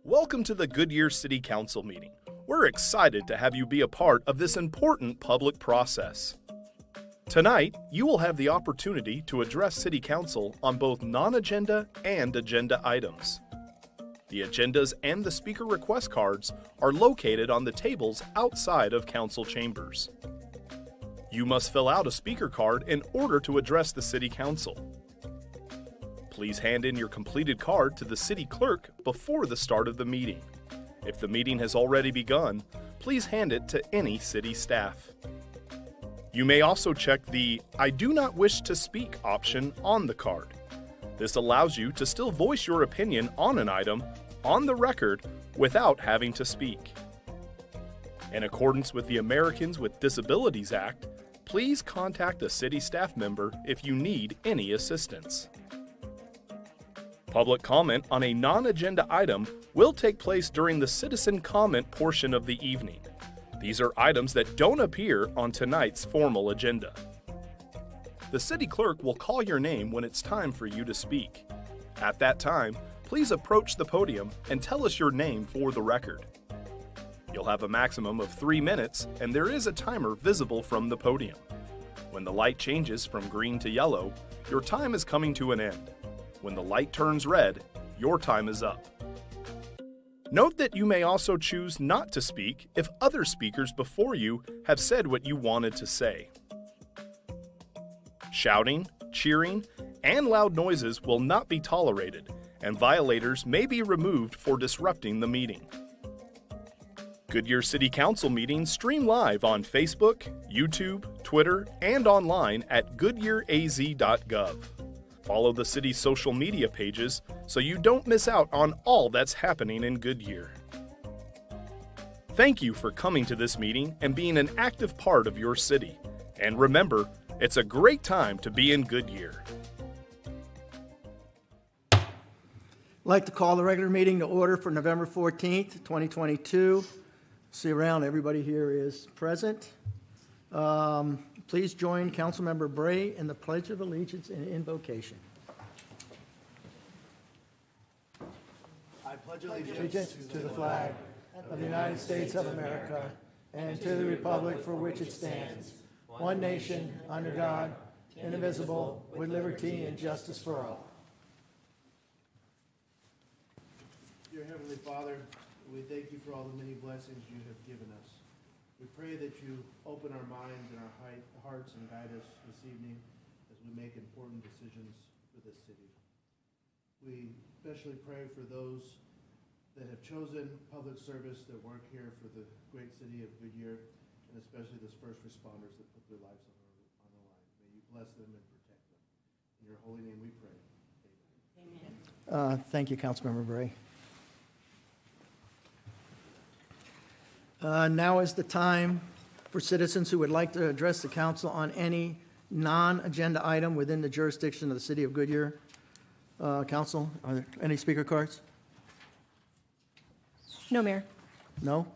Welcome to the Goodyear City Council meeting. We're excited to have you be a part of this important public process. Tonight, you will have the opportunity to address City Council on both non-agenda and agenda items. The agendas and the speaker request cards are located on the tables outside of council chambers. You must fill out a speaker card in order to address the City Council. Please hand in your completed card to the city clerk before the start of the meeting. If the meeting has already begun, please hand it to any city staff. You may also check the "I do not wish to speak" option on the card. This allows you to still voice your opinion on an item on the record without having to speak. In accordance with the Americans with Disabilities Act, please contact a city staff member if you need any assistance. Public comment on a non-agenda item will take place during the citizen comment portion of the evening. These are items that don't appear on tonight's formal agenda. The city clerk will call your name when it's time for you to speak. At that time, please approach the podium and tell us your name for the record. You'll have a maximum of 3 minutes, and there is a timer visible from the podium. When the light changes from green to yellow, your time is coming to an end. When the light turns red, your time is up. Note that you may also choose not to speak if other speakers before you have said what you wanted to say. Shouting, cheering, and loud noises will not be tolerated, and violators may be removed for disrupting the meeting. Goodyear City Council meetings stream live on Facebook, YouTube, Twitter, and online at goodyearaz.gov. Follow the city's social media pages so you don't miss out on all that's happening in Goodyear. Thank you for coming to this meeting and being an active part of your city. And remember, it's a great time to be in Goodyear. I'd like to call the regular meeting to order for November 14th, 2022. See around, everybody here is present. Please join Councilmember Bray in the Pledge of Allegiance and invocation. I pledge allegiance to the flag of the United States of America and to the republic for which it stands, one nation, under God, indivisible, with liberty and justice for all. Dear Heavenly Father, we thank you for all the many blessings you have given us. We pray that you open our minds and our hearts and guide us this evening as we make important decisions for this city. We especially pray for those that have chosen public service that work here for the great city of Goodyear, and especially those first responders that put their lives on the line. May you bless them and protect them. In your holy name we pray. Amen. Thank you, Councilmember Bray. Now is the time for citizens who would like to address the council on any non-agenda item within the jurisdiction of the city of Goodyear. Council, are there any speaker cards? No, Mayor. No?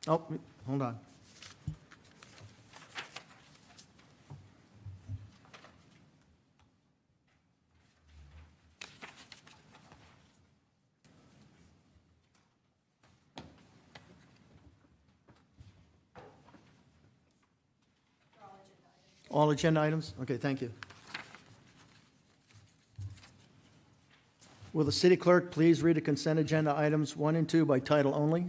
Oh, hold on. All agenda items? Okay, thank you. Will the city clerk please read the consent agenda items 1 and 2 by title only?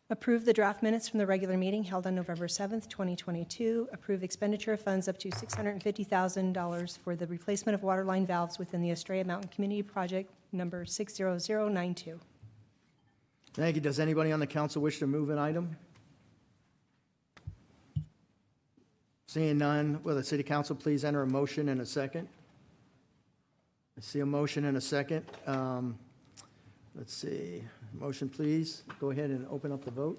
Approve the draft minutes from the regular meeting held on November 7th, 2022. Approve expenditure of funds up to $650,000 for the replacement of waterline valves within the Estrella Mountain Community Project number 60092. Thank you. Does anybody on the council wish to move an item? Seeing none, will the city council please enter a motion and a second? I see a motion and a second. Let's see. Motion, please. Go ahead and open up the vote.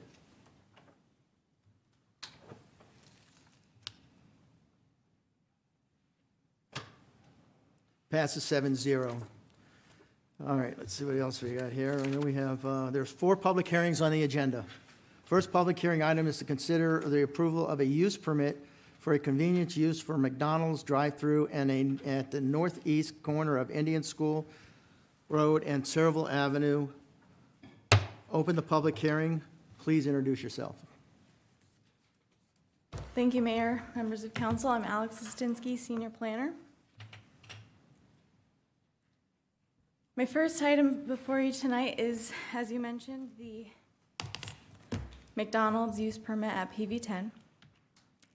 Passes 7-0. All right, let's see what else we got here. And then we have, there's 4 public hearings on the agenda. First public hearing item is to consider the approval of a use permit for a convenience use for McDonald's drive-through at the northeast corner of Indian School Road and Cerevel Avenue. Open the public hearing. Please introduce yourself. Thank you, Mayor, members of council. I'm Alex Listinsky, Senior Planner. My first item before you tonight is, as you mentioned, the McDonald's use permit at PV10.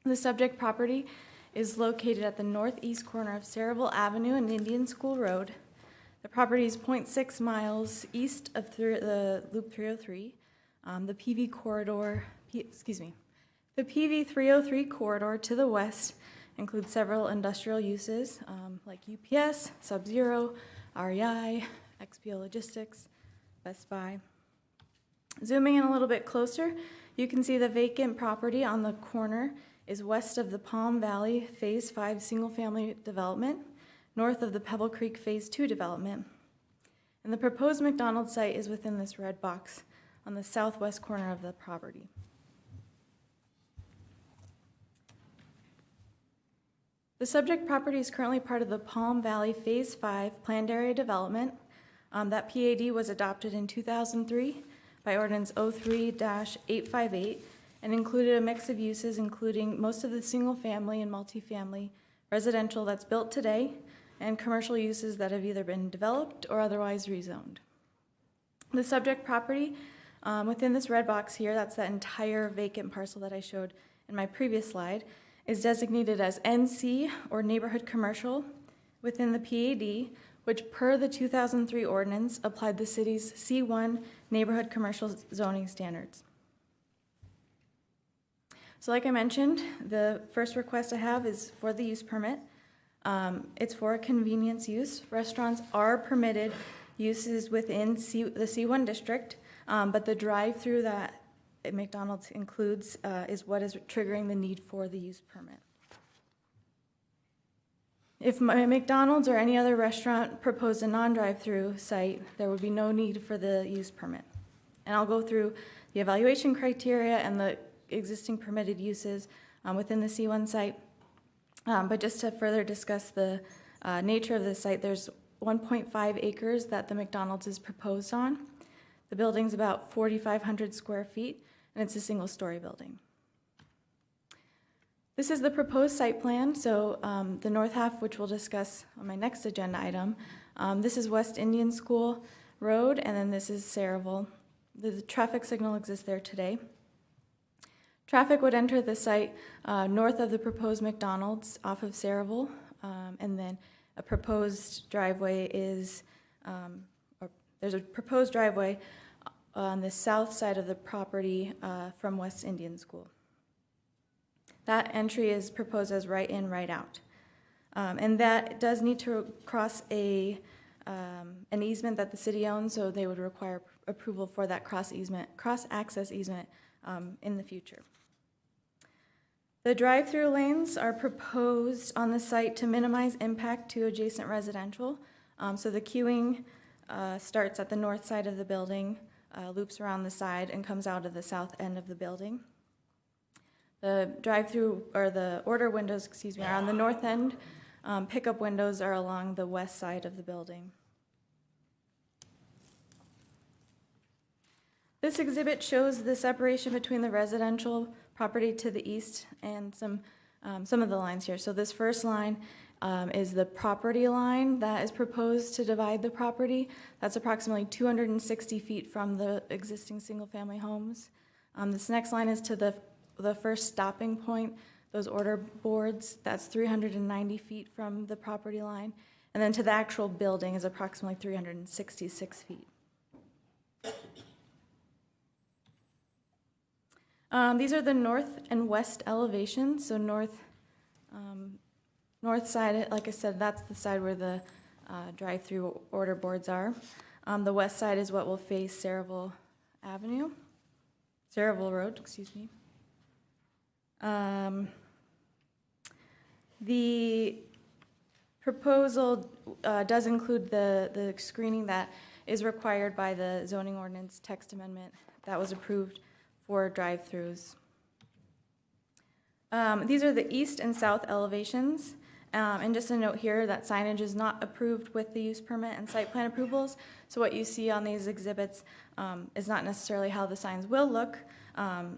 The subject property is located at the northeast corner of Cerevel Avenue and Indian School Road. The property is 0.6 miles east of the Loop 303. The PV 303 corridor to the west includes several industrial uses like UPS, Sub-Zero, REI, XPO Logistics, Best Buy. Zooming in a little bit closer, you can see the vacant property on the corner is west of the Palm Valley Phase 5 single-family development, north of the Pebble Creek Phase 2 development. And the proposed McDonald's site is within this red box on the southwest corner of the property. The subject property is currently part of the Palm Valley Phase 5 planned area development. That PAD was adopted in 2003 by Ordinance 03-858 and included a mix of uses, including most of the single-family and multifamily residential that's built today and commercial uses that have either been developed or otherwise rezoned. The subject property within this red box here, that's that entire vacant parcel that I showed in my previous slide, is designated as NC, or Neighborhood Commercial, within the PAD, which per the 2003 ordinance applied the city's C1 Neighborhood Commercial zoning standards. So like I mentioned, the first request I have is for the use permit. It's for a convenience use. Restaurants are permitted uses within the C1 district, but the drive-through that McDonald's includes is what is triggering the need for the use permit. If McDonald's or any other restaurant proposed a non-drive-through site, there would be no need for the use permit. And I'll go through the evaluation criteria and the existing permitted uses within the C1 site. But just to further discuss the nature of this site, there's 1.5 acres that the McDonald's is proposed on. The building's about 4,500 square feet, and it's a single-story building. This is the proposed site plan, so the north half, which we'll discuss on my next agenda item, this is West Indian School Road, and then this is Cerevel. The traffic signal exists there today. Traffic would enter the site north of the proposed McDonald's off of Cerevel, and then a proposed driveway is, there's a proposed driveway on the south side of the property from West Indian School. That entry is proposed as right in, right out. And that does need to cross an easement that the city owns, so they would require approval for that cross-access easement in the future. The drive-through lanes are proposed on the site to minimize impact to adjacent residential. So the queuing starts at the north side of the building, loops around the side, and comes out of the south end of the building. The drive-through, or the order windows, are on the north end. Pickup windows are along the west side of the building. This exhibit shows the separation between the residential property to the east and some of the lines here. So this first line is the property line that is proposed to divide the property. That's approximately 260 feet from the existing single-family homes. This next line is to the first stopping point, those order boards. That's 390 feet from the property line. And then to the actual building is approximately 366 feet. These are the north and west elevations. So north side, like I said, that's the side where the drive-through order boards are. The west side is what will face Cerevel Road, excuse me. The proposal does include the screening that is required by the zoning ordinance text amendment that was approved for drive-throughs. These are the east and south elevations. And just a note here that signage is not approved with the use permit and site plan approvals. So what you see on these exhibits is not necessarily how the signs will look.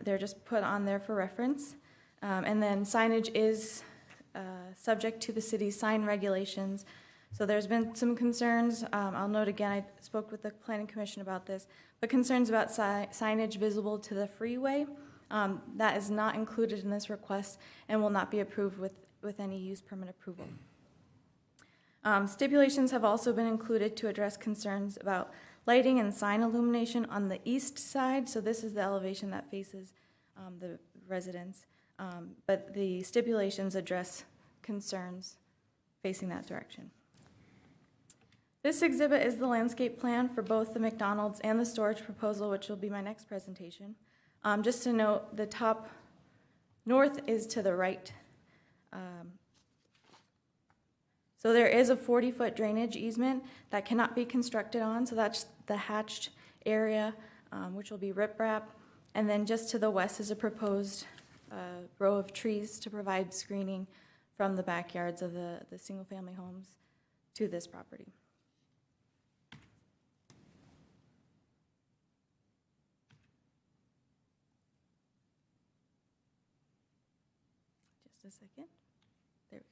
They're just put on there for reference. And then signage is subject to the city's sign regulations. So there's been some concerns. I'll note again, I spoke with the Planning Commission about this, but concerns about signage visible to the freeway. That is not included in this request and will not be approved with any use permit approval. Stipulations have also been included to address concerns about lighting and sign illumination on the east side. So this is the elevation that faces the residents. But the stipulations address concerns facing that direction. This exhibit is the landscape plan for both the McDonald's and the storage proposal, which will be my next presentation. Just to note, the top north is to the right. So there is a 40-foot drainage easement that cannot be constructed on, so that's the hatched area, which will be riprap. And then just to the west is a proposed row of trees to provide screening from the backyards of the single-family homes to this property. Just a second. There we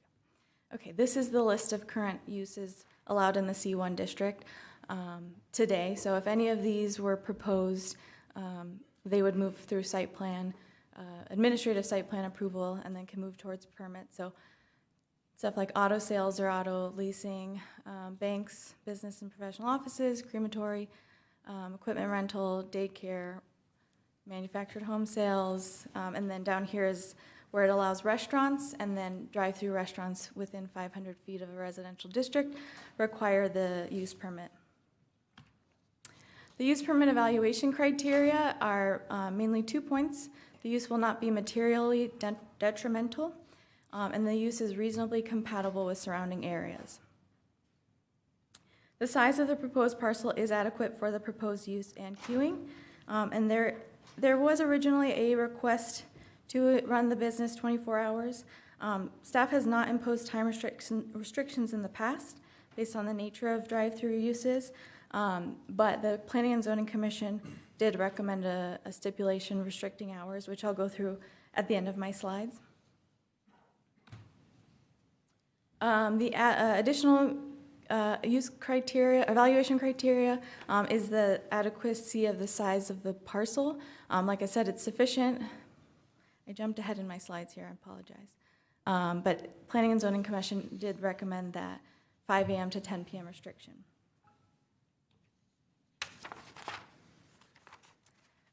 go. Okay, this is the list of current uses allowed in the C1 district today. So if any of these were proposed, they would move through site plan, administrative site plan approval, and then can move towards permit. So stuff like auto sales or auto leasing, banks, business and professional offices, crematory, equipment rental, daycare, manufactured home sales, and then down here is where it allows restaurants, and then drive-through restaurants within 500 feet of a residential district require the use permit. The use permit evaluation criteria are mainly 2 points. The use will not be materially detrimental, and the use is reasonably compatible with surrounding areas. The size of the proposed parcel is adequate for the proposed use and queuing, and there was originally a request to run the business 24 hours. Staff has not imposed time restrictions in the past based on the nature of drive-through uses, but the Planning and Zoning Commission did recommend a stipulation restricting hours, which I'll go through at the end of my slides. The additional use criteria, evaluation criteria, is the adequacy of the size of the parcel. Like I said, it's sufficient. I jumped ahead in my slides here, I apologize. But Planning and Zoning Commission did recommend that 5 a.m. to 10 p.m. restriction.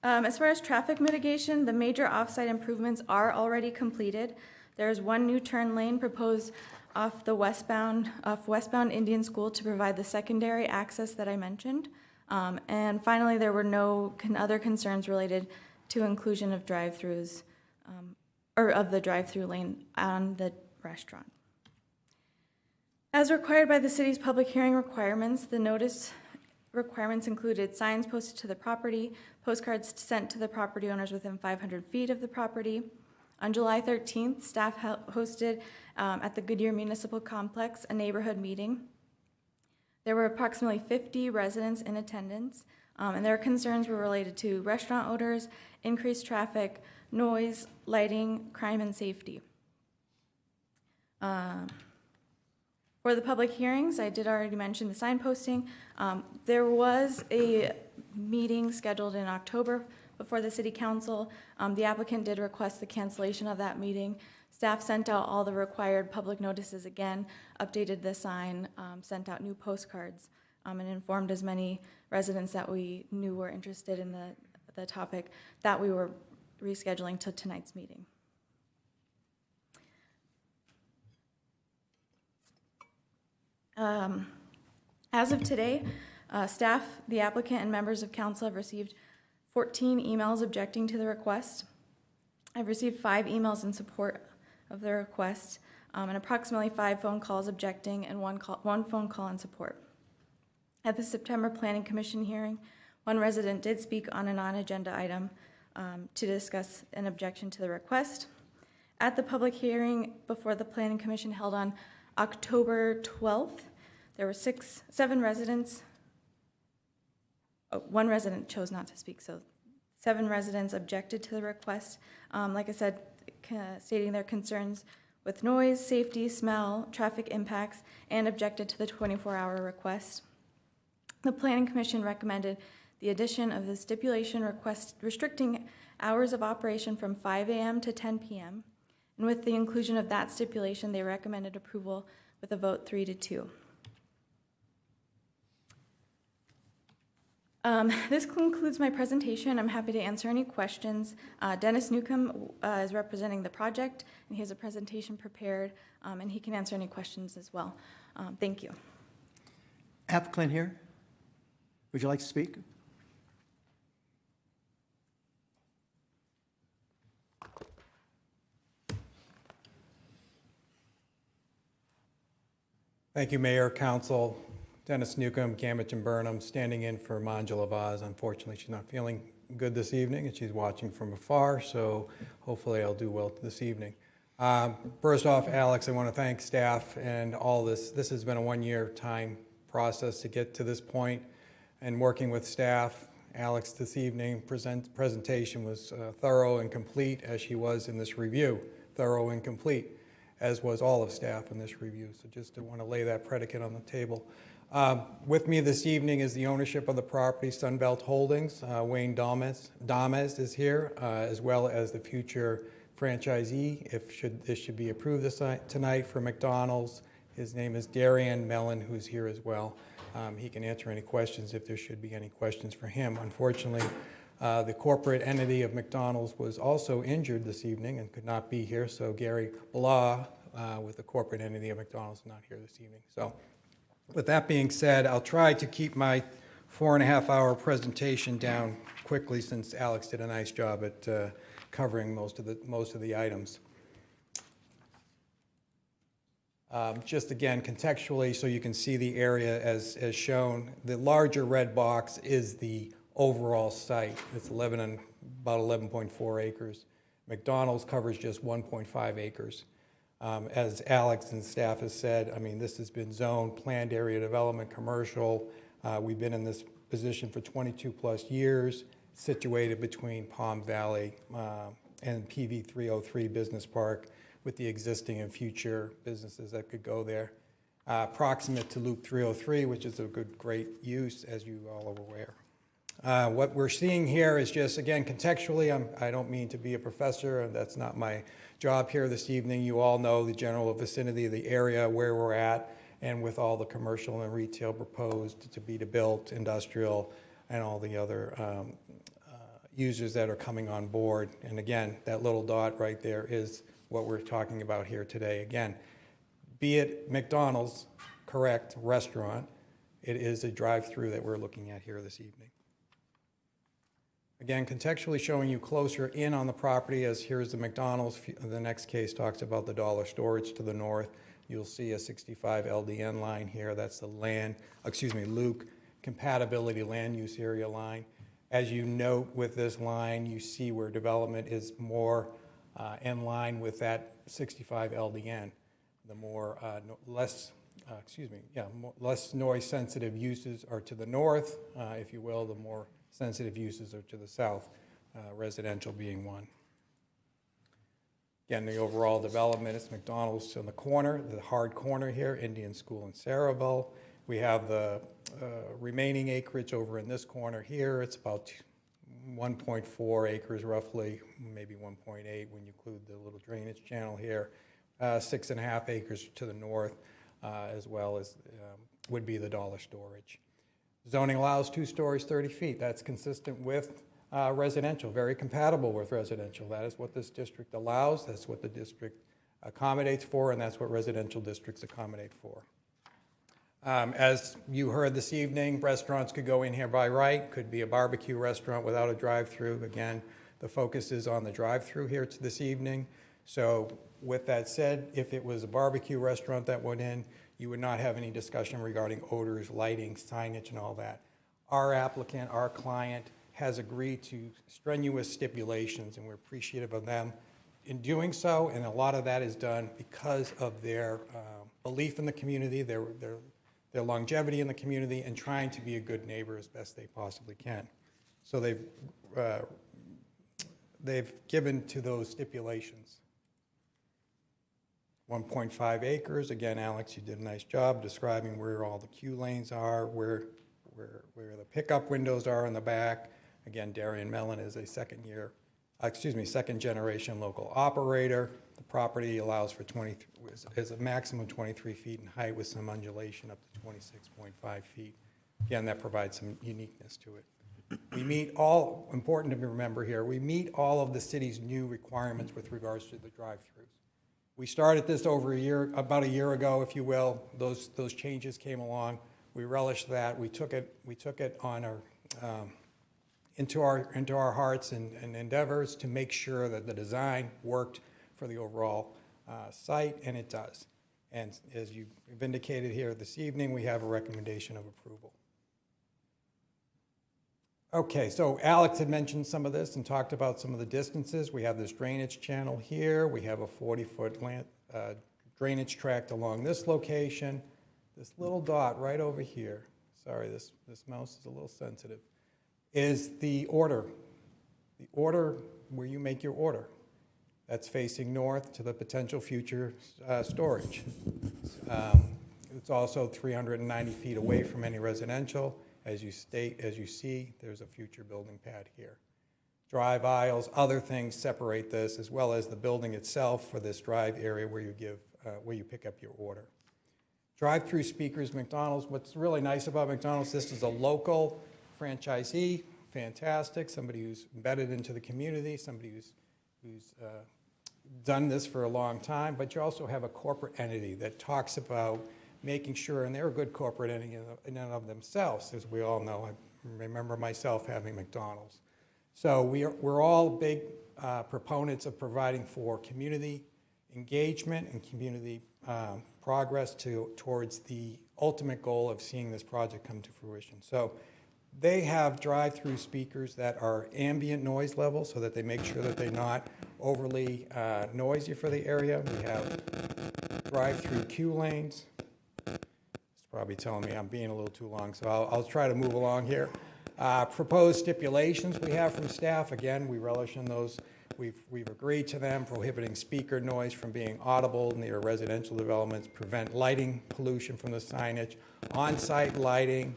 As far as traffic mitigation, the major off-site improvements are already completed. There's one new turn lane proposed off westbound Indian School to provide the secondary access that I mentioned. And finally, there were no other concerns related to inclusion of drive-throughs or of the drive-through lane on the restaurant. As required by the city's public hearing requirements, the notice requirements included signs posted to the property, postcards sent to the property owners within 500 feet of the property. On July 13th, staff hosted at the Goodyear Municipal Complex a neighborhood meeting. There were approximately 50 residents in attendance, and their concerns were related to restaurant odors, increased traffic, noise, lighting, crime, and safety. For the public hearings, I did already mention the sign posting. There was a meeting scheduled in October before the City Council. The applicant did request the cancellation of that meeting. Staff sent out all the required public notices again, updated the sign, sent out new postcards, and informed as many residents that we knew were interested in the topic that we were rescheduling to tonight's meeting. As of today, staff, the applicant, and members of council have received 14 emails objecting to the request. I've received 5 emails in support of the request, and approximately 5 phone calls objecting and one phone call in support. At the September Planning Commission hearing, one resident did speak on a non-agenda item to discuss an objection to the request. At the public hearing before the Planning Commission held on October 12th, there were 7 residents. Oh, 1 resident chose not to speak, so 7 residents objected to the request. Like I said, stating their concerns with noise, safety, smell, traffic impacts, and objected to the 24-hour request. The Planning Commission recommended the addition of the stipulation request restricting hours of operation from 5 a.m. to 10 p.m. And with the inclusion of that stipulation, they recommended approval with a vote 3-2. This concludes my presentation. I'm happy to answer any questions. Dennis Newcomb is representing the project, and he has a presentation prepared, and he can answer any questions as well. Thank you. Applicant here, would you like to speak? Thank you, Mayor, Council. Dennis Newcomb, Gambit and Burnham, standing in for Manjula Vaz. Unfortunately, she's not feeling good this evening, and she's watching from afar, so hopefully I'll do well this evening. First off, Alex, I want to thank staff and all this. This has been a one-year time process to get to this point, and working with staff. Alex, this evening, presentation was thorough and complete, as she was in this review, thorough and complete, as was all of staff in this review. So just to want to lay that predicate on the table. With me this evening is the ownership of the property, Sunbelt Holdings. Wayne Dames is here, as well as the future franchisee, this should be approved tonight for McDonald's. His name is Darian Mellon, who's here as well. He can answer any questions if there should be any questions for him. Unfortunately, the corporate entity of McDonald's was also injured this evening and could not be here, so Gary Blah, with the corporate entity of McDonald's, is not here this evening. So, with that being said, I'll try to keep my 4.5-hour presentation down quickly, since Alex did a nice job at covering most of the items. Just again, contextually, so you can see the area as shown, the larger red box is the overall site. It's about 11.4 acres. McDonald's covers just 1.5 acres. As Alex and staff has said, I mean, this has been zoned, planned area development, commercial. We've been in this position for 22 plus years, situated between Palm Valley and PV 303 Business Park, with the existing and future businesses that could go there. Proximate to Loop 303, which is a great use, as you all are aware. What we're seeing here is just, again, contextually, I don't mean to be a professor, and that's not my job here this evening. You all know the general vicinity of the area, where we're at, and with all the commercial and retail proposed to be built, industrial, and all the other users that are coming on board. And again, that little dot right there is what we're talking about here today. Again, be it McDonald's, correct, restaurant, it is a drive-through that we're looking at here this evening. Again, contextually showing you closer in on the property, as here's the McDonald's. The next case talks about the dollar storage to the north. You'll see a 65 LDN line here. That's the Luke compatibility land use area line. As you note with this line, you see where development is more in line with that 65 LDN. The more less noise sensitive uses are to the north, if you will. The more sensitive uses are to the south, residential being one. Again, the overall development is McDonald's in the corner, the hard corner here, Indian School in Saraville. We have the remaining acreage over in this corner here. It's about 1.4 acres roughly, maybe 1.8 when you include the little drainage channel here. 6.5 acres to the north, as well as would be the dollar storage. Zoning allows 2 stories, 30 feet. That's consistent with residential, very compatible with residential. That is what this district allows. That's what the district accommodates for, and that's what residential districts accommodate for. As you heard this evening, restaurants could go in here by right, could be a barbecue restaurant without a drive-through. Again, the focus is on the drive-through here this evening. So with that said, if it was a barbecue restaurant that went in, you would not have any discussion regarding odors, lighting, signage, and all that. Our applicant, our client, has agreed to strenuous stipulations, and we're appreciative of them. in doing so, and a lot of that is done because of their belief in the community, their longevity in the community, and trying to be a good neighbor as best they possibly can. So they've given to those stipulations. 1.5 acres. Again, Alex, you did a nice job describing where all the queue lanes are, where the pickup windows are in the back. Again, Darien Mellon is a second generation local operator. The property allows for is a maximum 23 feet in height with some undulation up to 26.5 feet. Again, that provides some uniqueness to it. We meet all, important to remember here, we meet all of the city's new requirements with regards to the drive-throughs. We started this about a year ago, if you will. Those changes came along. We relished that. We took it on our into our hearts and endeavors to make sure that the design worked for the overall site, and it does. And as you've indicated here this evening, we have a recommendation of approval. Okay, so Alex had mentioned some of this and talked about some of the distances. We have this drainage channel here. We have a 40-foot drainage tract along this location. This little dot right over here, sorry, this mouse is a little sensitive, is the order where you make your order. That's facing north to the potential future storage. It's also 390 feet away from any residential. As you see, there's a future building pad here. Drive aisles, other things separate this, as well as the building itself for this drive area where you pick up your order. Drive-through speakers, McDonald's. What's really nice about McDonald's, this is a local franchisee, fantastic, somebody who's embedded into the community, somebody who's done this for a long time, but you also have a corporate entity that talks about making sure, and they're a good corporate entity in and of themselves, as we all know. I remember myself having McDonald's. So we're all big proponents of providing for community engagement and community progress towards the ultimate goal of seeing this project come to fruition. So they have drive-through speakers that are ambient noise level so that they make sure that they're not overly noisy for the area. We have drive-through queue lanes. It's probably telling me I'm being a little too long, so I'll try to move along here. Proposed stipulations we have from staff. Again, we relish in those. We've agreed to them, prohibiting speaker noise from being audible near residential developments, prevent lighting pollution from the signage, on-site lighting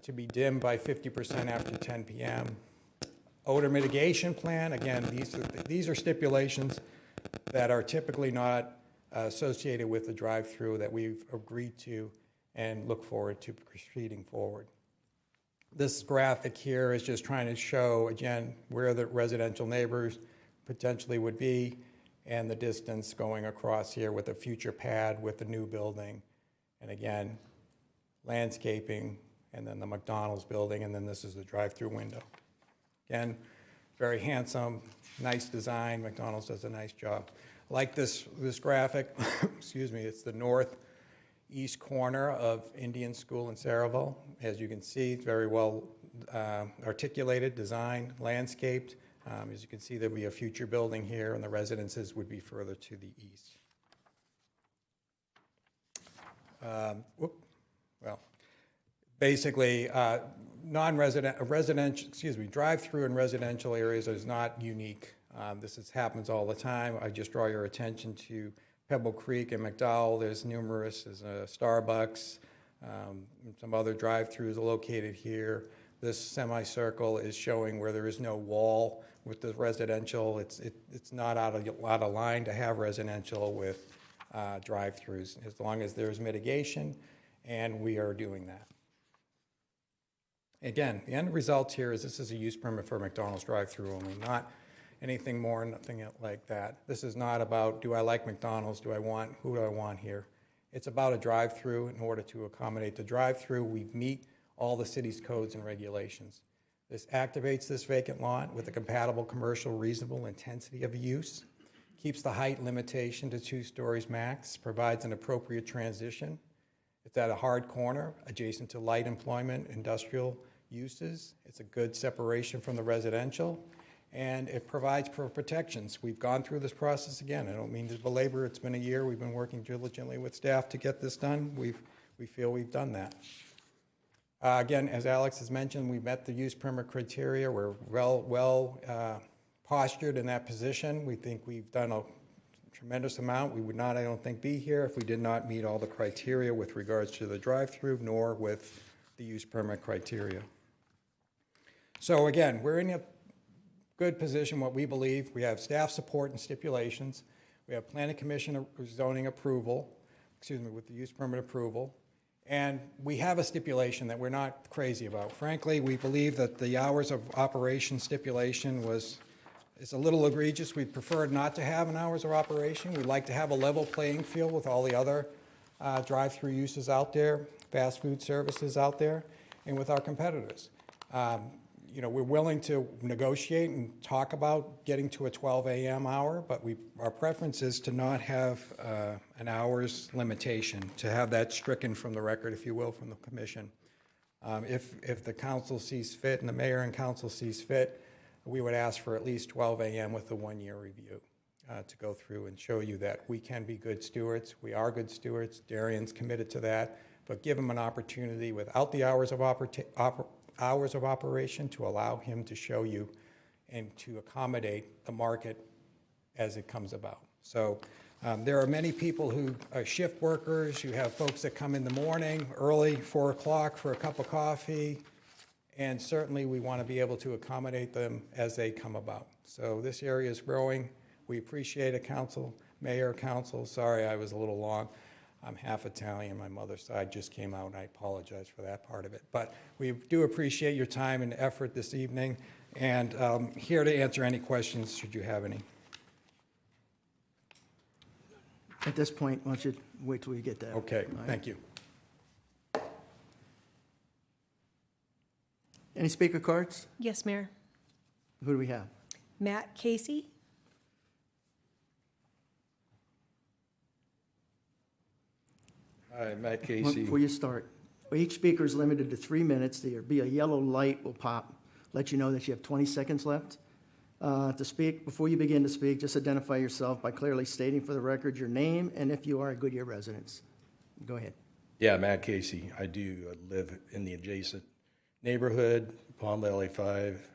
to be dimmed by 50% after 10 p.m. Odor mitigation plan. Again, these are stipulations that are typically not associated with the drive-through that we've agreed to and look forward to proceeding forward. This graphic here is just trying to show, again, where the residential neighbors potentially would be and the distance going across here with the future pad with the new building. And again, landscaping, and then the McDonald's building, and then this is the drive-through window. Again, very handsome, nice design. McDonald's does a nice job. Like this graphic, excuse me, it's the northeast corner of Indian School in Saraville. As you can see, it's very well articulated, designed, landscaped. As you can see, there'll be a future building here, and the residences would be further to the east. Basically, drive-through in residential areas is not unique. This happens all the time. I just draw your attention to Pebble Creek and McDowell. There's numerous. There's a Starbucks. Some other drive-throughs are located here. This semicircle is showing where there is no wall with the residential. It's not out of line to have residential with drive-throughs as long as there's mitigation, and we are doing that. Again, the end result here is this is a use permit for McDonald's drive-through only, not anything more, nothing like that. This is not about, do I like McDonald's, who do I want here? It's about a drive-through. In order to accommodate the drive-through, we meet all the city's codes and regulations. This activates this vacant lot with a compatible commercial reasonable intensity of use, keeps the height limitation to 2 stories max, provides an appropriate transition. It's at a hard corner, adjacent to light employment, industrial uses. It's a good separation from the residential. and it provides for protections. We've gone through this process again. I don't mean to belabor, it's been a year. We've been working diligently with staff to get this done. We feel we've done that. Again, as Alex has mentioned, we met the use permit criteria. We're well postured in that position. We think we've done a tremendous amount. We would not, I don't think, be here if we did not meet all the criteria with regards to the drive-through, nor with the use permit criteria. So again, we're in a good position, what we believe. We have staff support and stipulations. We have planning commission zoning approval, with the use permit approval. And we have a stipulation that we're not crazy about. Frankly, we believe that the hours of operation stipulation is a little egregious. We'd prefer not to have an hours of operation. We'd like to have a level playing field with all the other drive-through uses out there, fast food services out there, and with our competitors. We're willing to negotiate and talk about getting to a 12 a.m. hour, but our preference is to not have an hours limitation, to have that stricken from the record, if you will, from the commission. If the council sees fit and the mayor and council sees fit, we would ask for at least 12 a.m. with a one-year review to go through and show you that we can be good stewards. We are good stewards. Darian's committed to that, but give him an opportunity without the hours of operation to allow him to show you and to accommodate the market as it comes about. So there are many people who are shift workers. You have folks that come in the morning early, 4 o'clock for a cup of coffee, and certainly we want to be able to accommodate them as they come about. So this area is growing. We appreciate it, council, mayor, council. Sorry I was a little long. I'm half Italian. My mother's side just came out, and I apologize for that part of it. But we do appreciate your time and effort this evening, and here to answer any questions should you have any. At this point, why don't you wait till we get that? Okay, All right. thank you. Any speaker cards? Yes, Mayor. Who do we have? Matt Casey. Hi, Matt Well, Casey. before you start, each speaker is limited to 3 minutes. There'll be a yellow light will pop, let you know that you have 20 seconds left. To speak, before you begin to speak, just identify yourself by clearly stating for the record your name and if you are a Goodyear resident. Go ahead. Yeah, Matt Casey. I do live in the adjacent neighborhood, Palm Valley 5.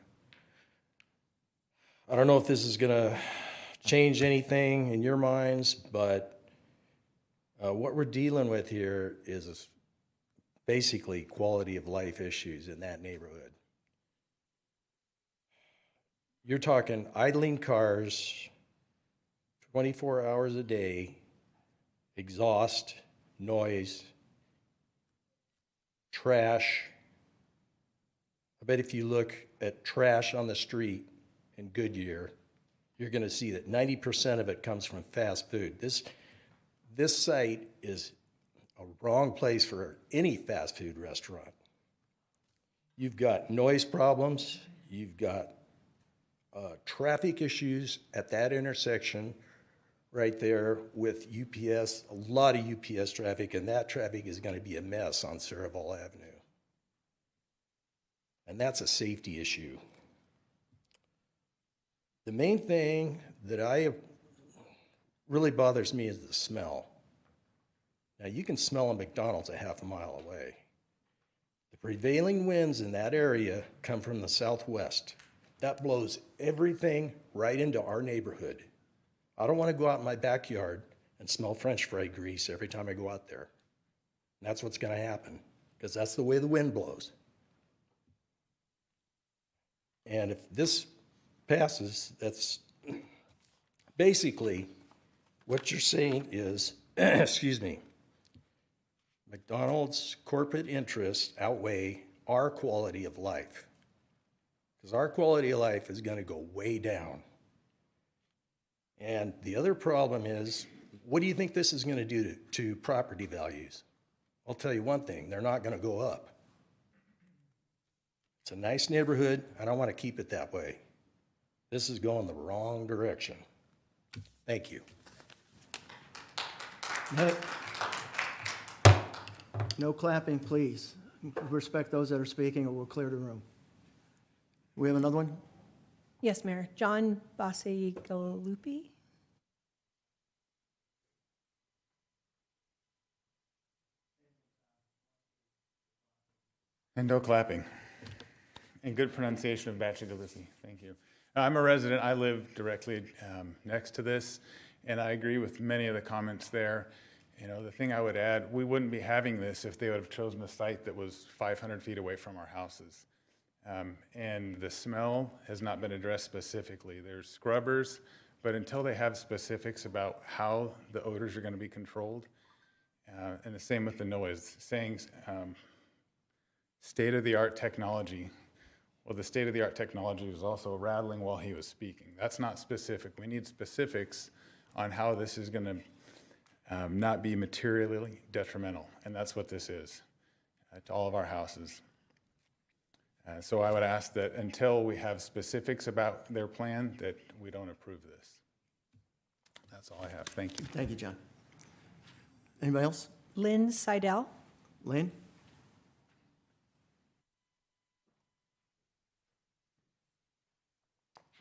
I don't know if this is going to change anything in your minds, but what we're dealing with here is basically quality of life issues in that neighborhood. You're talking idling cars 24 hours a day, exhaust, noise, trash. I bet if you look at trash on the street in Goodyear, you're going to see that 90% of it comes from fast food. This site is a wrong place for any fast food restaurant. You've got noise problems, you've got traffic issues at that intersection right there with UPS, a lot of UPS traffic, and that traffic is going to be a mess on Cereval Avenue. And that's a safety issue. The main thing that really bothers me is the smell. Now, you can smell a McDonald's a half a mile away. The prevailing winds in that area come from the southwest. That blows everything right into our neighborhood. I don't want to go out in my backyard and smell French fry grease every time I go out there. And that's what's going to happen, because that's the way the wind blows. And if this passes, that's basically what you're saying is, excuse me, McDonald's corporate interests outweigh our quality of life. Because our quality of life is going to go way down. And the other problem is, what do you think this is going to do to property values? I'll tell you one thing, they're not going to go up. It's a nice neighborhood, and I want to keep it that way. This is going the wrong direction. Thank you. No clapping, please. Respect those that are speaking, or we'll clear the room. We have another one? Yes, Mayor. John Bacigalupi. And no clapping. And good pronunciation of Bacigalupi. Thank you. I'm a resident. I live directly next to this, and I agree with many of the comments there. You know, the thing I would add, we wouldn't be having this if they would have chosen a site that was 500 feet away from our houses. And the smell has not been addressed specifically. There's scrubbers, but until they have specifics about how the odors are going to be controlled, and the same with the noise, saying state-of-the-art technology. Well, the state-of-the-art technology was also rattling while he was speaking. That's not specific. We need specifics on how this is going to not be materially detrimental, and that's what this is to all of our houses. So I would ask that until we have specifics about their plan, that we don't approve this. That's all I have. Thank you. Thank you, John. Anybody else? Lynn Seidel. Lynn?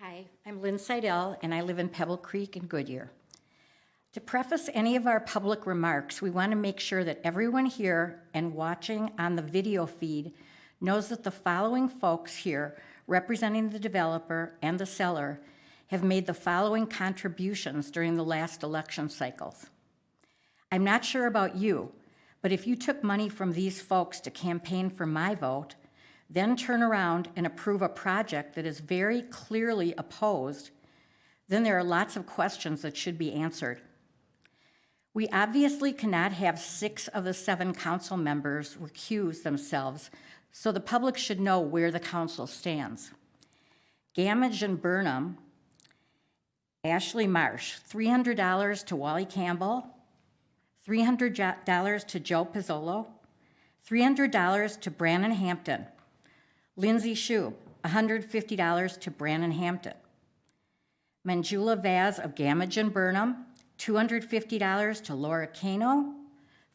Hi, I'm Lynn Seidel, and I live in Pebble Creek in Goodyear. To preface any of our public remarks, we want to make sure that everyone here and watching on the video feed knows that the following folks here, representing the developer and the seller, have made the following contributions during the last election cycles. I'm not sure about you, but if you took money from these folks to campaign for my vote, then turn around and approve a project that is very clearly opposed, then there are lots of questions that should be answered. We obviously cannot have 6 of the 7 council members recuse themselves, so the public should know where the council stands. Gamage and Burnham, Ashley Marsh, $300 to Wally Campbell, $300 to Joe Pizzolo, $300 to Brannon Hampton, Lindsay Shue, $150 to Brannon Hampton. Manjula Vaz of Gamage and Burnham, $250 to Laura Cano,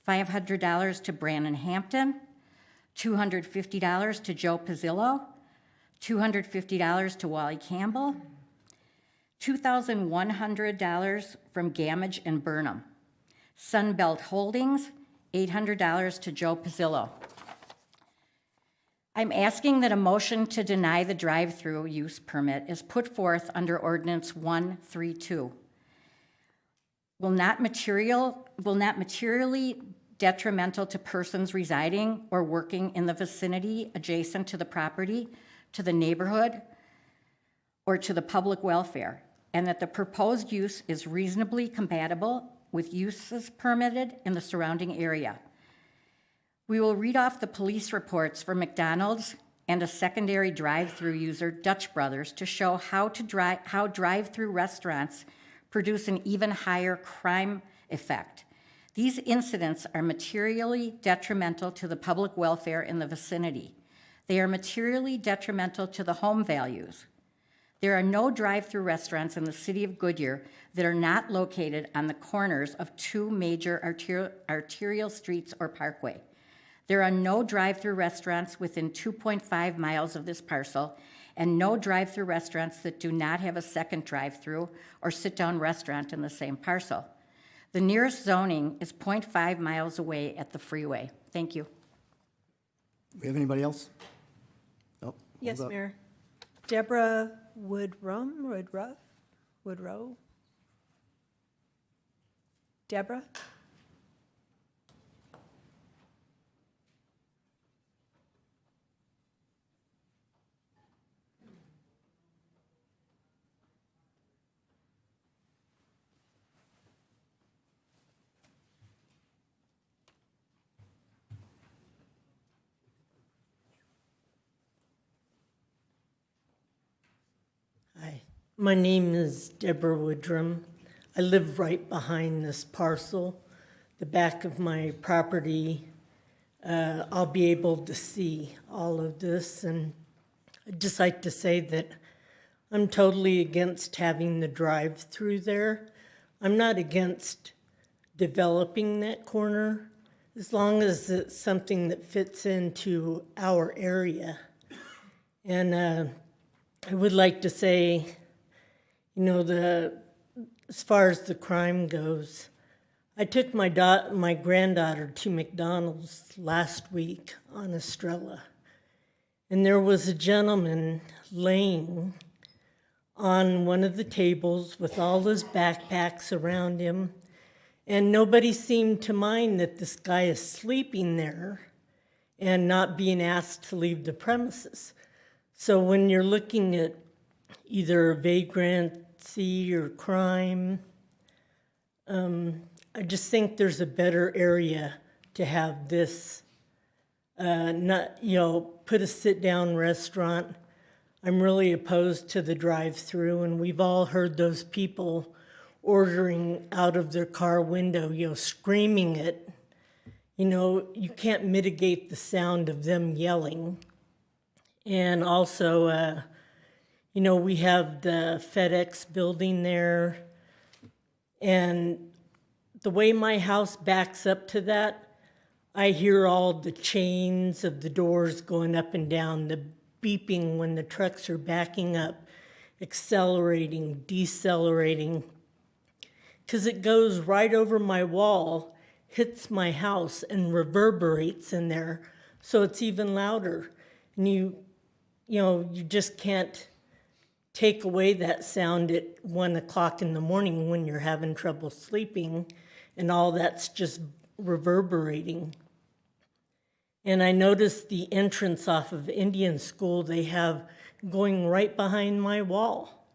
$500 to Brannon Hampton, $250 to Joe Pizzillo, $250 to Wally Campbell, $2,100 from Gamage and Burnham. Sunbelt Holdings, $800 to Joe Pizzillo. I'm asking that a motion to deny the drive-through use permit is put forth under Ordinance 132. Will not materially detrimental to persons residing or working in the vicinity adjacent to the property, to the neighborhood, or to the public welfare, and that the proposed use is reasonably compatible with uses permitted in the surrounding area. We will read off the police reports for McDonald's and a secondary drive-through user, Dutch Brothers, to show how drive-through restaurants produce an even higher crime effect. These incidents are materially detrimental to the public welfare in the vicinity. They are materially detrimental to the home values. There are no drive-through restaurants in the city of Goodyear that are not located on the corners of 2 major arterial streets or parkway. There are no drive-through restaurants within 2.5 miles of this parcel, and no drive-through restaurants that do not have a second drive-through or sit-down restaurant in the same parcel. The nearest zoning is 0.5 miles away at the freeway. Thank you. Do we have anybody else? Oh, Yes, hold up. Mayor. Deborah Woodrow? Deborah? Hi, my name is Deborah Woodrum. I live right behind this parcel. The back of my property, I'll be able to see all of this, and I'd just like to say that I'm totally against having the drive-through there. I'm not against developing that corner, as long as it's something that fits into our area. And I would like to say, you know, as far as the crime goes, I took my granddaughter to McDonald's last week on Estrella, and there was a gentleman laying on one of the tables with all his backpacks around him, and nobody seemed to mind that this guy is sleeping there and not being asked to leave the premises. So when you're looking at either vagrancy or crime, I just think there's a better area to have this, put a sit-down restaurant. I'm really opposed to the drive-through, and we've all heard those people ordering out of their car window, screaming it. You can't mitigate the sound of them yelling. And also, we have the FedEx building there, and the way my house backs up to that, I hear all the chains of the doors going up and down, the beeping when the trucks are backing up, accelerating, decelerating, because it goes right over my wall, hits my house, and reverberates in there, so it's even louder. And you just can't take away that sound at 1 o'clock in the morning when you're having trouble sleeping, and all that's just reverberating. And I noticed the entrance off of Indian School they have going right behind my wall,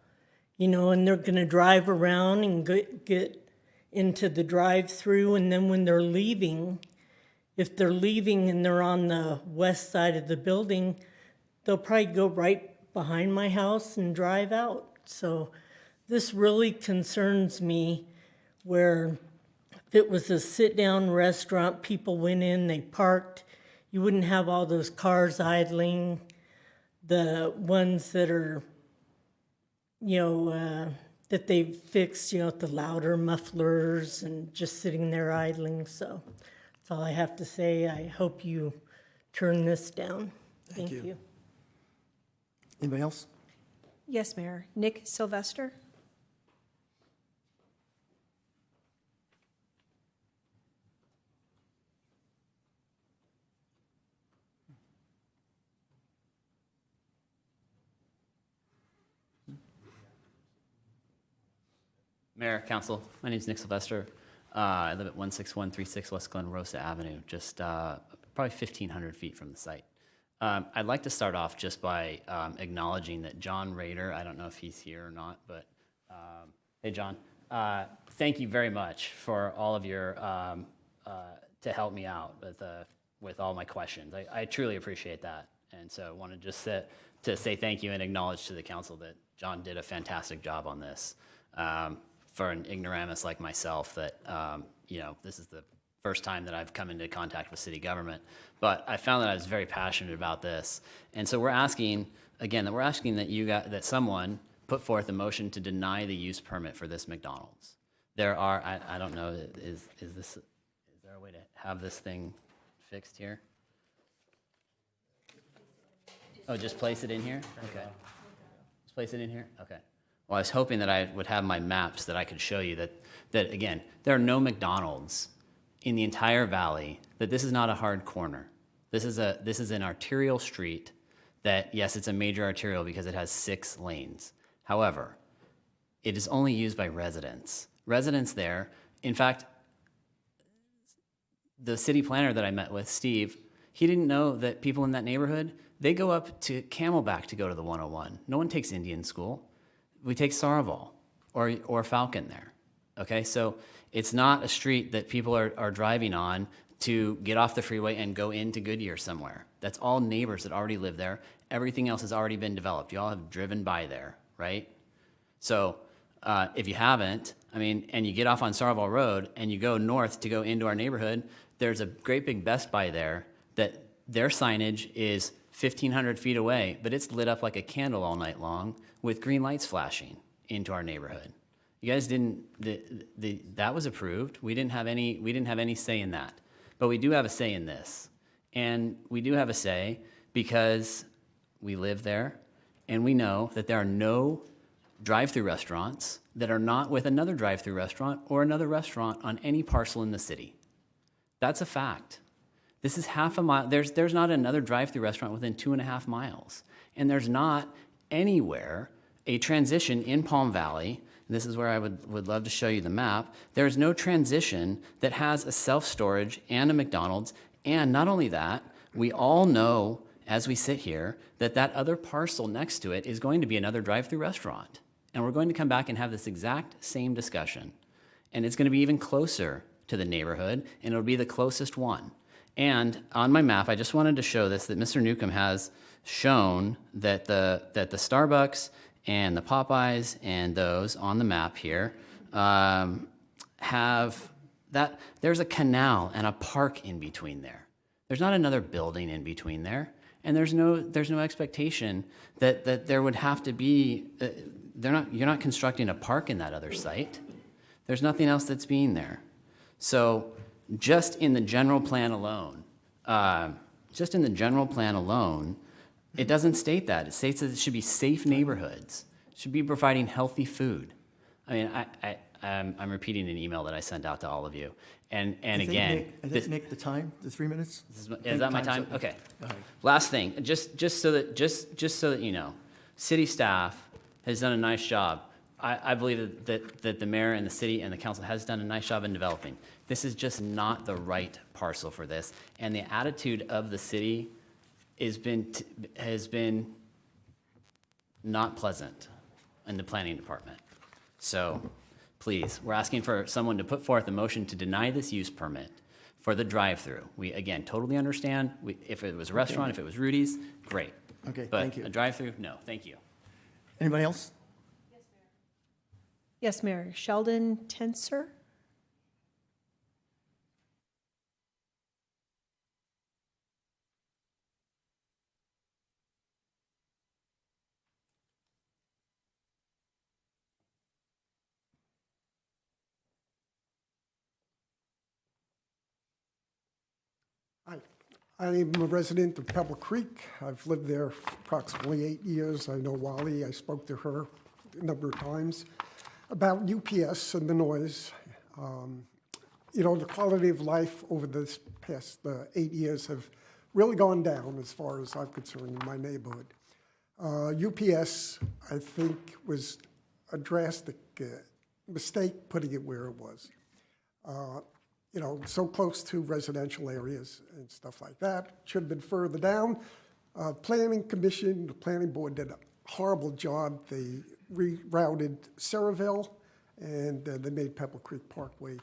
and they're gonna drive around and get into the drive-through, and then when they're leaving, if they're leaving and they're on the west side of the building, they'll probably go right behind my house and drive out. So this really concerns me, where if it was a sit-down restaurant, people went in, they parked, you wouldn't have all those cars idling, the ones that are, that they've fixed, the louder mufflers and just sitting there idling. So that's all I have to say. I hope you turn this down. Thank you. Anybody else? Yes, Mayor. Nick Sylvester? Mayor, Council, my name is Nick Sylvester. I live at 16136 West Glen Rosa Avenue, just probably 1,500 feet from the site. I'd like to start off just by acknowledging that John Rader, I don't know if he's here or not, but hey, John, thank you very much for all of your, to help me out with all my questions. I truly appreciate that. And so I want to just to say thank you and acknowledge to the council that John did a fantastic job on this. For an ignoramus like myself, that this is the first time that I've come into contact with city government, but I found that I was very passionate about this, and so we're asking again that someone put forth a motion to deny the use permit for this McDonald's. There are I don't know, is there a way to have this thing fixed here? Oh, just place it in here. Okay, just place it in here. Okay. Well, I was hoping that I would have my maps that I could show you that again, there are no McDonald's in the entire valley, that this is not a hard corner. This is an arterial street that, yes, it's a major arterial because it has 6 lanes. However, it is only used by residents. Residents there, in fact, the city planner that I met with, Steve, he didn't know that people in that neighborhood, they go up to Camelback to go to the 101. No one takes Indian School. We take Saraval or Falcon there, okay? So it's not a street that people are driving on to get off the freeway and go into Goodyear somewhere. That's all neighbors that already live there. Everything else has already been developed. You all have driven by there, right? So if you haven't, and you get off on Saraval Road and you go north to go into our neighborhood, there's a great big Best Buy there that their signage is 1,500 feet away, but it's lit up like a candle all night long with green lights flashing into our neighborhood. You guys didn't, that was approved. We didn't have any say in that, but we do have a say in this. And we do have a say because we live there And we know that there are no drive-through restaurants that are not with another drive-through restaurant or another restaurant on any parcel in the city. That's a fact. This is half a mile. There's not another drive-through restaurant within 2.5 miles. And there's not anywhere a transition in Palm Valley. This is where I would love to show you the map. There's no transition that has a self-storage and a McDonald's. And not only that, we all know as we sit here that that other parcel next to it is going to be another drive-through restaurant. And we're going to come back and have this exact same discussion. And it's going to be even closer to the neighborhood, and it'll be the closest one. And on my map, I just wanted to show this, that Mr. Newcomb has shown that the Starbucks and the Popeyes and those on the map here have that. There's a canal and a park in between there. There's not another building in between there, and there's no expectation that there would have to be. You're not constructing a park in that other site. There's nothing else that's being there. So just in the general plan alone, it doesn't state that. It states that it should be safe neighborhoods. It should be providing healthy food. I mean, I'm repeating an email that I sent out to all of you. And again, Nick, the time, the 3 minutes? is that my time? Okay. All right. Last thing, just so that you know, city staff has done a nice job. I believe that the mayor and the city and the council has done a nice job in developing. This is just not the right parcel for this. And the attitude of the city has been not pleasant in the planning department. So please, we're asking for someone to put forth a motion to deny this use permit for the drive-through. We, again, totally understand. If it was a restaurant, if it was Rudy's, great. Okay, But thank you. a drive-through, no, thank you. Anybody else? Yes, Mayor. Sheldon Tenser? Hi, I'm a resident of Pebble Creek. I've lived there for approximately 8 years. I know Wally. I spoke to her a number of times about UPS and the noise. You know, the quality of life over this past 8 years have really gone down as far as I'm concerned in my neighborhood. UPS, I think, was a drastic mistake putting it where it was. You know, so close to residential areas and stuff like that. Should have been further down. Planning Commission, the Planning Board did a horrible job. They rerouted Saraville, and they made Pebble Creek Parkway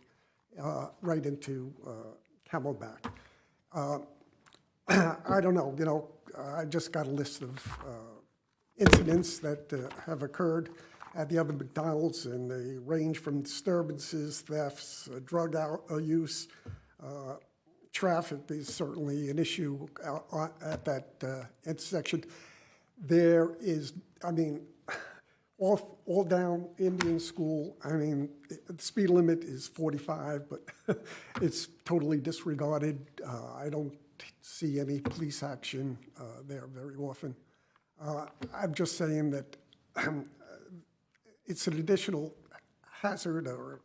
right into Camelback. I don't know, you know, I just got a list of incidents that have occurred at the other McDonald's, and they range from disturbances, thefts, drug use. Traffic is certainly an issue at that intersection. There is, I mean, all down Indian School, I mean, the speed limit is 45, but it's totally disregarded. I don't see any police action there very often. I'm just saying that it's an additional hazard or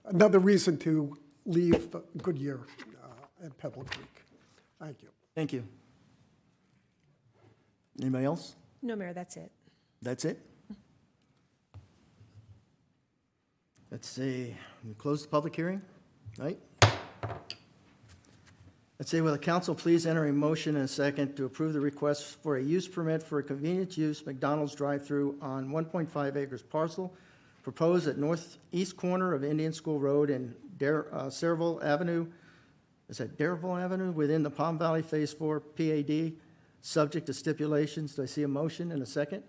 another reason to leave Goodyear and Pebble Creek. Thank you. Thank you. Anybody else? No, Mayor, that's it. That's it? Let's see, we close the public hearing, right? Let's see, will the council please enter a motion and a second to approve the request for a use permit for a convenience use McDonald's drive-through on 1.5 acres parcel proposed at northeast corner of Indian School Road and Saraville Avenue. Is that Dareville Avenue within the Palm Valley Phase 4 PAD, subject to stipulations? Do I see a motion and a second?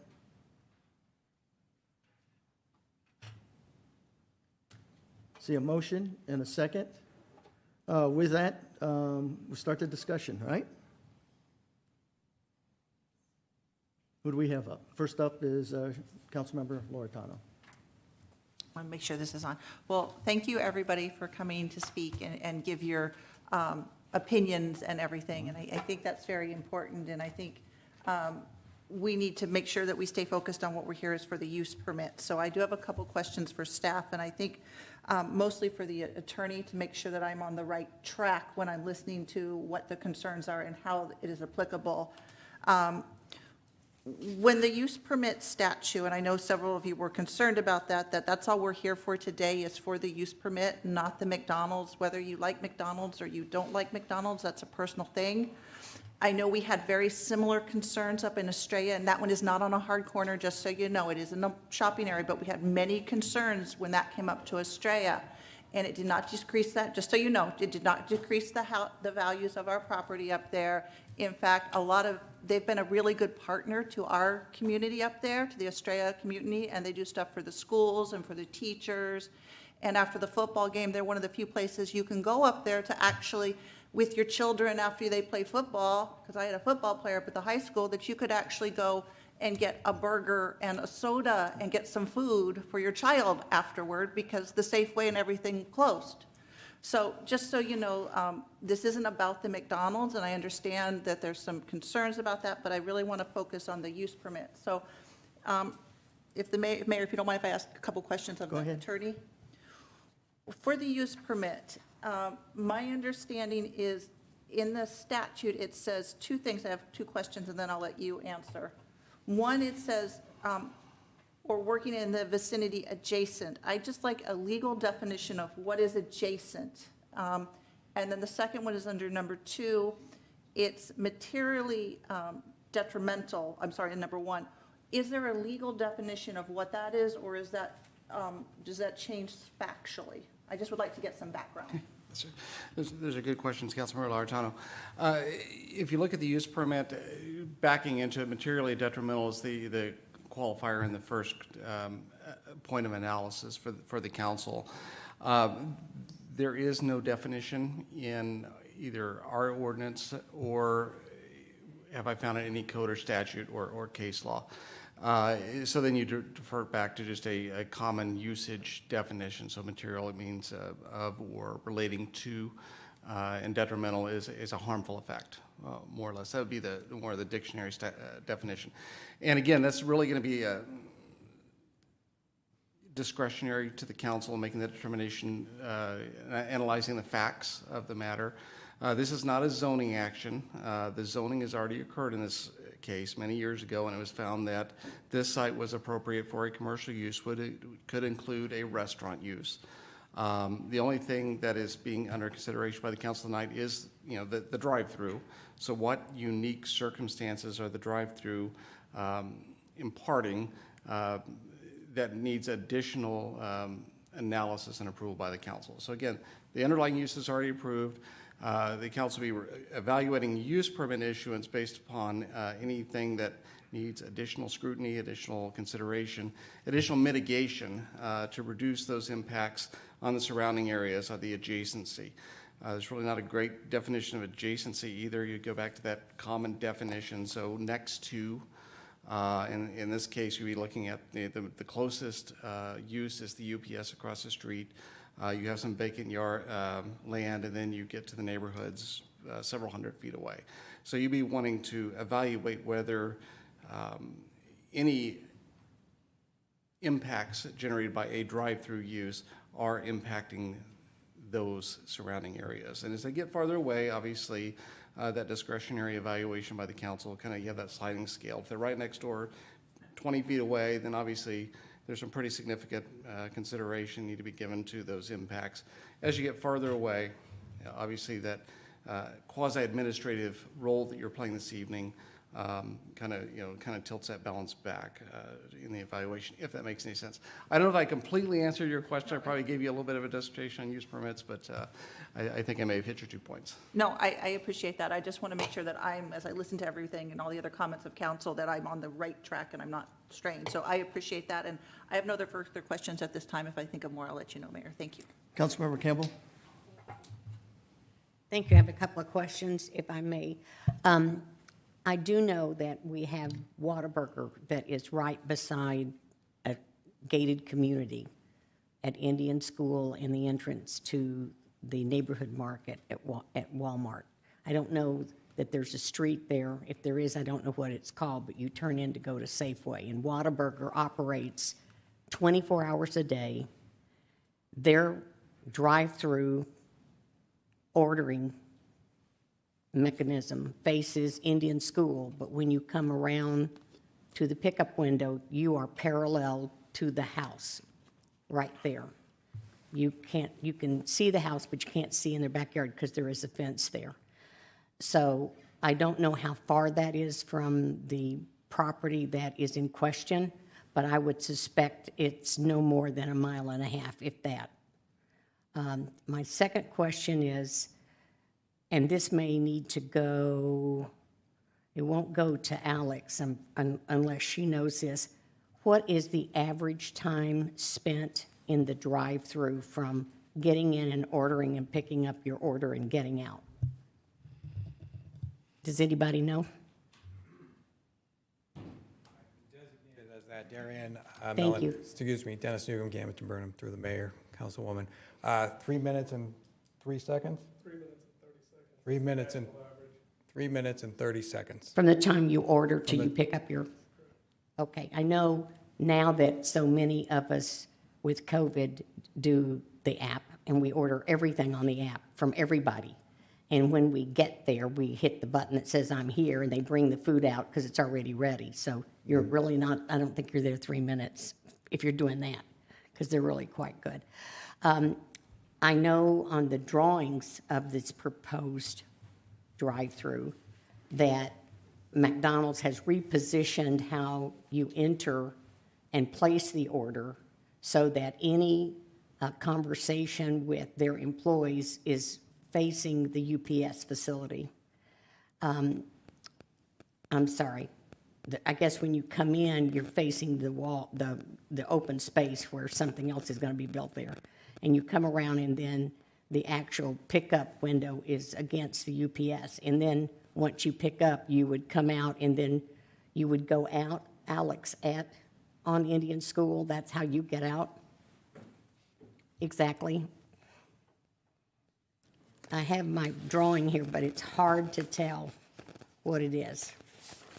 See a motion and a second. With that, we'll start the discussion, right? Who do we have up? First up is Councilmember Loretano. I want to make sure this is on. Well, thank you, everybody, for coming to speak and give your opinions and everything. And I think that's very important. And I think we need to make sure that we stay focused on what we're here is for the use permit. So I do have a couple questions for staff, and I think mostly for the attorney to make sure that I'm on the right track when I'm listening to what the concerns are and how it is applicable. When the use permit statute, and I know several of you were concerned about that's all we're here for today is for the use permit, not the McDonald's. Whether you like McDonald's or you don't like McDonald's, that's a personal thing. I know we had very similar concerns up in Estrella, and that one is not on a hard corner, just so you know. It is in a shopping area, but we had many concerns when that came up to Estrella. And it did not decrease that, just so you know, it did not decrease the values of our property up there. In fact, they've been a really good partner to our community up there, to the Estrella community, and they do stuff for the schools and for the teachers. And after the football game, they're one of the few places you can go up there to actually, with your children after they play football, because I had a football player up at the high school, that you could actually go and get a burger and a soda and get some food for your child afterward because the Safeway and everything closed. So just so you know, this isn't about the McDonald's, and I understand that there's some concerns about that, but I really want to focus on the use permit. So if the Mayor, if you don't mind if I ask a couple questions of the attorney. For the use permit, my understanding is in the statute, it says two things. I have two questions, and then I'll let you answer. One, it says, or working in the vicinity adjacent. I just like a legal definition of what is adjacent. And then the second one is under number 2. It's materially detrimental. I'm sorry, number 1. Is there a legal definition of what that is, or is that, does that change factually? I just would like to get some background. Those are good questions, Councilmember Laurentano. If you look at the use permit, backing into it, materially detrimental is the qualifier in the first point of analysis for the council. There is no definition in either our ordinance or have I found in any code or statute or case law. So then you defer back to just a common usage definition. So material, it means of or relating to, and detrimental is a harmful effect, more or less. That would be the more of the dictionary definition. And again, that's really going to be discretionary to the council in making that determination, analyzing the facts of the matter. This is not a zoning action. The zoning has already occurred in this case many years ago, and it was found that this site was appropriate for a commercial use, could include a restaurant use. The only thing that is being under consideration by the council tonight is, the drive-through. So what unique circumstances are the drive-through imparting that needs additional analysis and approval by the council? So again, the underlying use is already approved. The council will be evaluating use permit issuance based upon anything that needs additional scrutiny, additional consideration, additional mitigation to reduce those impacts on the surrounding areas of the adjacency. There's really not a great definition of adjacency either. You go back to that common definition. So next to, in this case, you'd be looking at the closest use is the UPS across the street. You have some vacant yard land, and then you get to the neighborhoods several hundred feet away. So you'd be wanting to evaluate whether any impacts generated by a drive-through use are impacting those surrounding areas. And as they get farther away, obviously, that discretionary evaluation by the council, you have that sliding scale. If they're right next door, 20 feet away, then obviously there's some pretty significant consideration need to be given to those impacts. As you get farther away, obviously that quasi-administrative role that you're playing this evening kind of tilts that balance back in the evaluation, if that makes any sense. I don't know if I completely answered your question. I probably gave you a little bit of a dissertation on use permits, but I think I may have hit your 2 points. No, I appreciate that. I just want to make sure that as I listen to everything and all the other comments of council, that I'm on the right track and I'm not straying. So I appreciate that, and I have no other further questions at this time. If I think of more, I'll let you know, Mayor. Thank you. Councilmember Campbell? Thank you. I have a couple of questions, if I may. I do know that we have Whataburger that is right beside a gated community at Indian School and the entrance to the neighborhood market at Walmart. I don't know that there's a street there. If there is, I don't know what it's called, but you turn in to go to Safeway. And Whataburger operates 24 hours a day. Their drive-through ordering mechanism faces Indian School, but when you come around to the pickup window, you are parallel to the house right there. You can see the house, but you can't see in their backyard because there is a fence there. So I don't know how far that is from the property that is in question, but I would suspect it's no more than a mile and a half, if that. My second question is, and this may need to go, it won't go to Alex unless she knows this. What is the average time spent in the drive-through from getting in and ordering and picking up your order and getting out? Does anybody know? Designated as that, Darian. Thank you. Excuse me, Dennis Newcomb, Gammon Burnham, through the mayor, councilwoman. 3 minutes and 3 seconds? 3 minutes and 30 seconds. 3 minutes and 30 seconds. From the time you order till you pick up your, okay. I know now that so many of us with COVID do the app, and we order everything on the app from everybody. And when we get there, we hit the button that says, I'm here, and they bring the food out because it's already ready. So you're really not, I don't think you're there 3 minutes if you're doing that, because they're really quite good. I know on the drawings of this proposed drive-through that McDonald's has repositioned how you enter and place the order so that any conversation with their employees is facing the UPS facility. I'm sorry. I guess when you come in, you're facing the wall, the open space where something else is going to be built there. And you come around, and then the actual pickup window is against the UPS. And then once you pick up, you would come out, and then you would go out, Alex, on Indian School. That's how you get out? Exactly. I have my drawing here, but it's hard to tell what it is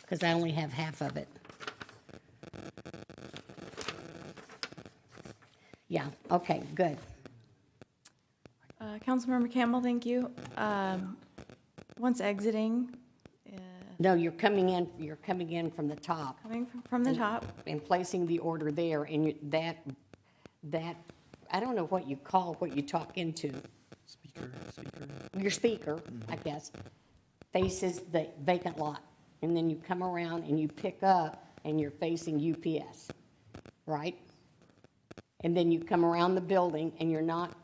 because I only have half of it. Yeah, okay, good. Councilmember Campbell, thank you. Once exiting. No, you're coming in from the top. Coming from the top. And placing the order there, and that, I don't know what you call what you talk into. Speaker. Your speaker, I guess, faces the vacant lot. And then you come around and you pick up and you're facing UPS, right? And then you come around the building and you're not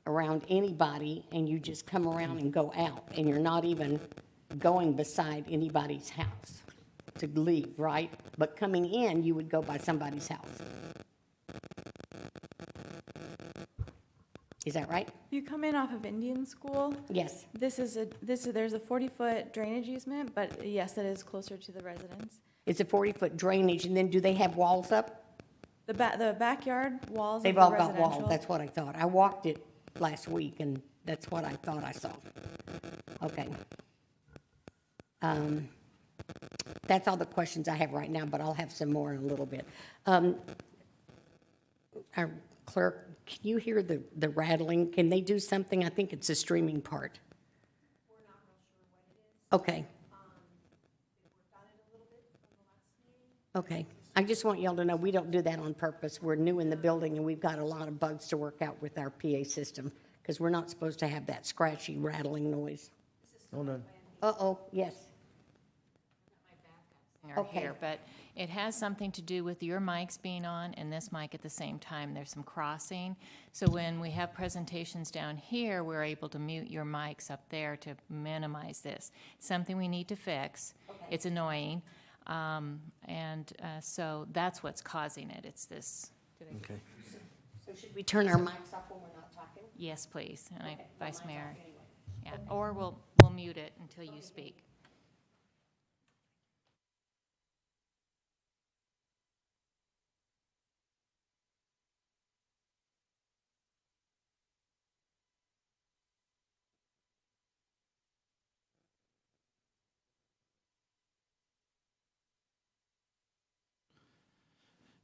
around anybody, and you just come around and go out, and you're not even going beside anybody's house to leave, right? But coming in, you would go by somebody's house. Is that right? You come in off of Indian School. Yes. There's a 40-foot drainage easement, but yes, it is closer to the residents. It's a 40-foot drainage, and then do they have walls up? The backyard walls. They've of the all got walls, residential- that's what I thought. I walked it last week, and that's what I thought I saw. Okay. That's all the questions I have right now, but I'll have some more in a little bit. Our clerk, can you hear the rattling? Can they do something? I think it's the streaming part. We're not real sure what it is. Okay. They worked on it a little bit from the last meeting. Okay. I just want y'all to know we don't do that on purpose. We're new in the building, and we've got a lot of bugs to work out with our PA system because we're not supposed to have that scratchy, rattling noise. Hold on. Uh-oh, yes. Okay. Here, but it has something to do with your mics being on and this mic at the same time. There's some crossing. So when we have presentations down here, we're able to mute your mics up there to minimize this. Something we need to fix. Okay. It's annoying. So that's what's causing it. It's this. Okay. So should we turn our mics off when we're not talking? Yes, please. And Okay. Vice Mayor. Anyway. Yeah. Okay. Or we'll mute it until you speak.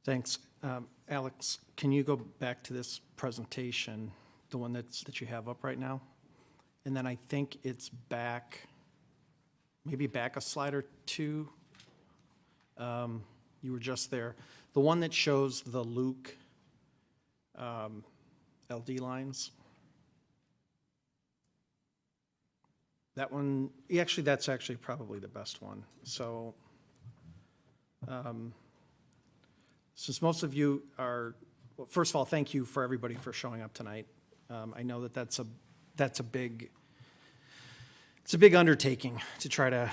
Thanks. Alex, can you go back to this presentation, the one that you have up right now? And then I think it's back, maybe back a slide or two. You were just there. The one that shows the Luke LD lines. That one, actually, that's actually probably the best one. So, since most of you are, well, first of all, thank you for everybody for showing up tonight. I know that that's a big, it's a big undertaking to try to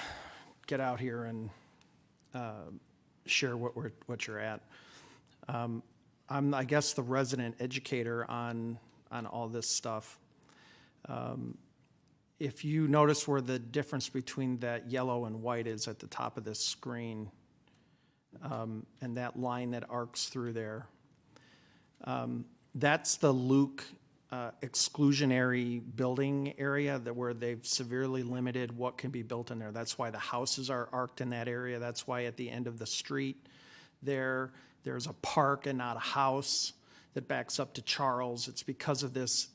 get out here and share what you're at. I'm, I guess, the resident educator on all this stuff. If you notice where the difference between that yellow and white is at the top of this screen, and that line that arcs through there, that's the Luke exclusionary building area where they've severely limited what can be built in there. That's why the houses are arced in that area. That's why at the end of the street there's a park and not a house that backs up to Charles. It's because of this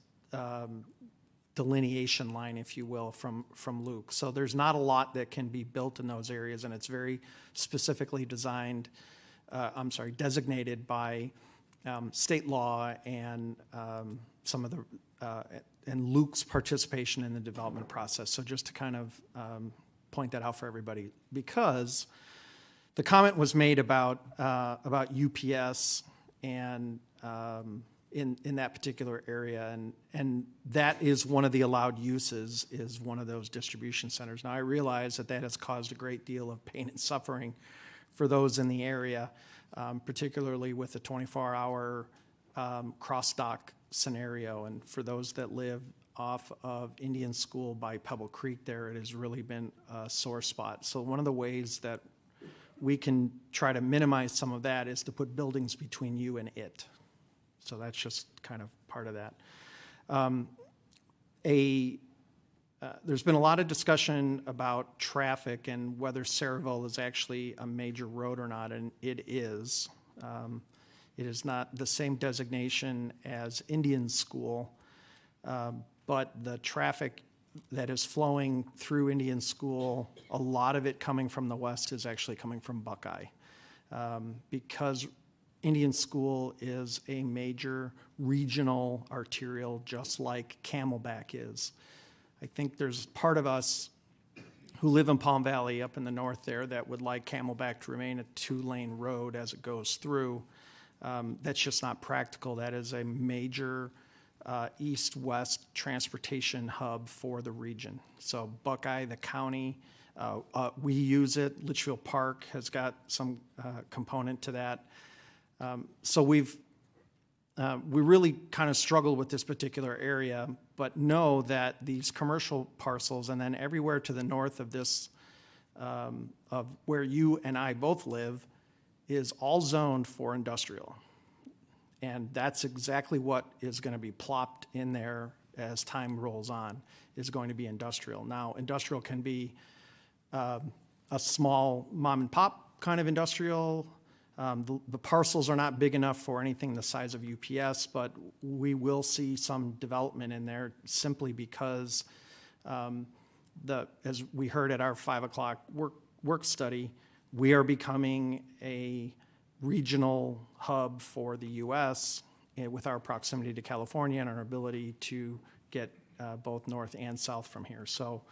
delineation line, if you will, from Luke. So there's not a lot that can be built in those areas, and it's very specifically designated by state law and some of the, and Luke's participation in the development process. So just to kind of point that out for everybody, because the comment was made about UPS and in that particular area, and that is one of the allowed uses, is one of those distribution centers. Now, I realize that has caused a great deal of pain and suffering for those in the area, particularly with the 24-hour cross-dock scenario. And for those that live off of Indian School by Pebble Creek there, it has really been a sore spot. So one of the ways that we can try to minimize some of that is to put buildings between you and it. So that's just kind of part of that. There's been a lot of discussion about traffic and whether Saraville is actually a major road or not, and it is. It is not the same designation as Indian School, but the traffic that is flowing through Indian School, a lot of it coming from the west is actually coming from Buckeye, because Indian School is a major regional arterial, just like Camelback is. I think there's part of us who live in Palm Valley up in the north there that would like Camelback to remain a 2-lane road as it goes through. That's just not practical. That is a major east-west transportation hub for the region. So Buckeye, the county, we use it. Litchfield Park has got some component to that. So we really kind of struggle with this particular area, but know that these commercial parcels, and then everywhere to the north of this, of where you and I both live, is all zoned for industrial. And that's exactly what is going to be plopped in there as time rolls on, is going to be industrial. Now, industrial can be a small mom and pop kind of industrial. The parcels are not big enough for anything the size of UPS, but we will see some development in there simply because, as we heard at our 5 o'clock work study, we are becoming a regional hub for the U.S. with our proximity to California and our ability to get both north and south from here. So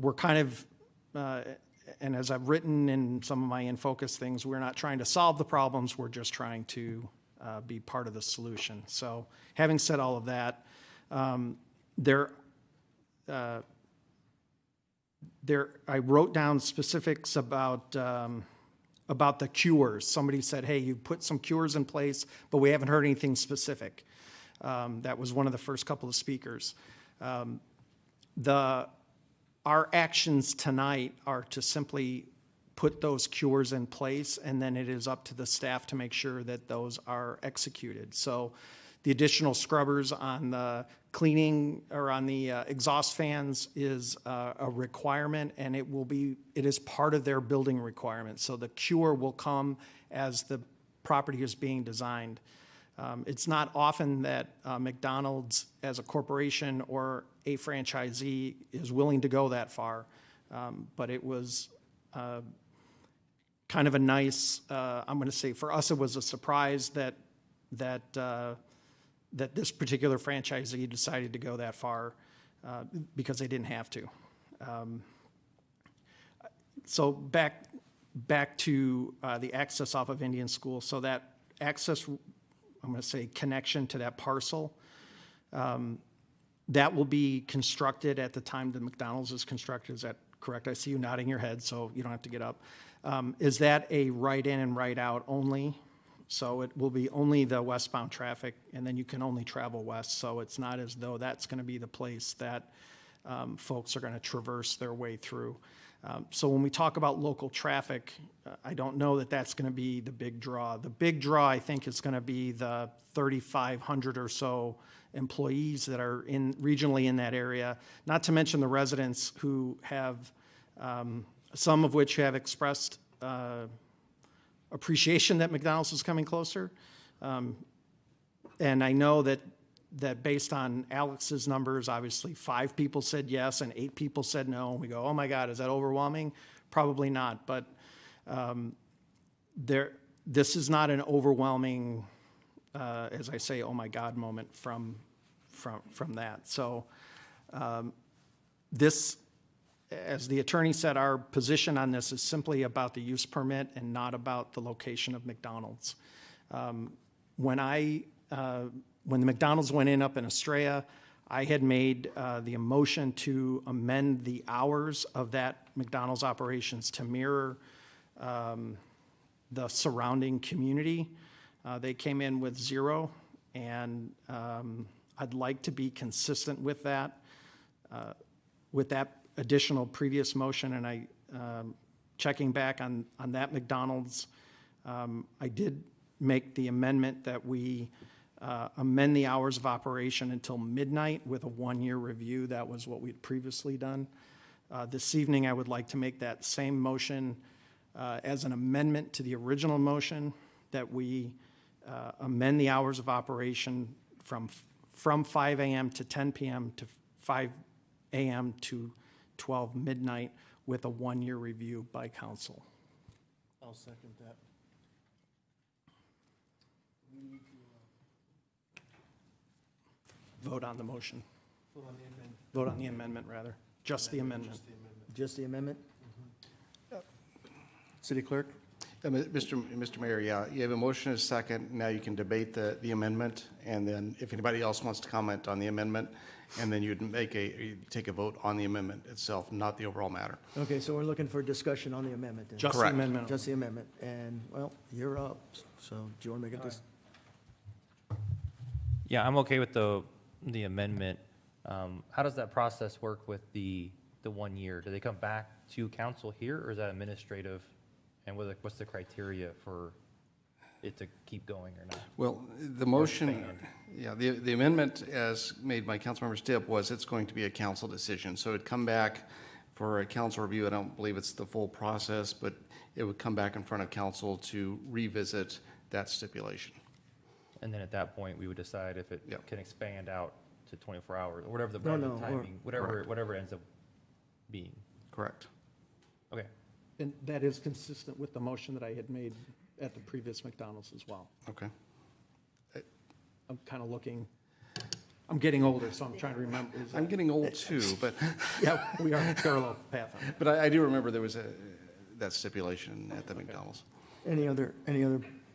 we're kind of, and as I've written in some of my In Focus things, we're not trying to solve the problems, we're just trying to be part of the solution. So having said all of that, I wrote down specifics about the cures. Somebody said, hey, you put some cures in place, but we haven't heard anything specific. That was one of the first couple of speakers. Our actions tonight are to simply put those cures in place, and then it is up to the staff to make sure that those are executed. So the additional scrubbers on the cleaning or on the exhaust fans is a requirement, and it is part of their building requirement. So the cure will come as the property is being designed. It's not often that McDonald's as a corporation or a franchisee is willing to go that far, but it was kind of a nice, I'm going to say, for us, it was a surprise that this particular franchisee decided to go that far because they didn't have to. So back to the access off of Indian School. So that access, I'm going to say, connection to that parcel, that will be constructed at the time the McDonald's is constructed. Is that correct? I see you nodding your head, so you don't have to get up. Is that a right in and right out only? So it will be only the westbound traffic, and then you can only travel west. So it's not as though that's going to be the place that folks are going to traverse their way through. So when we talk about local traffic, I don't know that that's going to be the big draw. The big draw, I think, is going to be the 3,500 or so employees that are regionally in that area, not to mention the residents who have, some of which have expressed appreciation that McDonald's is coming closer. And I know that based on Alex's numbers, obviously 5 people said yes and 8 people said no. And we go, oh my God, is that overwhelming? Probably not, but this is not an overwhelming, as I say, oh my God moment from that. So this, as the attorney said, our position on this is simply about the use permit and not about the location of McDonald's. When the McDonald's went in up in Estrella, I had made the motion to amend the hours of that McDonald's operations to mirror the surrounding community. They came in with 0, and I'd like to be consistent with that additional previous motion. And I, checking back on that McDonald's, I did make the amendment that we amend the hours of operation until midnight with a 1-year review. That was what we'd previously done. This evening, I would like to make that same motion as an amendment to the original motion, that we amend the hours of operation from 5 a.m. to 10 p.m. to 5 a.m. to 12 midnight with a 1-year review by council. I'll second that. Vote on the motion. Vote on the amendment. Vote on the amendment, rather. Just the amendment. Just the amendment? City Clerk? Mr. Mayor, yeah, you have a motion and a second. Now you can debate the amendment, and then if anybody else wants to comment on the amendment, and then you'd take a vote on the amendment itself, not the overall matter. Okay, so we're looking for discussion on the amendment then? Just the Correct. Amendment. Just the amendment. And, well, you're up. So do you want to make a Yeah, I'm okay with the amendment. How does that process work with the 1 year? Do they come back to council here, or is that administrative? And what's the criteria for it to keep going or not? Well, the motion, yeah, the amendment as made by Councilmember Stipp was it's going to be a council decision. So it'd come back for a council review. I don't believe it's the full process, but it would come back in front of council to revisit that stipulation. And then at that point, we would decide if it can expand out to 24 hours, or whatever the No, timing, whatever it ends up being. Correct. Okay. And that is consistent with the motion that I had made at the previous McDonald's as well. Okay. I'm kind of looking, I'm getting older, so I'm trying to remember. I'm getting old too, but. Yeah, we are in parallel path. But I do remember there was that stipulation at the McDonald's. Any other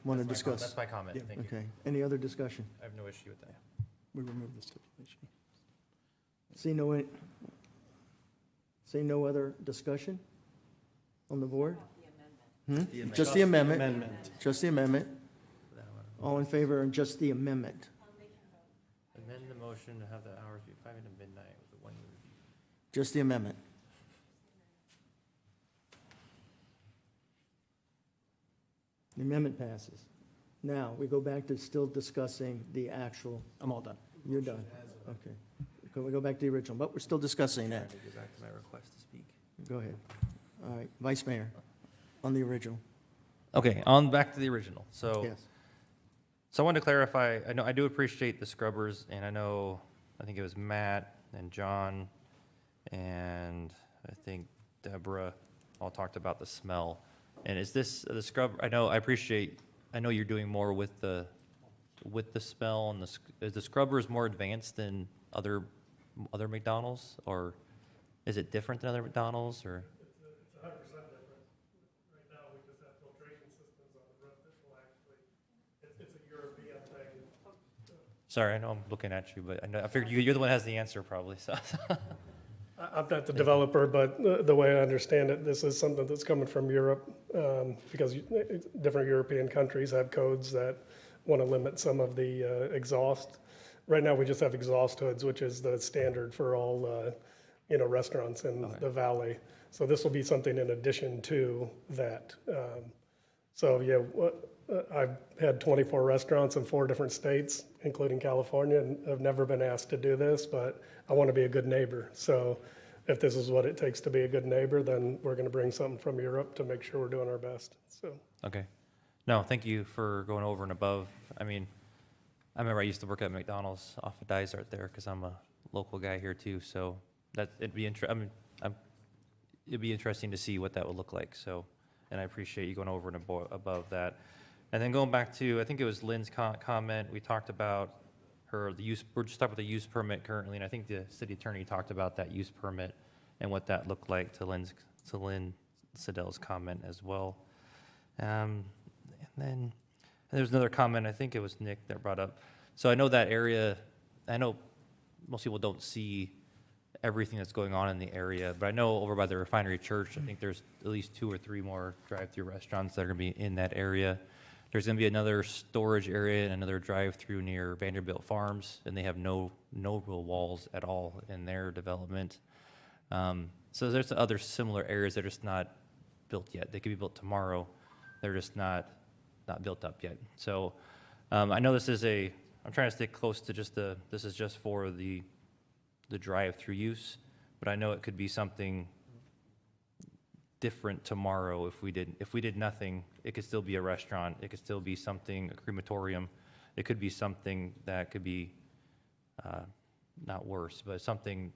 want to discuss? That's my comment. Thank you. Okay. Any other discussion? I have no issue with that. We remove the stipulation. See no other discussion on the board? Just the amendment. Just the amendment. All in favor of just the amendment? Amend the motion to have the hours be 5 to midnight with a 1-year review. Just the amendment. The amendment passes. Now, we go back to still discussing the actual. I'm all done. You're done. Okay. Can we go back to the original? But we're still discussing that. Go back to my request to speak. Go ahead. All right, Vice Mayor, on the original. Okay, on back to the original. So, Yes. so I wanted to clarify, I do appreciate the scrubbers, and I think it was Matt and John and I think Deborah all talked about the smell. And is this the scrub, I know you're doing more with the smell, and is the scrubbers more advanced than other McDonald's, or is it different than other McDonald's, or? It's 100% different. Right now, we just have filtration systems on the roof that will actually, it's a European thing. Sorry, I know I'm looking at you, but I figured you're the one that has the answer probably, so. I'm not the developer, but the way I understand it, this is something that's coming from Europe, because different European countries have codes that want to limit some of the exhaust. Right now, we just have exhaust hoods, which is the standard for all, restaurants in the valley. So this will be something in addition to that. So yeah, I've had 24 restaurants in 4 different states, including California, and I've never been asked to do this, but I want to be a good neighbor. So if this is what it takes to be a good neighbor, then we're going to bring something from Europe to make sure we're doing our best. So. Okay. No, thank you for going over and above. I mean, I remember I used to work at McDonald's off of Dysart there because I'm a local guy here too. So it'd be interesting to see what that would look like. So, and I appreciate you going over and above that. And then going back to, I think it was Lynn's comment, we talked about we're just talking about the use permit currently, and I think the city attorney talked about that use permit and what that looked like to Lynn Siddell's comment as well. And then there's another comment, I think it was Nick that brought up. So I know that area, I know most people don't see everything that's going on in the area, but I know over by the Refinery Church, I think there's at least 2 or 3 more drive-through restaurants that are going to be in that area. There's going to be another storage area and another drive-through near Vanderbilt Farms, and they have no real walls at all in their development. So there's other similar areas that are just not built yet. They could be built tomorrow. They're just not built up yet. So I know I'm trying to stick close to this is just for the drive-through use, but I know it could be something different tomorrow if we did nothing. It could still be a restaurant. It could still be something, a crematorium. It could be something that could be not worse, but something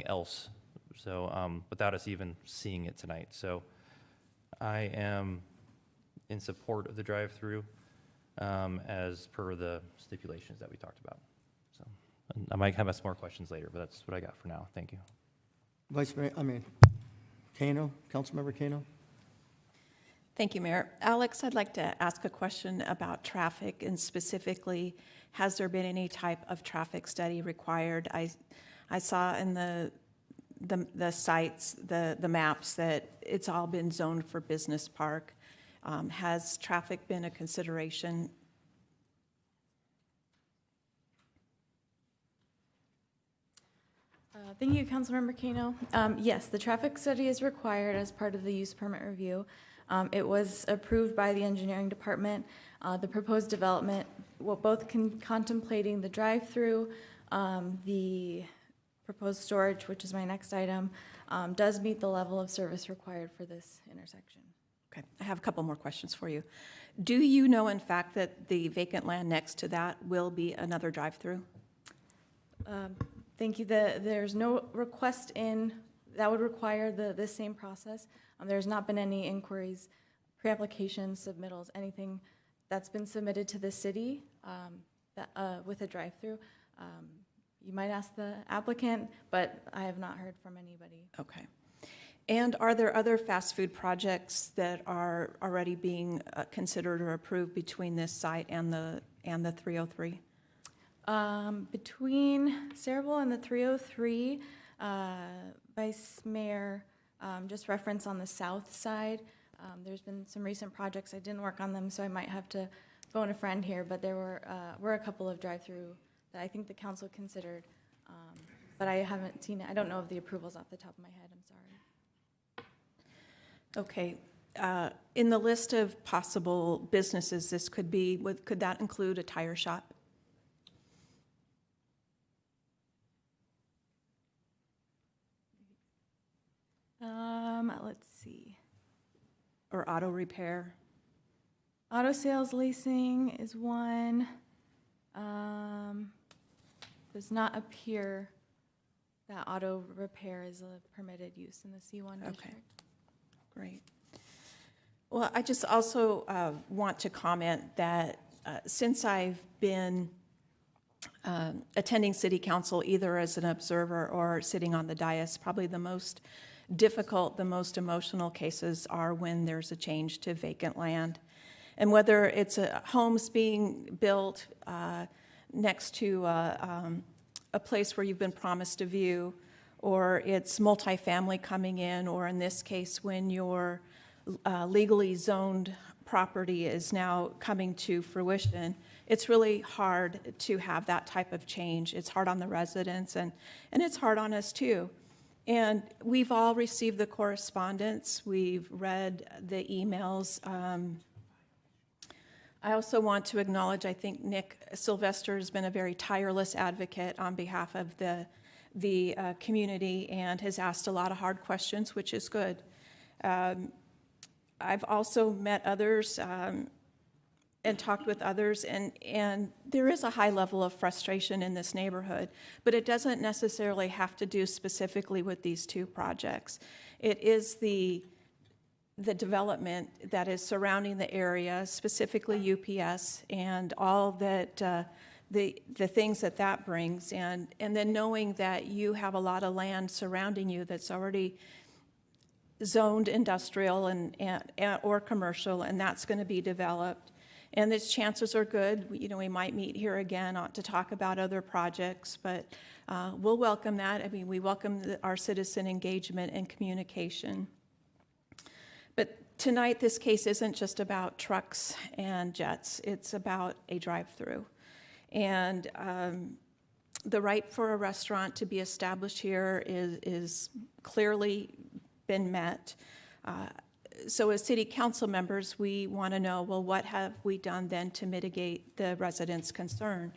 else. So without us even seeing it tonight. So I am in support of the drive-through as per the stipulations that we talked about. So I might have some more questions later, but that's what I got for now. Thank you. Kano, Councilmember Kano. Thank you, Mayor. Alex, I'd like to ask a question about traffic, and specifically, has there been any type of traffic study required? I saw in the sites, the maps, that it's all been zoned for business park. Has traffic been a consideration? Thank you, Councilmember Kano. Yes, the traffic study is required as part of the use permit review. It was approved by the engineering department. The proposed development, both contemplating the drive-through, the proposed storage, which is my next item, does meet the level of service required for this intersection. Okay, I have a couple more questions for you. Do you know, in fact, that the vacant land next to that will be another drive-through? Thank you. There's no request in, that would require the same process. There's not been any inquiries, pre-applications, submittals, anything that's been submitted to the city with a drive-through. You might ask the applicant, but I have not heard from anybody. Okay. And are there other fast food projects that are already being considered or approved between this site and the 303? Between Saraville and the 303, Vice Mayor just referenced on the south side. There's been some recent projects. I didn't work on them, so I might have to phone a friend here, but there were a couple of drive-through that I think the council considered, but I haven't seen it. I don't know of the approvals off the top of my head. I'm sorry. Okay. In the list of possible businesses this could be, could that include a tire shop? Let's see. Or auto repair? Auto sales leasing is one. Does not appear that auto repair is a permitted use in the C1 district. Okay, great. Well, I just also want to comment that since I've been attending city council either as an observer or sitting on the dais, probably the most difficult, the most emotional cases are when there's a change to vacant land. And whether it's homes being built next to a place where you've been promised a view, or it's multifamily coming in, or in this case, when your legally zoned property is now coming to fruition, it's really hard to have that type of change. It's hard on the residents, and it's hard on us too. And we've all received the correspondence. We've read the emails. I also want to acknowledge, I think Nick Sylvester has been a very tireless advocate on behalf of the community and has asked a lot of hard questions, which is good. I've also met others and talked with others, and there is a high level of frustration in this neighborhood, but it doesn't necessarily have to do specifically with these two projects. It is the development that is surrounding the area, specifically UPS, and all that the things that brings, and then knowing that you have a lot of land surrounding you that's already zoned industrial and or commercial, and that's going to be developed. And the chances are good, we might meet here again to talk about other projects, but we'll welcome that. I mean, we welcome our citizen engagement and communication. But tonight, this case isn't just about trucks and jets. It's about a drive-through. And the right for a restaurant to be established here is clearly been met. So as city council members, we want to know, well, what have we done then to mitigate the residents' concern?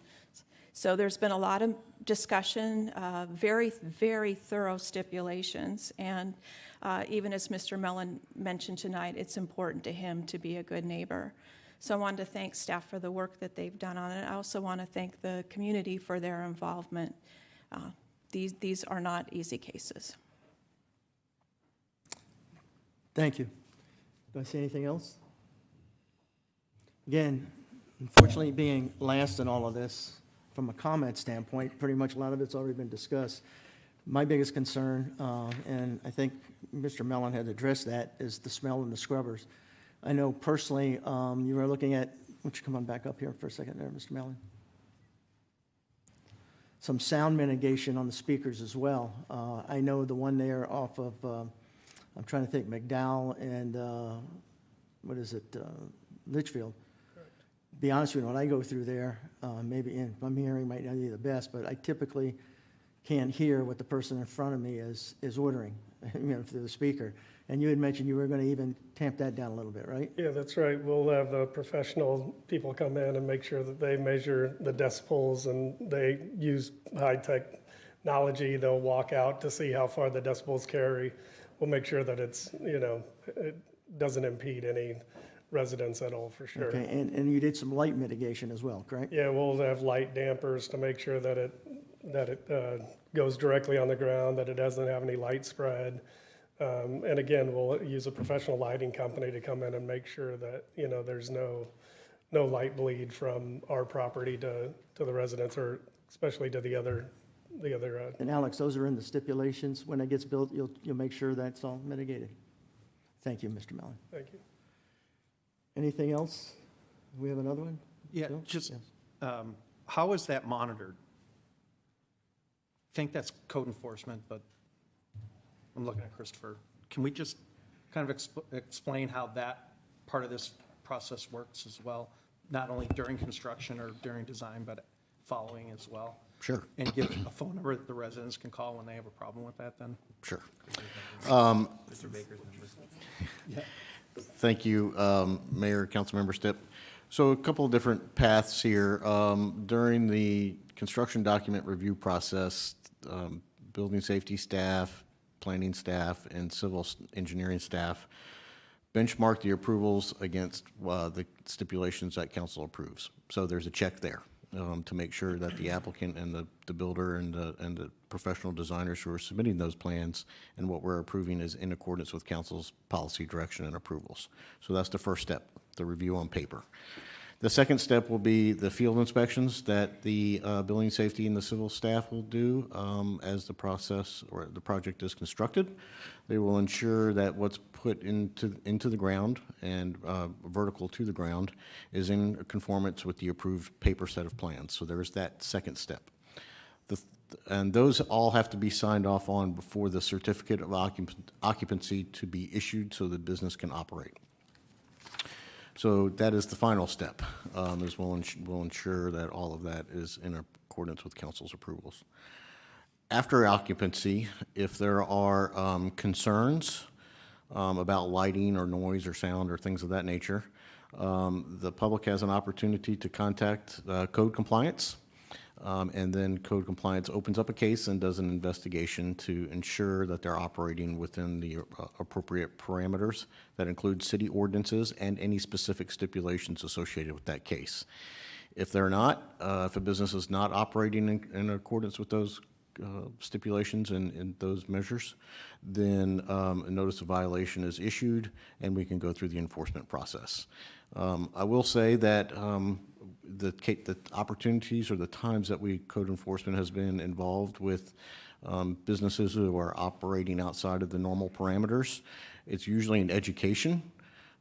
So there's been a lot of discussion, very, very thorough stipulations, and even as Mr. Mellon mentioned tonight, it's important to him to be a good neighbor. So I wanted to thank staff for the work that they've done on it. I also want to thank the community for their involvement. These are not easy cases. Thank you. Do I see anything else? Again, unfortunately, being last in all of this, from a comment standpoint, pretty much a lot of it's already been discussed. My biggest concern, and I think Mr. Mellon had addressed that, is the smell in the scrubbers. I know personally, you were looking at, would you come on back up here for a second there, Mr. Mellon? Some sound mitigation on the speakers as well. I know the one there off of, I'm trying to think, McDowell and, what is it, Litchfield. Be honest with you, when I go through there, maybe my hearing might not be the best, but I typically can't hear what the person in front of me is ordering, through the speaker. And you had mentioned you were going to even tamp that down a little bit, right? Yeah, that's right. We'll have the professional people come in and make sure that they measure the decibels, and they use high technology. They'll walk out to see how far the decibels carry. We'll make sure that it's, it doesn't impede any residents at all, for sure. Okay, and you did some light mitigation as well, correct? Yeah, we'll have light dampers to make sure that it goes directly on the ground, that it doesn't have any light spread. And again, we'll use a professional lighting company to come in and make sure that, there's no light bleed from our property to the residents, or especially to the other. And Alex, those are in the stipulations. When it gets built, you'll make sure that's all mitigated. Thank you, Mr. Mellon. Thank you. Anything else? We have another one? Yeah, Bill? just, Yes. how is that monitored? I think that's code enforcement, but I'm looking at Christopher. Can we just kind of explain how that part of this process works as well? Not only during construction or during design, but following as well? Sure. And give a phone number that the residents can call when they have a problem with that then? Sure. Mr. Baker's members. Yeah. Thank you, Mayor, Councilmember Stipp. So a couple of different paths here. During the construction document review process, building safety staff, planning staff, and civil engineering staff benchmark the approvals against the stipulations that council approves. So there's a check there to make sure that the applicant and the builder and the professional designers who are submitting those plans and what we're approving is in accordance with council's policy direction and approvals. So that's the first step, the review on paper. The second step will be the field inspections that the building safety and the civil staff will do as the process or the project is constructed. They will ensure that what's put into the ground and vertical to the ground is in conformance with the approved paper set of plans. So there's that second step. And those all have to be signed off on before the certificate of occupancy to be issued so the business can operate. So that is the final step, is we'll ensure that all of that is in accordance with council's approvals. After occupancy, if there are concerns about lighting or noise or sound or things of that nature, the public has an opportunity to contact code compliance. And then code compliance opens up a case and does an investigation to ensure that they're operating within the appropriate parameters that include city ordinances and any specific stipulations associated with that case. If they're not, if a business is not operating in accordance with those stipulations and those measures, then a notice of violation is issued and we can go through the enforcement process. I will say that the opportunities or the times that code enforcement has been involved with businesses who are operating outside of the normal parameters, it's usually in education,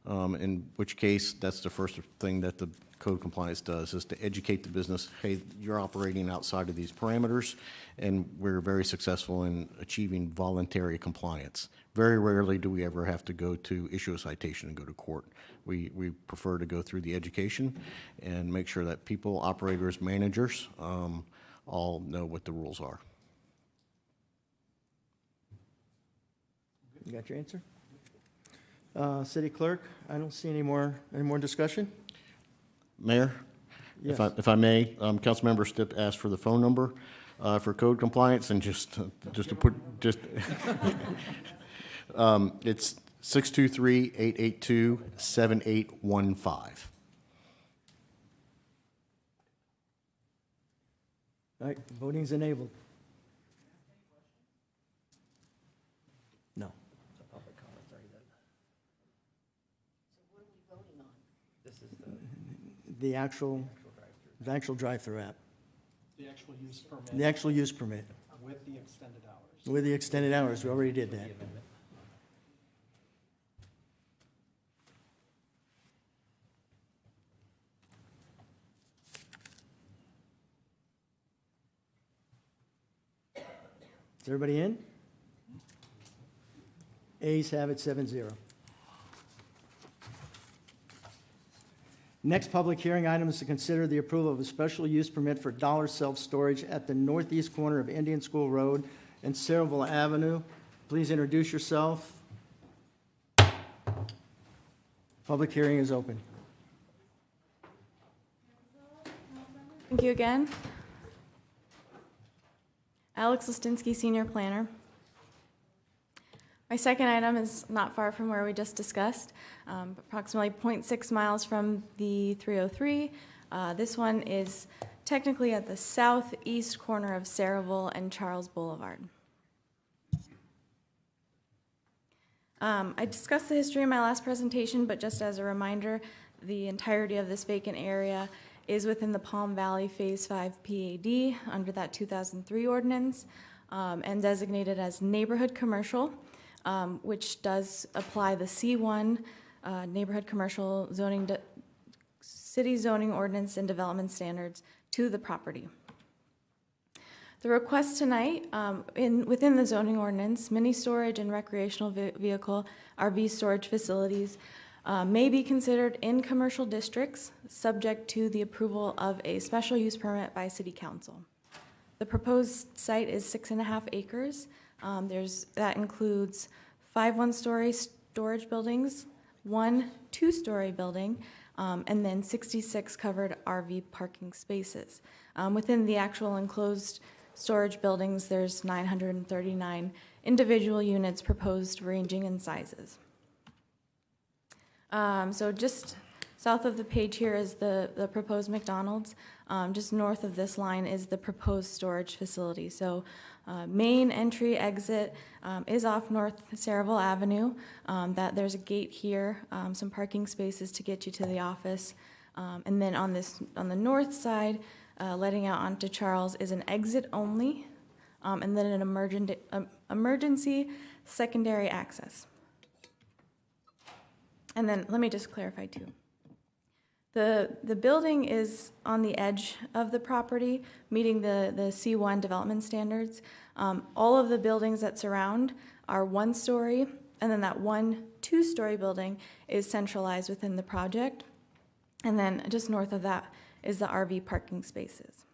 in which case that's the first thing that the code compliance does is to educate the business, hey, you're operating outside of these parameters, and we're very successful in achieving voluntary compliance. Very rarely do we ever have to go to issue a citation and go to court. We prefer to go through the education and make sure that people, operators, managers, all know what the rules are. You got your answer? City Clerk, I don't see any more discussion? Mayor, Yes. if I may, Councilmember Stipp asked for the phone number for code compliance, and just to put it's 623-882-7815. All right, voting's enabled. No. The actual drive-through app. The actual use permit. The actual use permit. With the extended hours. With the extended hours, we already did that. Is everybody in? Ayes have it, 7-0. Next public hearing item is to consider the approval of a special use permit for Dollar Self-Storage at the northeast corner of Indian School Road and Saraville Avenue. Please introduce yourself. Public hearing is open. Thank you again. Alex Listinsky, Senior Planner. My second item is not far from where we just discussed, approximately 0.6 miles from the 303. This one is technically at the southeast corner of Saraville and Charles Boulevard. I discussed the history in my last presentation, but just as a reminder, the entirety of this vacant area is within the Palm Valley Phase 5 PAD under that 2003 ordinance and designated as neighborhood commercial, which does apply the C1 neighborhood commercial zoning, city zoning ordinance and development standards to the property. The request tonight, within the zoning ordinance, mini storage and recreational vehicle RV storage facilities may be considered in commercial districts, subject to the approval of a special use permit by City Council. The proposed site is 6.5 acres. That includes 5 one-story storage buildings, 1 two-story building, and then 66 covered RV parking spaces. Within the actual enclosed storage buildings, there's 939 individual units proposed ranging in sizes. So just south of the page here is the proposed McDonald's. Just north of this line is the proposed storage facility. So main entry exit is off North Saraville Avenue. That there's a gate here, some parking spaces to get you to the office. And then on the north side, letting out onto Charles is an exit only, and then an emergency secondary access. And then let me just clarify too. The building is on the edge of the property, meeting the C1 development standards. All of the buildings that surround are 1 story, and then that 1 2-story building is centralized within the project. And then just north of that is the RV parking spaces.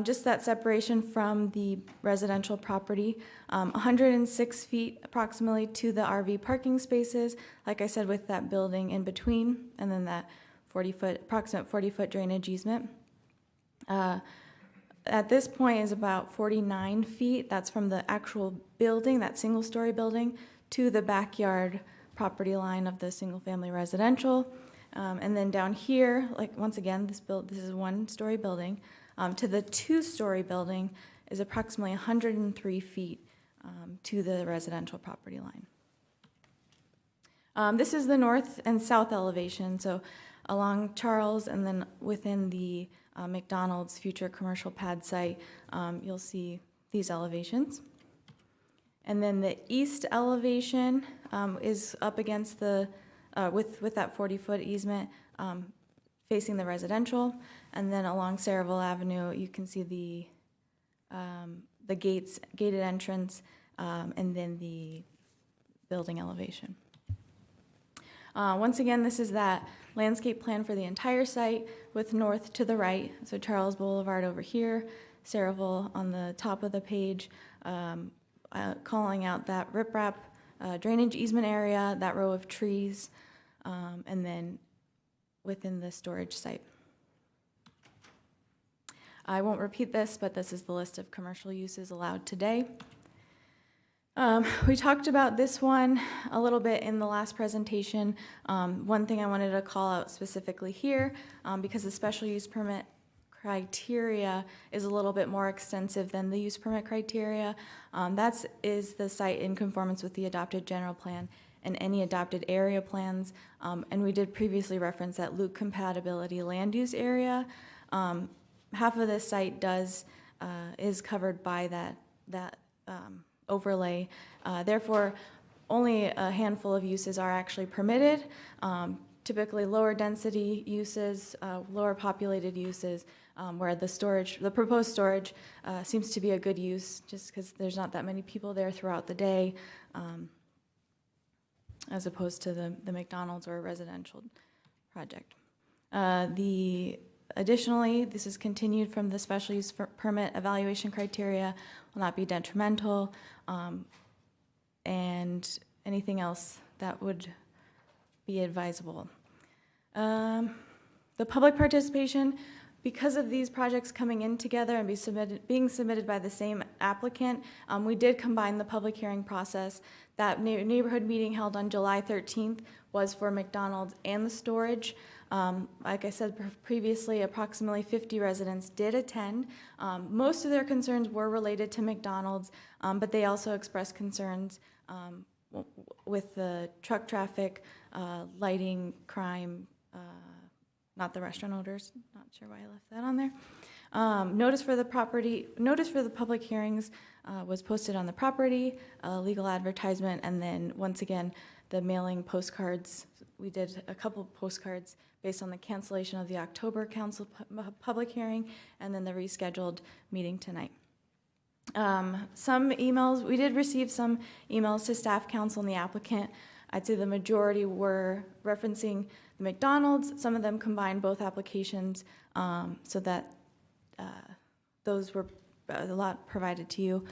Just that separation from the residential property, 106 feet approximately to the RV parking spaces, like I said, with that building in between, and then that approximate 40-foot drainage easement. At this point is about 49 feet. That's from the actual building, that single-story building, to the backyard property line of the single-family residential. And then down here, like once again, this is a 1-story building. To the 2-story building is approximately 103 feet to the residential property line. This is the north and south elevation, so along Charles and then within the McDonald's future commercial pad site, you'll see these elevations. And then the east elevation is up against the, with that 40-foot easement facing the residential. And then along Saraville Avenue, you can see the gated entrance, and then the building elevation. Once again, this is that landscape plan for the entire site with north to the right. So Charles Boulevard over here, Saraville on the top of the page, calling out that riprap drainage easement area, that row of trees, and then within the storage site. I won't repeat this, but this is the list of commercial uses allowed today. We talked about this one a little bit in the last presentation. One thing I wanted to call out specifically here, because the special use permit criteria is a little bit more extensive than the use permit criteria. That is the site in conformance with the adopted general plan and any adopted area plans. And we did previously reference that Luke compatibility land use area. Half of this site is covered by that overlay. Therefore, only a handful of uses are actually permitted. Typically lower density uses, lower populated uses, where the proposed storage seems to be a good use just because there's not that many people there throughout the day, as opposed to the McDonald's or a residential project. Additionally, this is continued from the special use permit evaluation criteria, will not be detrimental, and anything else that would be advisable. The public participation, because of these projects coming in together and being submitted by the same applicant, we did combine the public hearing process. That neighborhood meeting held on July 13th was for McDonald's and the storage. Like I said previously, approximately 50 residents did attend. Most of their concerns were related to McDonald's, but they also expressed concerns with the truck traffic, lighting, crime, not the restaurant odors, not sure why I left that on there. Notice for the public hearings was posted on the property, legal advertisement, and then once again, the mailing postcards. We did a couple of postcards based on the cancellation of the October council public hearing and then the rescheduled meeting tonight. Some emails, we did receive some emails to staff, council, and the applicant. I'd say the majority were referencing the McDonald's. Some of them combined both applications so that those were a lot provided to you,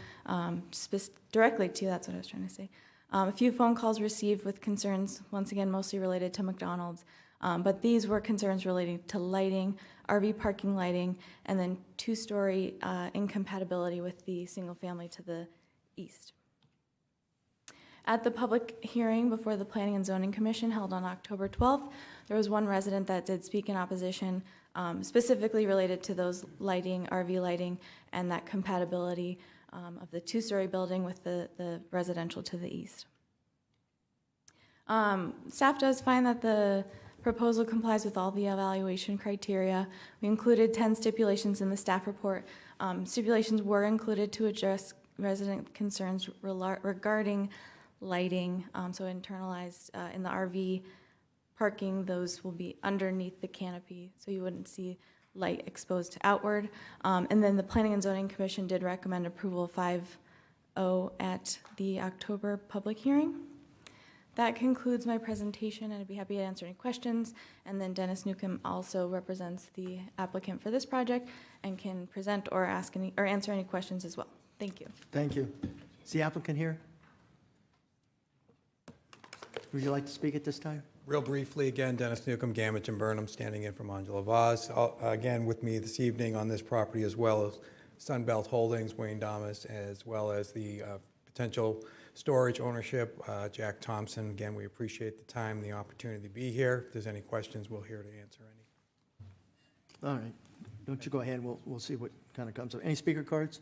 directly to you, that's what I was trying to say. A few phone calls received with concerns, once again, mostly related to McDonald's, but these were concerns relating to lighting, RV parking lighting, and then two-story incompatibility with the single family to the east. At the public hearing before the Planning and Zoning Commission held on October 12th, there was one resident that did speak in opposition, specifically related to those lighting, RV lighting, and that compatibility of the two-story building with the residential to the east. Staff does find that the proposal complies with all the evaluation criteria. We included 10 stipulations in the staff report. Stipulations were included to address resident concerns regarding lighting, so internalized in the RV parking, those will be underneath the canopy, so you wouldn't see light exposed outward. And then the Planning and Zoning Commission did recommend approval 5-0 at the October public hearing. That concludes my presentation, and I'd be happy to answer any questions. And then Dennis Newcomb also represents the applicant for this project and can present or answer any questions as well. Thank you. Thank you. Is the applicant here? Would you like to speak at this time? Real briefly, again, Dennis Newcomb, Gamage and Burnham, standing in for Angela Vaz. Again, with me this evening on this property, as well as Sunbelt Holdings, Wayne Damas, as well as the potential storage ownership, Jack Thompson. Again, we appreciate the time and the opportunity to be here. If there's any questions, we're here to answer any. All right. Don't you go ahead, we'll see what kind of comes up. Any speaker cards?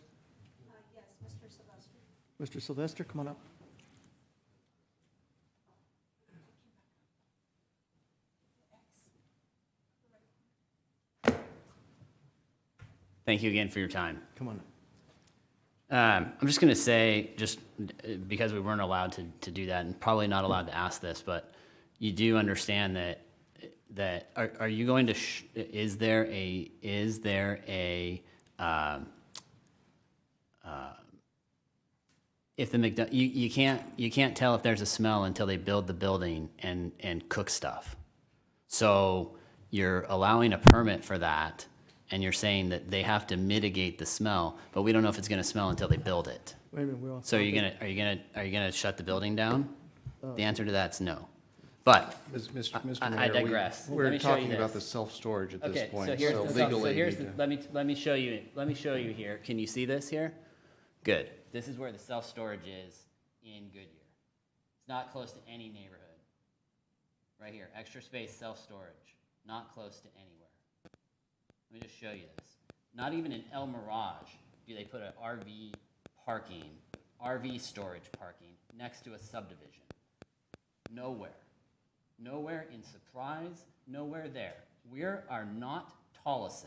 Yes, Mr. Sylvester. Mr. Sylvester, come on up. Thank you again for your time. Come on up. I'm just going to say, just because we weren't allowed to do that, and probably not allowed to ask this, but you do understand that are you going to is there a if the you can't tell if there's a smell until they build the building and cook stuff. So you're allowing a permit for that. And you're saying that they have to mitigate the smell, but we don't know if it's going to smell until they build it. Wait a minute, we're off So are you topic. gonna shut the building down? The answer to that's no. But Mr. I Mayor, digress. Let we're me show you talking about the this. self-storage at this Okay, point, so here's so the legally. here's we the, need to- let me show you here. Can you see this here? Good. This is where the self-storage is in Goodyear. It's not close to any neighborhood. Right here, extra space self-storage, not close to anywhere. Let me just show you this. Not even in El Mirage do they put an RV storage parking next to a subdivision. Nowhere. Nowhere in Surprise, nowhere there. We are not Tolleson.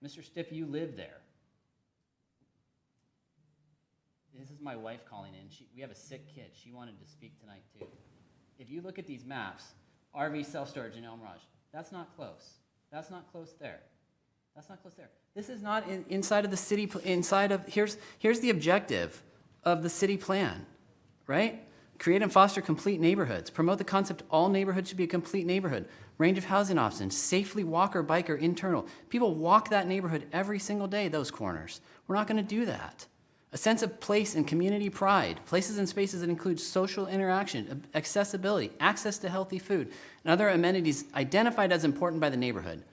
Mr. Stipp, you live there. This is my wife calling in. We have a sick kid. She wanted to speak tonight too. If you look at these maps, RV self-storage in El Mirage, that's not close. That's not close there. That's not close there. This is not inside of the city, here's the objective of the city plan, right? Create and foster complete neighborhoods. Promote the concept all neighborhoods should be a complete neighborhood. Range of housing options. Safely walk or bike or internal. People walk that neighborhood every single day, those corners. We're not going to do that. A sense of place and community pride. Places and spaces that include social interaction, accessibility, access to healthy food, and other amenities identified as important by the neighborhood.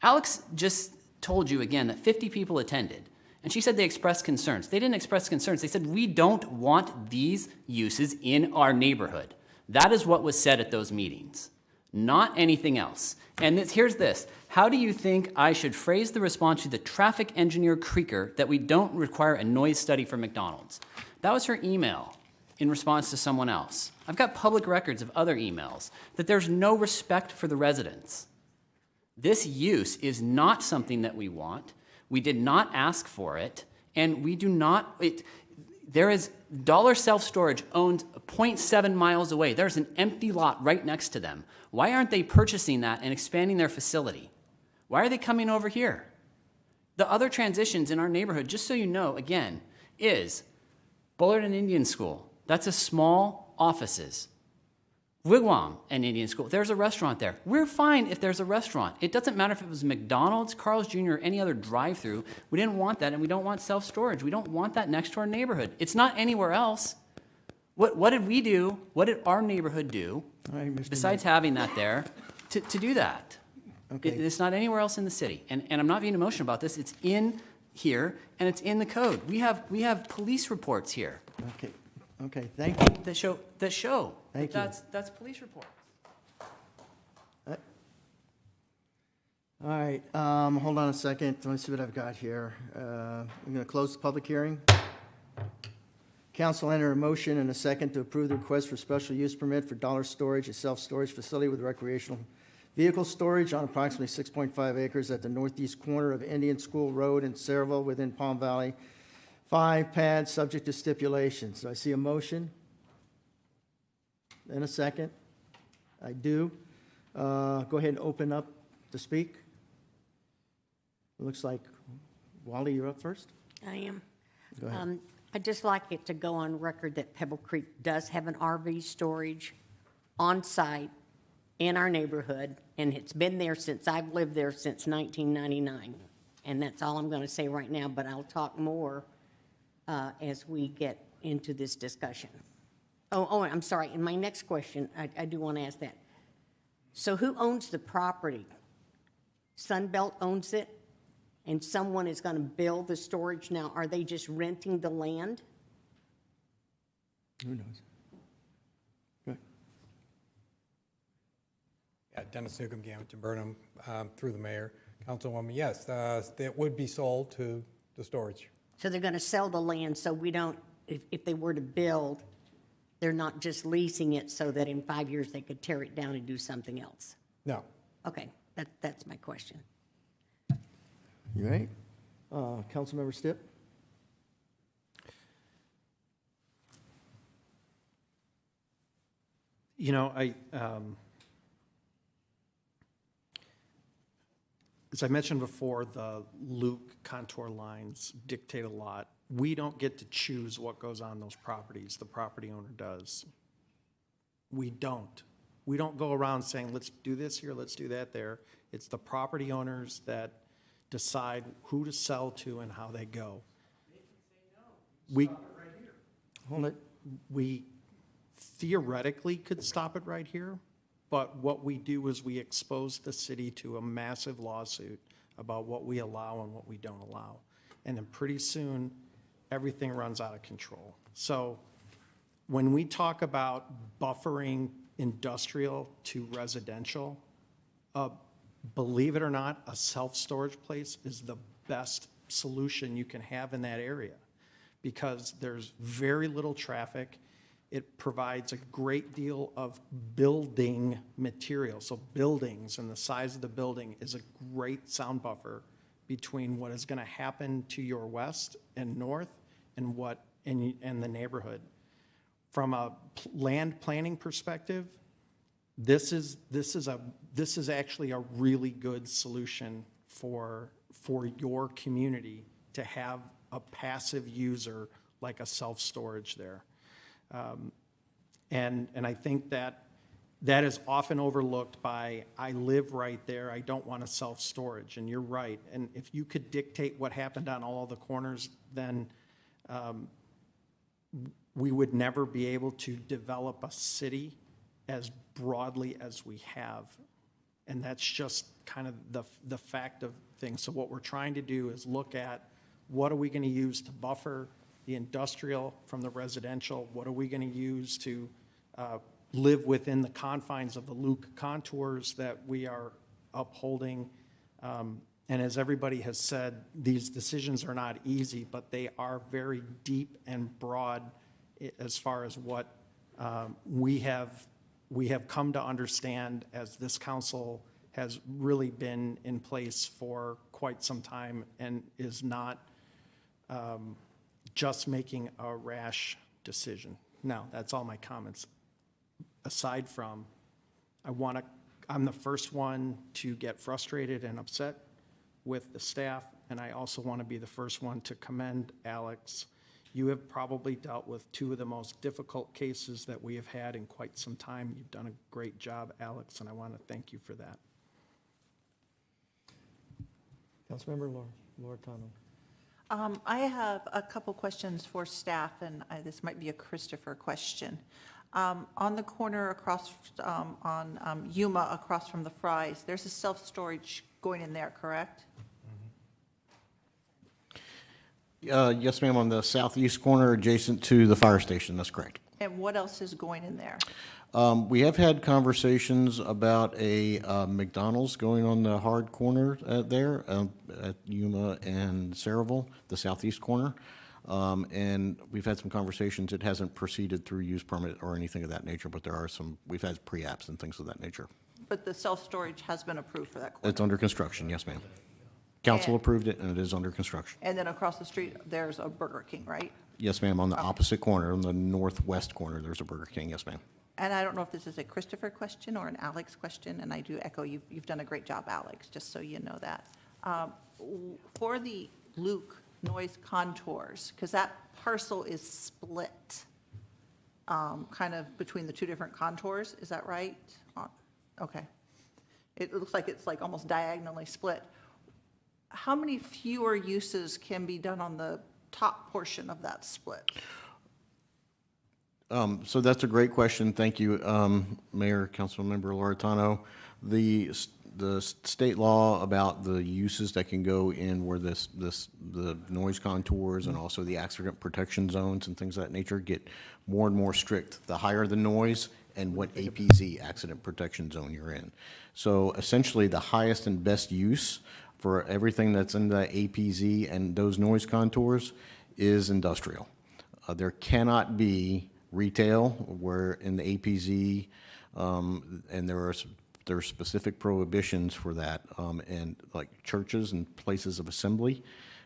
Alex just told you again that 50 people attended, and she said they expressed concerns. They didn't express concerns. They said, we don't want these uses in our neighborhood. That is what was said at those meetings, not anything else. And here's this. How do you think I should phrase the response to the traffic engineer Creeker that we don't require a noise study for McDonald's? That was her email in response to someone else. I've got public records of other emails that there's no respect for the residents. This use is not something that we want. We did not ask for it, and we do not, there is Dollar Self-Storage owned 0.7 miles away. There's an empty lot right next to them. Why aren't they purchasing that and expanding their facility? Why are they coming over here? The other transitions in our neighborhood, just so you know, again, is Bullard and Indian School. That's a small offices. Wigwam and Indian School. There's a restaurant there. We're fine if there's a restaurant. It doesn't matter if it was McDonald's, Carl's Jr., or any other drive-through. We didn't want that, and we don't want self-storage. We don't want that next to our neighborhood. It's not anywhere else. What did we do? What did our neighborhood do, besides having that there, to do that? Okay. It's not anywhere else in the city. And I'm not being emotional about this. It's in here, and it's in the code. We have police reports here. Okay, thank you. The show. Thank you. That's police report. All right, hold on a second. Let me see what I've got here. I'm going to close the public hearing. Council enter a motion and a second to approve the request for special use permit for Dollar Storage, a self-storage facility with recreational vehicle storage on approximately 6.5 acres at the northeast corner of Indian School Road in Saraville within Palm Valley. 5 pads, subject to stipulations. Do I see a motion? And a second? I do. Go ahead and open up to speak. It looks like, Wally, you're up first? I am. Go ahead. I'd just like it to go on record that Pebble Creek does have an RV storage on site in our neighborhood, and it's been there since I've lived there since 1999. And that's all I'm going to say right now, but I'll talk more as we get into this discussion. Oh, I'm sorry. And my next question, I do want to ask that. So who owns the property? Sunbelt owns it, and someone is going to build the storage now. Are they just renting the land? Who knows? Good. Yeah, Dennis Newcomb, Gamut and Burnham, through the mayor. Councilwoman, yes, it would be sold to the storage. So they're going to sell the land so we don't, if they were to build, they're not just leasing it so that in 5 years they could tear it down and do something else? No. Okay, that's my question. You right? Councilmember Stipp? You know, as I mentioned before, the Luke contour lines dictate a lot. We don't get to choose what goes on those properties. The property owner does. We don't. We don't go around saying, let's do this here, let's do that there. It's the property owners that decide who to sell to and how they go. We theoretically could stop it right here, but what we do is we expose the city to a massive lawsuit about what we allow and what we don't allow. And then pretty soon, everything runs out of control. So when we talk about buffering industrial to residential, believe it or not, a self-storage place is the best solution you can have in that area because there's very little traffic. It provides a great deal of building material. So buildings and the size of the building is a great sound buffer between what is going to happen to your west and north and what in the neighborhood. From a land planning perspective, this is actually a really good solution for your community to have a passive user like a self-storage there. And I think that is often overlooked by, I live right there, I don't want a self-storage, and you're right. And if you could dictate what happened on all the corners, then we would never be able to develop a city as broadly as we have. And that's just kind of the fact of things. So what we're trying to do is look at what are we going to use to buffer the industrial from the residential? What are we going to use to live within the confines of the Luke contours that we are upholding? And as everybody has said, these decisions are not easy, but they are very deep and broad as far as what we have come to understand as this council has really been in place for quite some time and is not just making a rash decision. Now, that's all my comments. Aside from, I'm the first one to get frustrated and upset with the staff, and I also want to be the first one to commend Alex. You have probably dealt with two of the most difficult cases that we have had in quite some time. You've done a great job, Alex, and I want to thank you for that. Councilmember Laura Tano. I have a couple questions for staff, and this might be a Christopher question. On the corner across on Yuma, across from the Fry's, there's a self-storage going in there, correct? Yes, ma'am, on the southeast corner adjacent to the fire station, that's correct. And what else is going in there? We have had conversations about a McDonald's going on the hard corner there at Yuma and Saraville, the southeast corner. And we've had some conversations. It hasn't proceeded through use permit or anything of that nature, but there are some, we've had pre-apps and things of that nature. But the self-storage has been approved for that corner. It's under construction, yes, ma'am. Council approved it, and it is under construction. And then across the street, there's a Burger King, right? Yes, ma'am, on the opposite corner, on the northwest corner, there's a Burger King, yes, ma'am. And I don't know if this is a Christopher question or an Alex question, and I do echo, you've done a great job, Alex, just so you know that. For the Luke noise contours, because that parcel is split, kind of between the two different contours, is that right? Okay. It looks like it's like almost diagonally split. How many fewer uses can be done on the top portion of that split? So that's a great question. Thank you, Mayor, Councilmember Loretano. The state law about the uses that can go in where the noise contours and also the accident protection zones and things of that nature get more and more strict. The higher the noise and what APZ, accident protection zone, you're in. So essentially the highest and best use for everything that's in the APZ and those noise contours is industrial. There cannot be retail where in the APZ, and there are specific prohibitions for that, and like churches and places of assembly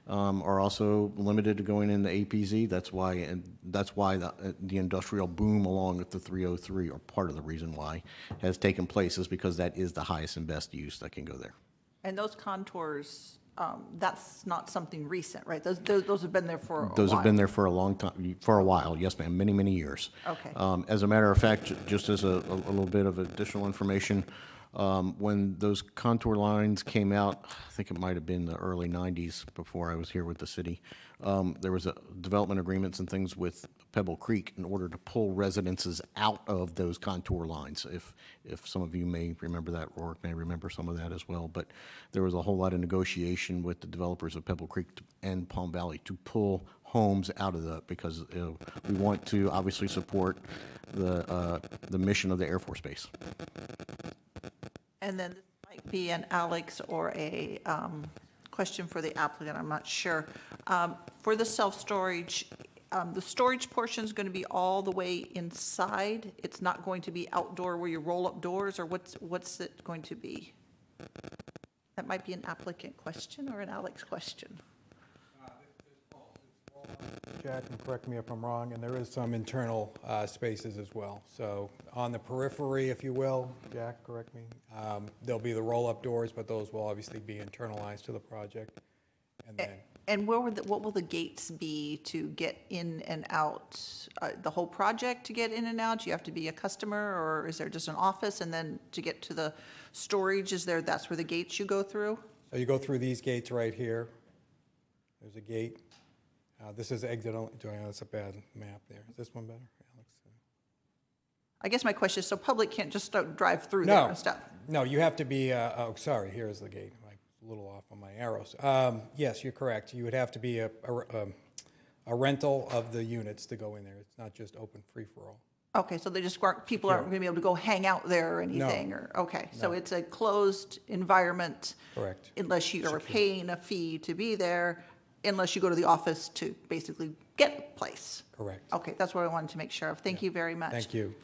are also limited to going in the APZ. That's why the industrial boom along with the 303, or part of the reason why, has taken place, is because that is the highest and best use that can go there. And those contours, that's not something recent, right? Those have been there for a while. Those have been there for a long time, for a while, yes, ma'am, many, many years. Okay. As a matter of fact, just as a little bit of additional information, when those contour lines came out, I think it might have been the early 90s before I was here with the city, there was a development agreements and things with Pebble Creek in order to pull residences out of those contour lines. If some of you may remember that, or may remember some of that as well, but there was a whole lot of negotiation with the developers of Pebble Creek and Palm Valley to pull homes out of that, because we want to obviously support the mission of the Air Force Base. And then this might be an Alex or a question for the applicant, I'm not sure. For the self-storage, the storage portion is going to be all the way inside? It's not going to be outdoor where you roll up doors, or what's it going to be? That might be an applicant question or an Alex question. Jack can correct me if I'm wrong, and there is some internal spaces as well. So on the periphery, if you will, Jack, correct me, there'll be the roll-up doors, but those will obviously be internalized to the project. And then, And what will the gates be to get in and out? The whole project to get in and out? Do you have to be a customer, or is there just an office? And then to get to the storage, that's where the gates you go through? so you go through these gates right here. There's a gate. This is exit only. That's a bad map there. Is this one better, Alex? I guess my question is, so public can't just drive through there and stuff? No, you have to be, oh, sorry, here's the gate. I'm a little off on my arrows. Yes, you're correct. You would have to be a rental of the units to go in there. It's not just open free-for-all. Okay, so people aren't going to be able to go hang out there or anything? No. Or okay, so it's a closed environment? Correct. Unless you are paying a fee to be there, unless you go to the office to basically get a place? Correct. Okay, that's what I wanted to make sure of. Thank you very much. Thank you.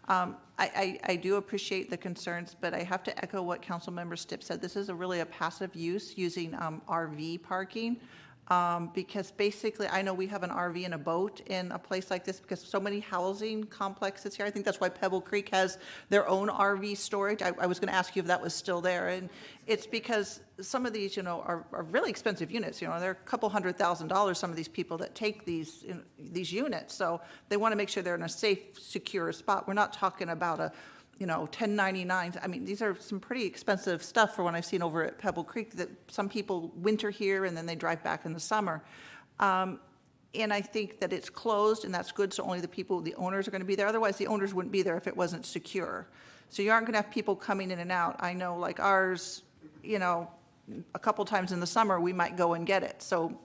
I do appreciate the concerns, but I have to echo what Councilmember Stipp said. This is really a passive use using RV parking. Because basically, I know we have an RV and a boat in a place like this because so many housing complexes here. I think that's why Pebble Creek has their own RV storage. I was going to ask you if that was still there. And it's because some of these, are really expensive units. They're a couple $100,000, some of these people that take these units. So they want to make sure they're in a safe, secure spot. We're not talking about a 1099s. I mean, these are some pretty expensive stuff for what I've seen over at Pebble Creek, that some people winter here and then they drive back in the summer. And I think that it's closed, and that's good, so only the owners are going to be there. Otherwise, the owners wouldn't be there if it wasn't secure. So you aren't going to have people coming in and out. I know, like ours, a couple times in the summer, we might go and get it. So,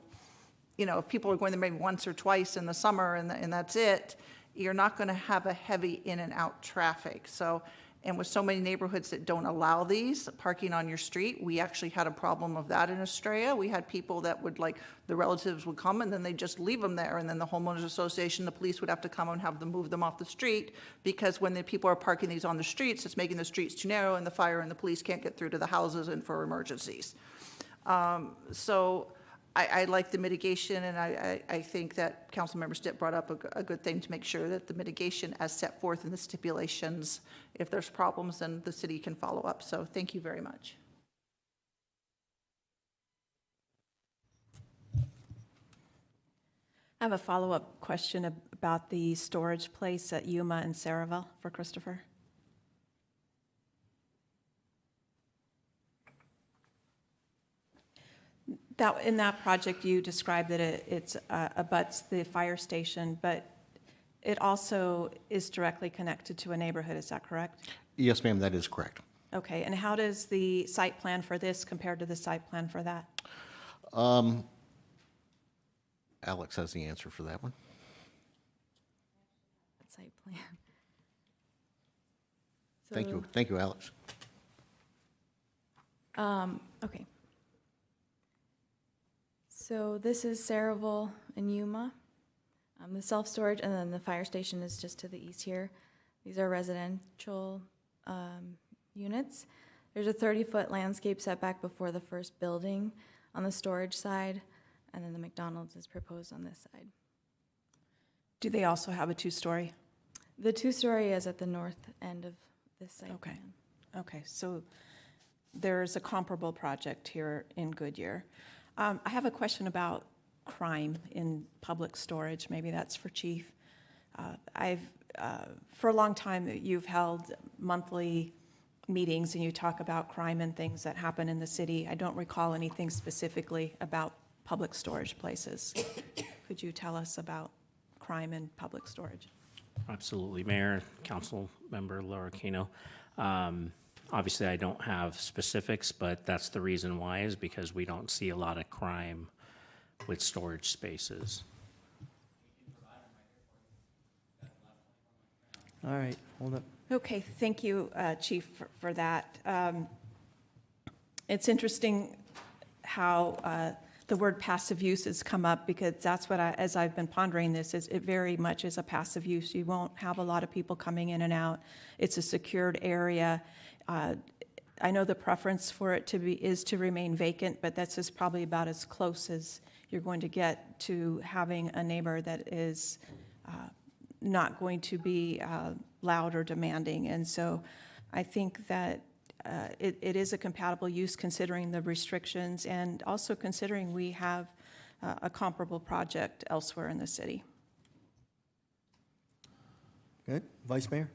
if people are going there maybe once or twice in the summer and that's it, you're not going to have a heavy in and out traffic. So, and with so many neighborhoods that don't allow these, parking on your street, we actually had a problem of that in Estrella. We had people that would the relatives would come and then they just leave them there. And then the homeowners association, the police would have to come and have them move them off the street, because when the people are parking these on the streets, it's making the streets too narrow and the fire and the police can't get through to the houses and for emergencies. So I like the mitigation, and I think that Councilmember Stitt brought up a good thing to make sure that the mitigation as set forth in the stipulations, if there's problems, then the city can follow up. So thank you very much. I have a follow-up question about the storage place at Yuma and Saraville for Christopher. In that project, you described that it abuts the fire station, but it also is directly connected to a neighborhood, is that correct? Yes, ma'am, that is correct. Okay, and how does the site plan for this compare to the site plan for that? Alex has the answer for that one. Site plan. Thank you, Alex. Okay. So this is Saraville and Yuma. The self-storage, and then the fire station is just to the east here. These are residential units. There's a 30-foot landscape setback before the first building on the storage side, and then the McDonald's is proposed on this side. Do they also have a two-story? The two-story is at the north end of this site. Okay. Okay, so there's a comparable project here in Goodyear. I have a question about crime in public storage. Maybe that's for Chief. For a long time, you've held monthly meetings and you talk about crime and things that happen in the city. I don't recall anything specifically about public storage places. Could you tell us about crime in public storage? Absolutely, Mayor, Council Member Loracino. Obviously, I don't have specifics, but that's the reason why, is because we don't see a lot of crime with storage spaces. All right, hold up. Okay, thank you, Chief, for that. It's interesting how the word passive use has come up, because that's what as I've been pondering this, is it very much is a passive use. You won't have a lot of people coming in and out. It's a secured area. I know the preference for it is to remain vacant, but that's just probably about as close as you're going to get to having a neighbor that is not going to be loud or demanding. And so I think that it is a compatible use, considering the restrictions and also considering we have a comparable project elsewhere in the city. Good. Vice Mayor?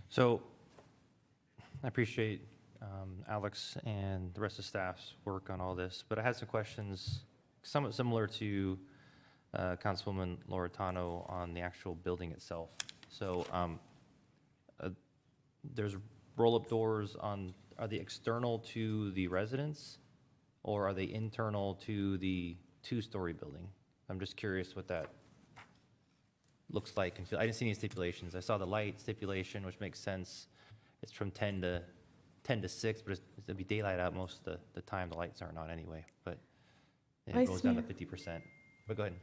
So I appreciate Alex and the rest of staff's work on all this, but I had some questions somewhat similar to Councilwoman Loretano on the actual building itself. So there's roll-up doors are they external to the residence, or are they internal to the two-story building? I'm just curious what that looks like. And I didn't see any stipulations. I saw the light stipulation, which makes sense. It's from 10 to 6, but it'll be daylight out most of the time. The lights aren't on anyway, but it goes down to 50%. But go ahead.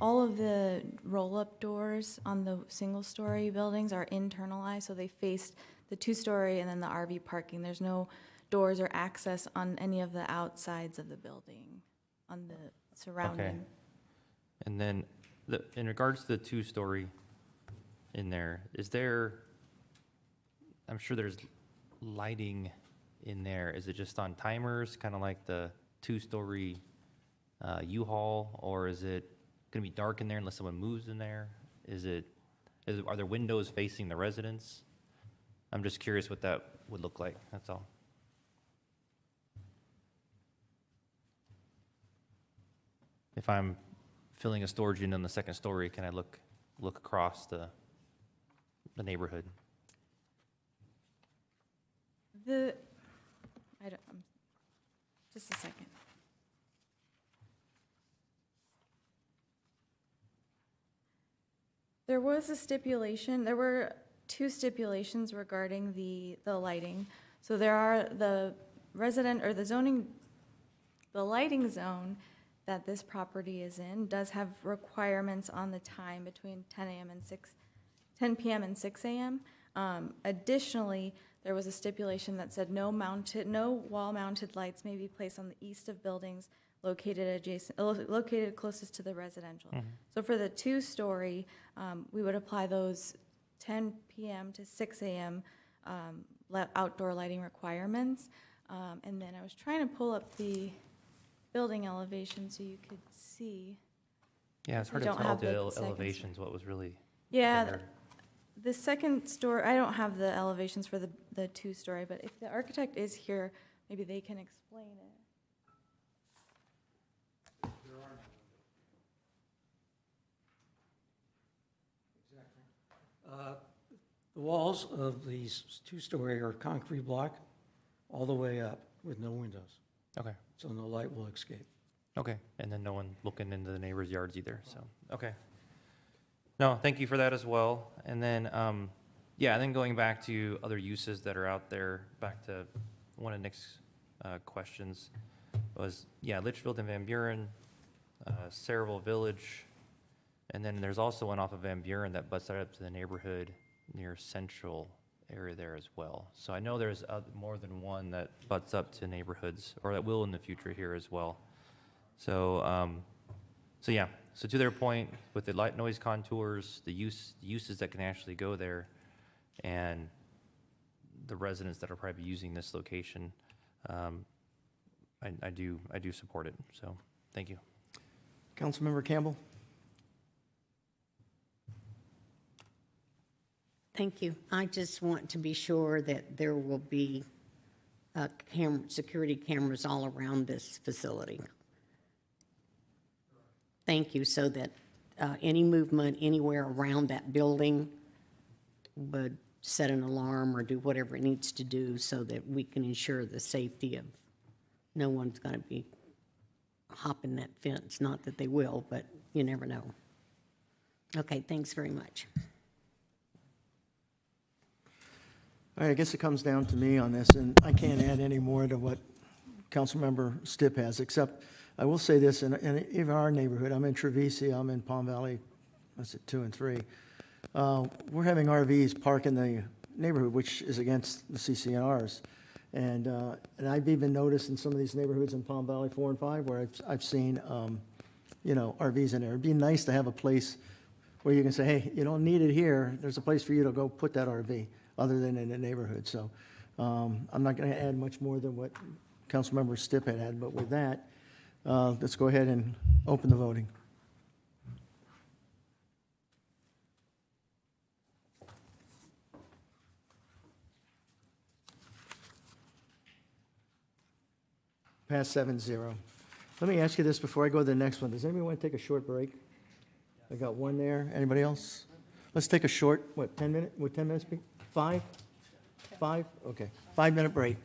All of the roll-up doors on the single-story buildings are internalized, so they face the two-story and then the RV parking. There's no doors or access on any of the outsides of the building, on the surrounding. Okay. And then in regards to the two-story in there, I'm sure there's lighting in there. Is it just on timers, kind of like the two-story U-Haul, or is it going to be dark in there unless someone moves in there? Are there windows facing the residence? I'm just curious what that would look like, that's all. If I'm filling a storage unit on the second story, can I look across the neighborhood? Just a second. There was a stipulation, there were two stipulations regarding the lighting. So there are the resident, or the zoning, the lighting zone that this property is in does have requirements on the time between 10 p.m. and 6 a.m. Additionally, there was a stipulation that said no wall-mounted lights may be placed on the east of buildings located closest to the residential. So for the two-story, we would apply those 10 p.m. to 6 a.m. Outdoor lighting requirements. And then I was trying to pull up the building elevation so you could see. Yeah, it's hard to tell the elevations, what was really there. The second story, I don't have the elevations for the two-story, but if the architect is here, maybe they can explain it. The walls of these two-story are concrete block all the way up with no windows. Okay. So no light will escape. Okay, and then no one looking into the neighbors' yards either, so, okay. No, thank you for that as well. And then, yeah, and then going back to other uses that are out there, back to one of Nick's questions was, yeah, Litchfield and Van Buren, Saraville Village, and then there's also one off of Van Buren that butts right up to the neighborhood near Central area there as well. So I know there's more than one that butts up to neighborhoods, or that will in the future here as well. So, so yeah, so to their point, with the light noise contours, the uses that can actually go there, and the residents that are probably using this location, I do support it. So, thank you. Councilmember Campbell? Thank you. I just want to be sure that there will be security cameras all around this facility. Thank you, so that any movement anywhere around that building would set an alarm or do whatever it needs to do so that we can ensure the safety of no one's going to be hopping that fence. Not that they will, but you never know. Okay, thanks very much. All right, I guess it comes down to me on this, and I can't add any more to what Councilmember Stipp has, except I will say this, in even our neighborhood, I'm in Trevisi, I'm in Palm Valley, that's at 2 and 3. We're having RVs park in the neighborhood, which is against the CCNRs. And I've even noticed in some of these neighborhoods in Palm Valley 4 and 5 where I've seen, you know, RVs in there. It'd be nice to have a place where you can say, hey, you don't need it here. There's a place for you to go put that RV other than in the neighborhood. So I'm not going to add much more than what Councilmember Stipp had, but with that, let's go ahead and open the voting. Pass 7-0. Let me ask you this before I go to the next one. Does anybody want to take a short break? I got one there. Anybody else? Let's take a short, what, 10 minutes? Would 10 minutes be? 5? 5? Okay. 5-minute break.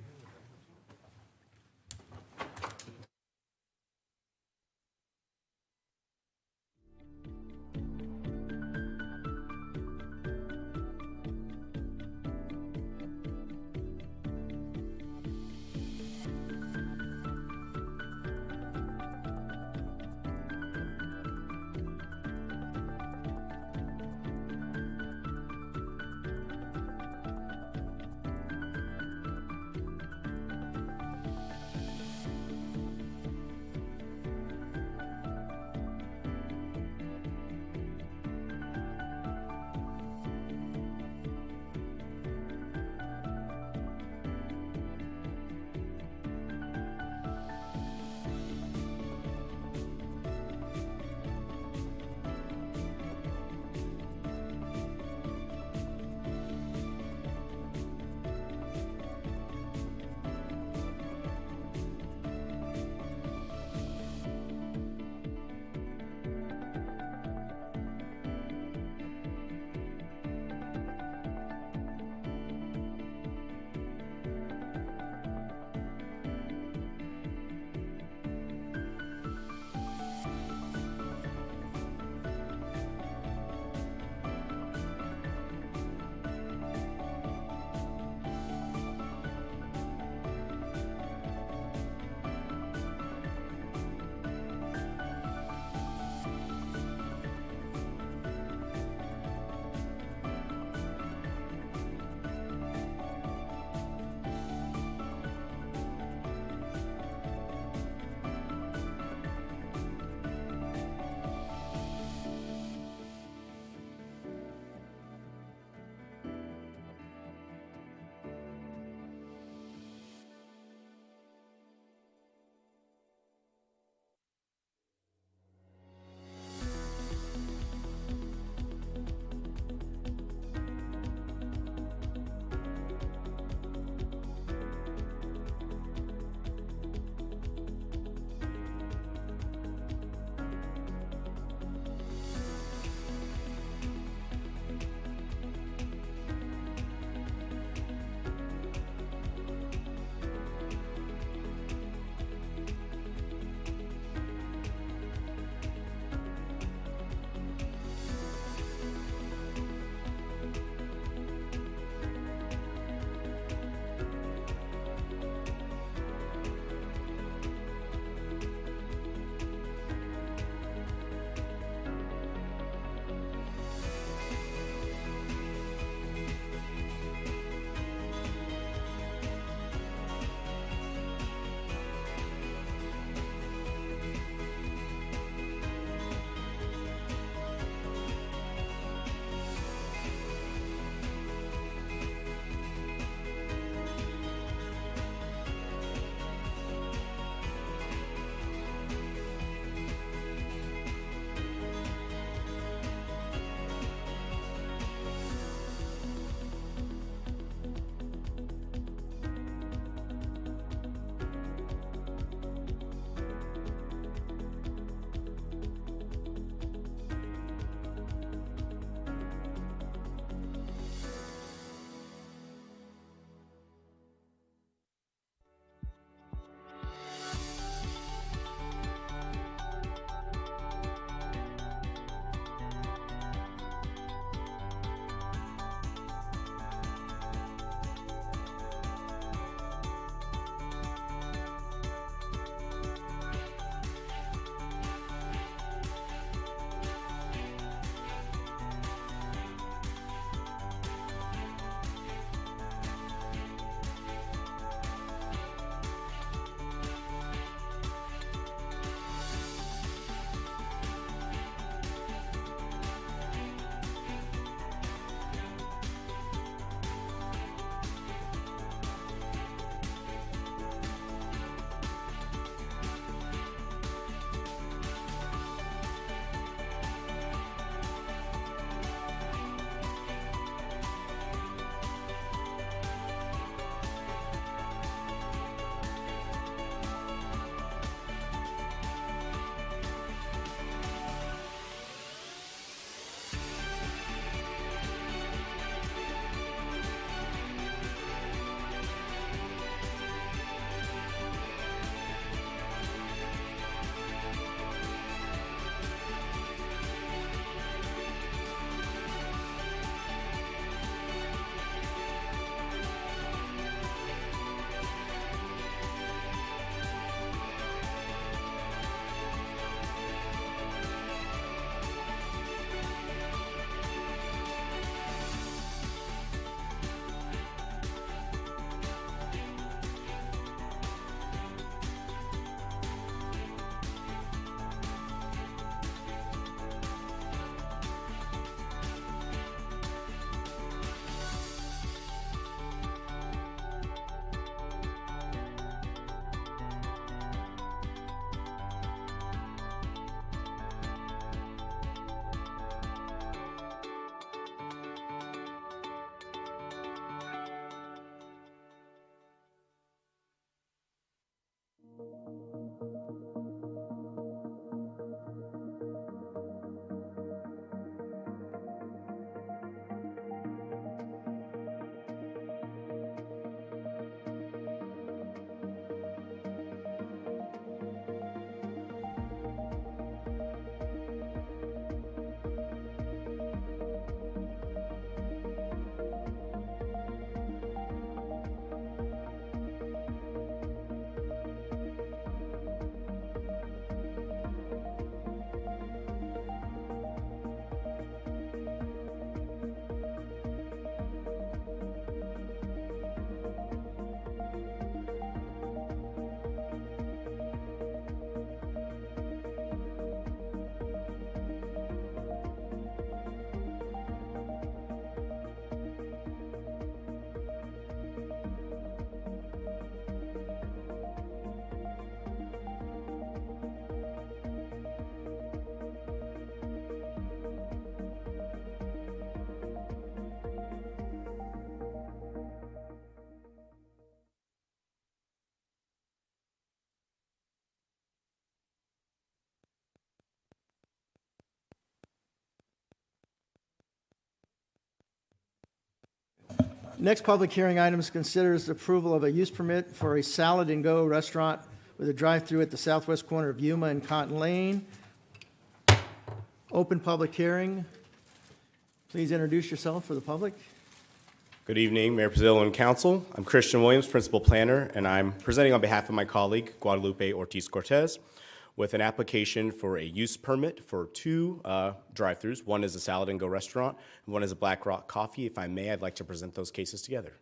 Next public hearing item is considers the approval of a use permit for a Salad and Go restaurant with a drive-through at the southwest corner of Yuma and Cotton Lane. Open public hearing. Please introduce yourself for the public. Good evening, Mayor Pizzillo and Council. I'm Christian Williams, Principal Planner, and I'm presenting on behalf of my colleague, Guadalupe Ortiz-Cortez, with an application for a use permit for two drive-thrus. One is a Salad and Go restaurant, and one is a Black Rock Coffee. If I may, I'd like to present those cases together.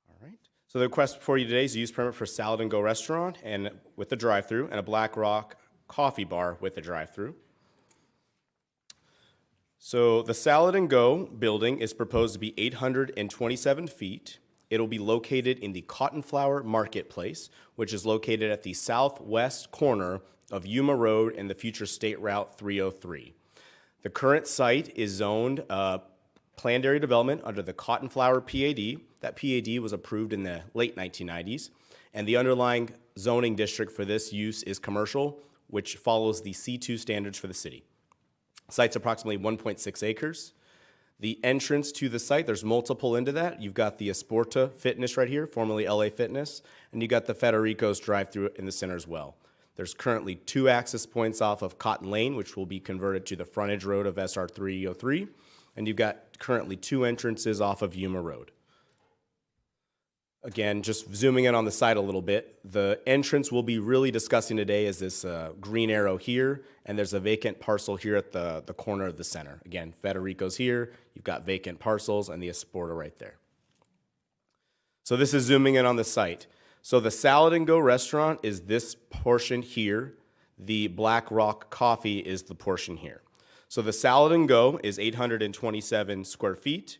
All right. So the request before you today is a use permit for Salad and Go restaurant and with a drive-thru, and a Black Rock Coffee bar with a drive-thru. So the Salad and Go building is proposed to be 827 feet. It'll be located in the Cotton Flower Marketplace, which is located at the southwest corner of Yuma Road and the future State Route 303. The current site is zoned planned area development under the Cotton Flower PAD. That PAD was approved in the late 1990s, and the underlying zoning district for this use is commercial, which follows the C2 standards for the city. The site's approximately 1.6 acres. The entrance to the site, there's multiple into that. You've got the Esporta Fitness right here, formerly LA Fitness, and you got the Federico's drive-thru in the center as well. There's currently 2 access points off of Cotton Lane, which will be converted to the frontage road of SR 303, and you've got currently 2 entrances off of Yuma Road. Again, just zooming in on the site a little bit, the entrance we'll be really discussing today is this green arrow here, and there's a vacant parcel here at the corner of the center. Again, Federico's here, you've got vacant parcels, and the Esporta right there. So this is zooming in on the site. So the Salad and Go restaurant is this portion here. The Black Rock Coffee is the portion here. So the Salad and Go is 827 square feet.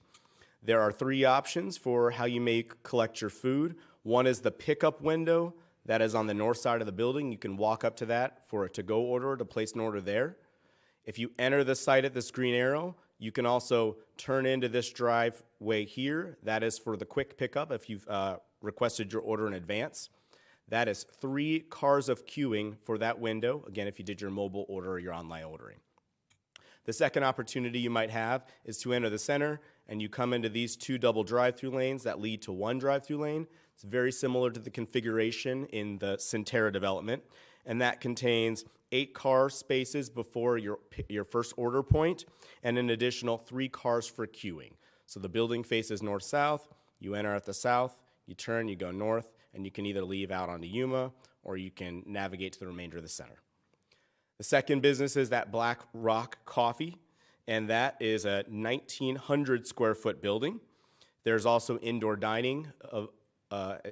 There are 3 options for how you may collect your food. One is the pickup window that is on the north side of the building. You can walk up to that for a to-go order to place an order there. If you enter the site at this green arrow, you can also turn into this driveway here. That is for the quick pickup if you've requested your order in advance. That is 3 cars of queuing for that window, again, if you did your mobile order or your online ordering. The second opportunity you might have is to enter the center, and you come into these 2 double drive-through lanes that lead to 1 drive-through lane. It's very similar to the configuration in the Centera development, and that contains 8 car spaces before your first order point, and an additional 3 cars for queuing. So the building faces north-south, you enter at the south, you turn, you go north, and you can either leave out onto Yuma, or you can navigate to the remainder of the center. The second business is that Black Rock Coffee, and that is a 1,900 square foot building. There's also indoor dining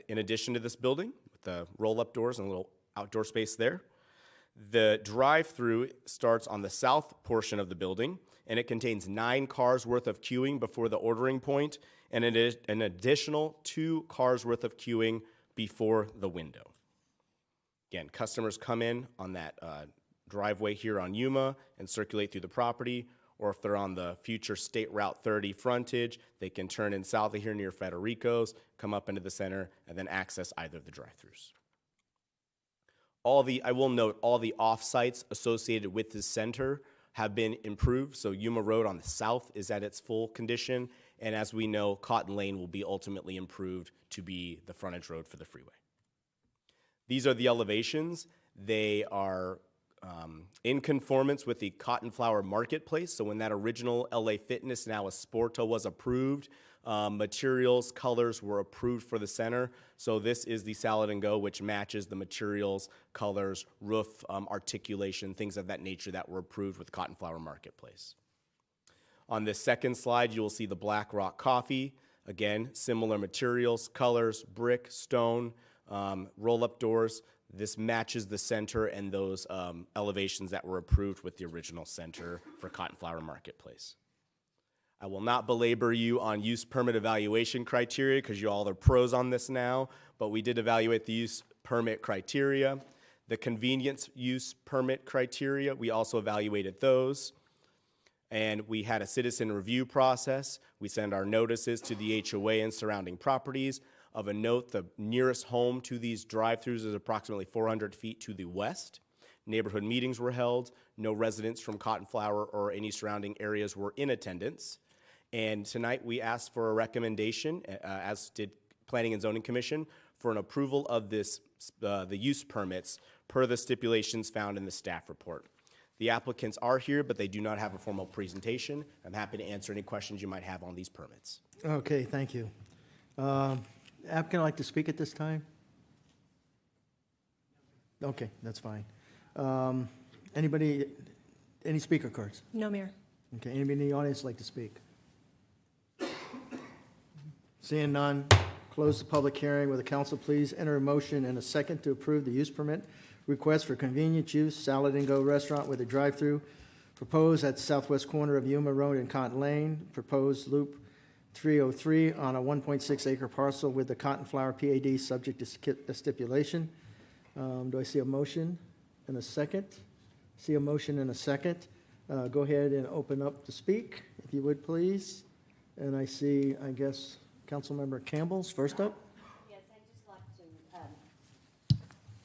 in addition to this building, with the roll-up doors and a little outdoor space there. The drive-through starts on the south portion of the building, and it contains 9 cars worth of queuing before the ordering point, and it is an additional 2 cars worth of queuing before the window. Again, customers come in on that driveway here on Yuma and circulate through the property, or if they're on the future State Route 30 frontage, they can turn in south of here near Federico's, come up into the center, and then access either of the drive-thrus. I will note, all the off-sites associated with this center have been improved. So Yuma Road on the south is at its full condition, and as we know, Cotton Lane will be ultimately improved to be the frontage road for the freeway. These are the elevations. They are in conformance with the Cotton Flower Marketplace. So when that original LA Fitness, now Esporta, was approved, materials, colors were approved for the center. So this is the Salad and Go, which matches the materials, colors, roof articulation, things of that nature that were approved with Cotton Flower Marketplace. On this second slide, you will see the Black Rock Coffee. Again, similar materials, colors, brick, stone, roll-up doors. This matches the center and those elevations that were approved with the original center for Cotton Flower Marketplace. I will not belabor you on use permit evaluation criteria because you all are pros on this now, but we did evaluate the use permit criteria. The convenience use permit criteria, we also evaluated those. And we had a citizen review process. We send our notices to the HOA and surrounding properties. Of a note, the nearest home to these drive-thrus is approximately 400 feet to the west. Neighborhood meetings were held. No residents from Cotton Flower or any surrounding areas were in attendance. And tonight, we asked for a recommendation, as did Planning and Zoning Commission, for an approval of this, the use permits per the stipulations found in the staff report. The applicants are here, but they do not have a formal presentation. I'm happy to answer any questions you might have on these permits. Okay, thank you. Applicant like to speak at this time? Okay, that's fine. Anybody, any speaker cards? No, Mayor. Okay, anybody in the audience like to speak? Seeing none, close the public hearing. Will the council please enter a motion and a second to approve the use permit request for convenience use Salad and Go restaurant with a drive-through proposed at the southwest corner of Yuma Road and Cotton Lane, proposed loop 303 on a 1.6 acre parcel with the Cotton Flower PAD subject to stipulation. Do I see a motion and a second? See a motion and a second. Go ahead and open up to speak, if you would, please. And I see, I guess, Councilmember Campbell's first up. Yes, I'd just like to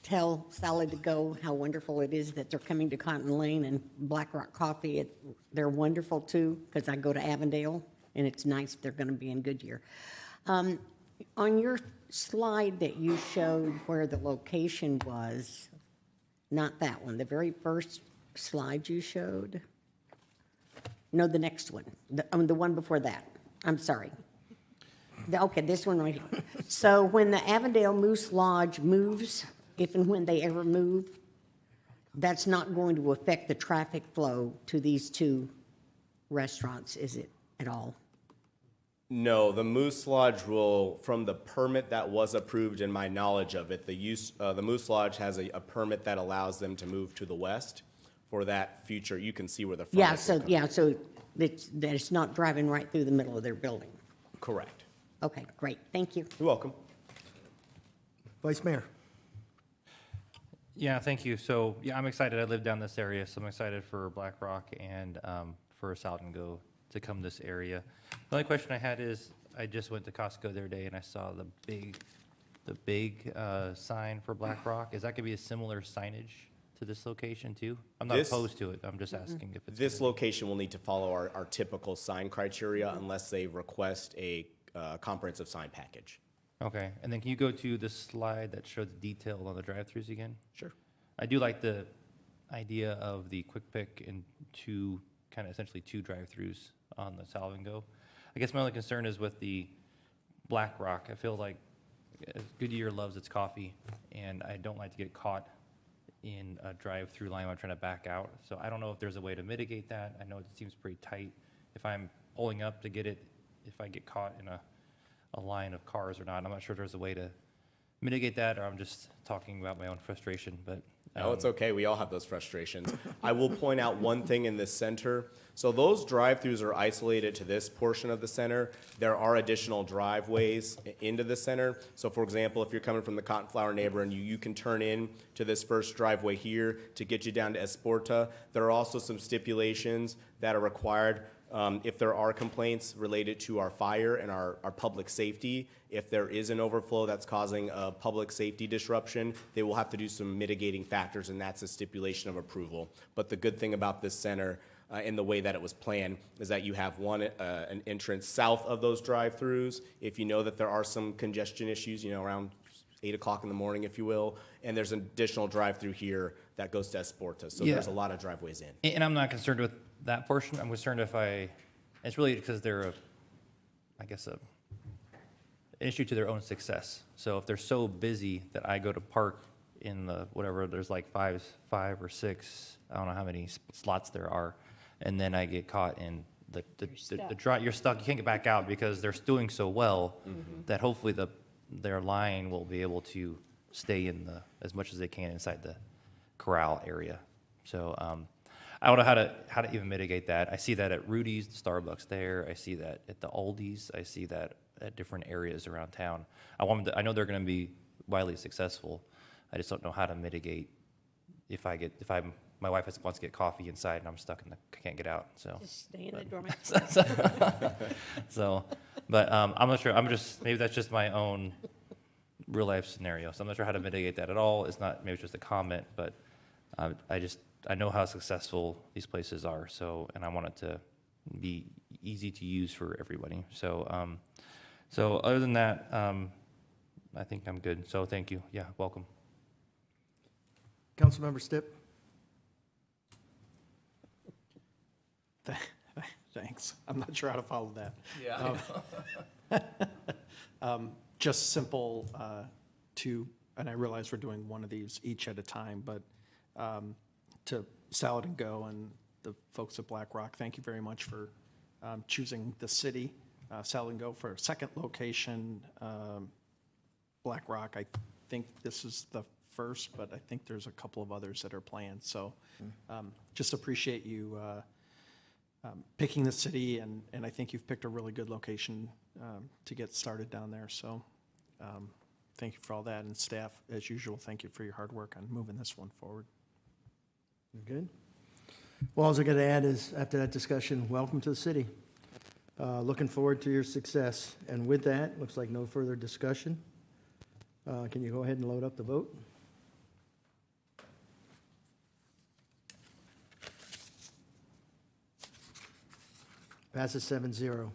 tell Salad to Go how wonderful it is that they're coming to Cotton Lane, and Black Rock Coffee, they're wonderful too, because I go to Avondale, and it's nice they're going to be in Goodyear. On your slide that you showed where the location was, not that one, the very first slide you showed? No, the next one, the one before that. I'm sorry. Okay, this one right here. So when the Avondale Moose Lodge moves, if and when they ever move, that's not going to affect the traffic flow to these two restaurants, is it, at all? No, the Moose Lodge will, from the permit that was approved in my knowledge of it, the Moose Lodge has a permit that allows them to move to the west for that future. You can see where the front So that it's not driving right through the middle of their building. Correct. Okay, great, thank you. You're welcome. Vice Mayor. Yeah, thank you. So, yeah, I'm excited. I live down this area, so I'm excited for Black Rock and for Salad and Go to come this area. The only question I had is, I just went to Costco the other day and I saw the big sign for Black Rock. Is that gonna be a similar signage to this location too? I'm not opposed to it. I'm just asking if it's. This location will need to follow our typical sign criteria unless they request a comprehensive sign package. Okay, and then can you go to the slide that showed the detail on the drive-throughs again? Sure. I do like the idea of the quick pick and essentially two drive-throughs on the Salad and Go. I guess my only concern is with the Black Rock. I feel like Goodyear loves its coffee, and I don't like to get caught in a drive-through line when I'm trying to back out. So I don't know if there's a way to mitigate that. I know it seems pretty tight. If I'm pulling up to get it, if I get caught in a line of cars or not, I'm not sure if there's a way to mitigate that, or I'm just talking about my own frustration, but. No, it's okay. We all have those frustrations. I will point out one thing in the center. So those drive-throughs are isolated to this portion of the center. There are additional driveways into the center. So for example, if you're coming from the Cotton Flower neighborhood, and you can turn in to this first driveway here to get you down to Esporta. There are also some stipulations that are required if there are complaints related to our fire and our public safety. If there is an overflow that's causing a public safety disruption, they will have to do some mitigating factors, and that's a stipulation of approval. But the good thing about this center in the way that it was planned is that you have an entrance south of those drive-throughs. If you know that there are some congestion issues, around 8 o'clock in the morning, if you will, and there's an additional drive-through here that goes to Esporta. So there's a lot of driveways in. And I'm not concerned with that portion. I'm concerned it's really because they're an issue to their own success. So if they're so busy that I go to park in there's like five or six, I don't know how many slots there are, and then I get caught in the you're stuck. You can't get back out because they're doing so well that hopefully their line will be able to stay in as much as they can inside the corral area. So I don't know how to even mitigate that. I see that at Rudy's, the Starbucks there. I see that at the Aldi's. I see that at different areas around town. I know they're going to be widely successful. I just don't know how to mitigate if my wife wants to get coffee inside and I'm stuck can't get out. So just stay in the dorm. But I'm not sure. Maybe that's just my own real life scenario. So I'm not sure how to mitigate that at all. Maybe it's just a comment, but I know how successful these places are. So, and I want it to be easy to use for everybody. So, so other than that, I think I'm good. So thank you. Yeah, welcome. Councilmember Stipp? Thanks. I'm not sure how to follow that. Yeah. Just simple and I realize we're doing one of these each at a time, but to Salad and Go and the folks at Black Rock, thank you very much for choosing the city, Salad and Go, for a second location. Black Rock, I think this is the first, but I think there's a couple of others that are planned. So just appreciate you picking the city, and I think you've picked a really good location to get started down there. So thank you for all that, and staff, as usual, thank you for your hard work on moving this one forward. Good. Well, all I got to add is, after that discussion, welcome to the city. Looking forward to your success. And with that, looks like no further discussion. Can you go ahead and load up the vote? Passes 7-0.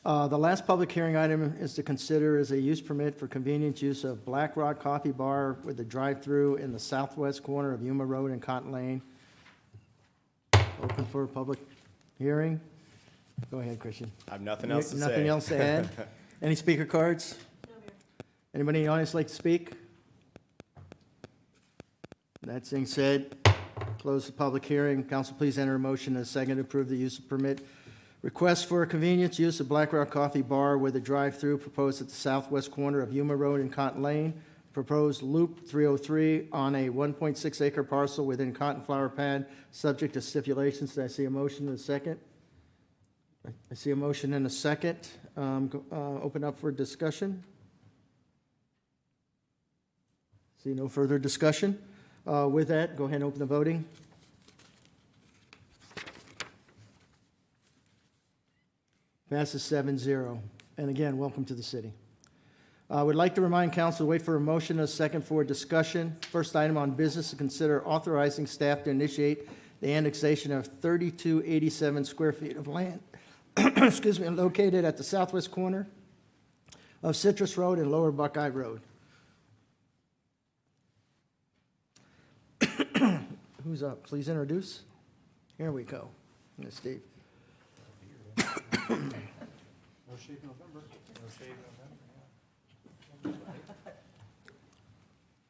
The last public hearing item is to consider is a use permit for convenience use of Black Rock Coffee Bar with a drive-through in the southwest corner of Yuma Road and Cotton Lane. Open for a public hearing. Go ahead, Christian. I have nothing else to say. Nothing else to add? Any speaker cards? No, Mayor. Anybody in the audience like to speak? That being said, close the public hearing. Council, please enter a motion and a second to approve the use of permit. Request for a convenience use of Black Rock Coffee Bar with a drive-through proposed at the southwest corner of Yuma Road and Cotton Lane. Proposed Loop 303 on a 1.6 acre parcel within Cotton Flower Pad, subject to stipulations. Did I see a motion in a second? I see a motion in a second. Open up for discussion. See no further discussion. With that, go ahead and open the voting. Passes 7-0. And again, welcome to the city. I would like to remind council to wait for a motion and a second for discussion. First item on business to consider authorizing staff to initiate the annexation of 3287 square feet of land, excuse me, located at the southwest corner of Citrus Road and Lower Buckeye Road. Who's up? Please introduce. Here we go. Yes, Steve. No shave November. No shave November.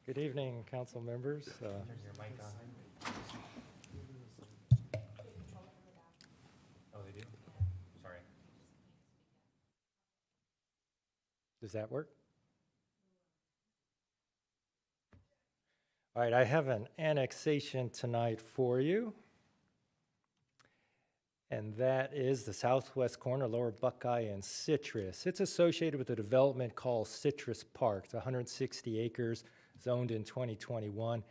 Good evening, council members. Turn your mic on. Oh, they do? Sorry. Does that work? All right, I have an annexation tonight for you. And that is the southwest corner, Lower Buckeye and Citrus. It's associated with a development called Citrus Park. It's 160 acres, zoned in 2021.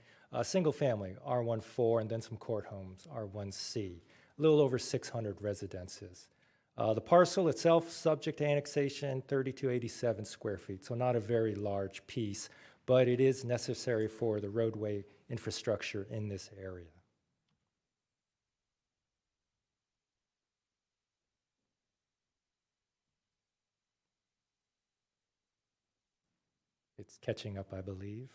Single family, R14, and then some court homes, R1C. A little over 600 residences. The parcel itself, subject to annexation, 3287 square feet, so not a very large piece, but it is necessary for the roadway infrastructure in this area. It's catching up, I believe.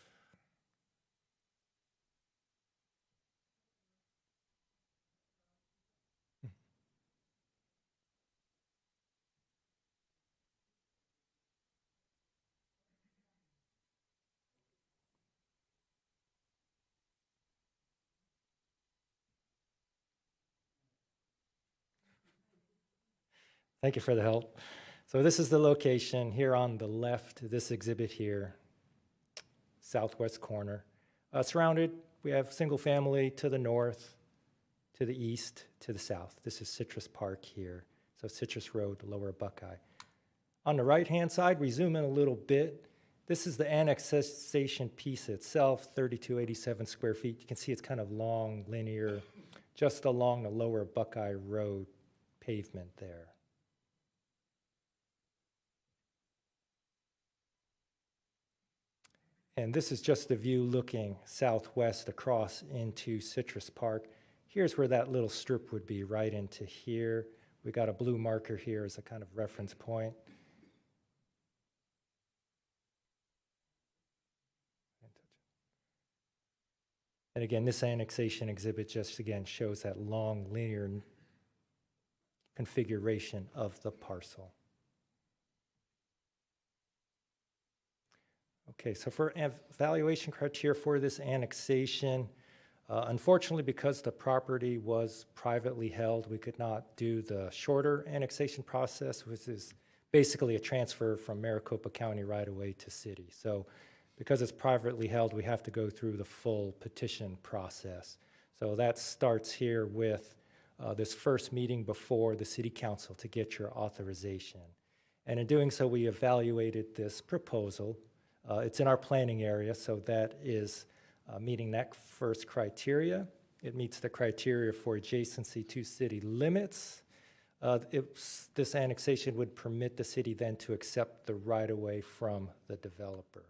Thank you for the help. So this is the location here on the left, this exhibit here, southwest corner. Surrounded, we have single family to the north, to the east, to the south. This is Citrus Park here. So Citrus Road, Lower Buckeye. On the right-hand side, we zoom in a little bit. This is the annexation piece itself, 3287 square feet. You can see it's kind of long, linear, just along the Lower Buckeye Road pavement there. And this is just a view looking southwest across into Citrus Park. Here's where that little strip would be, right into here. We got a blue marker here as a kind of reference point. And again, this annexation exhibit just again shows that long linear configuration of the parcel. Okay, so for evaluation criteria for this annexation, unfortunately, because the property was privately held, we could not do the shorter annexation process, which is basically a transfer from Maricopa County right away to city. So because it's privately held, we have to go through the full petition process. So that starts here with this first meeting before the city council to get your authorization. And in doing so, we evaluated this proposal. It's in our planning area, so that is meeting that first criteria. It meets the criteria for adjacency to city limits. This annexation would permit the city then to accept the right-of-way from the developer.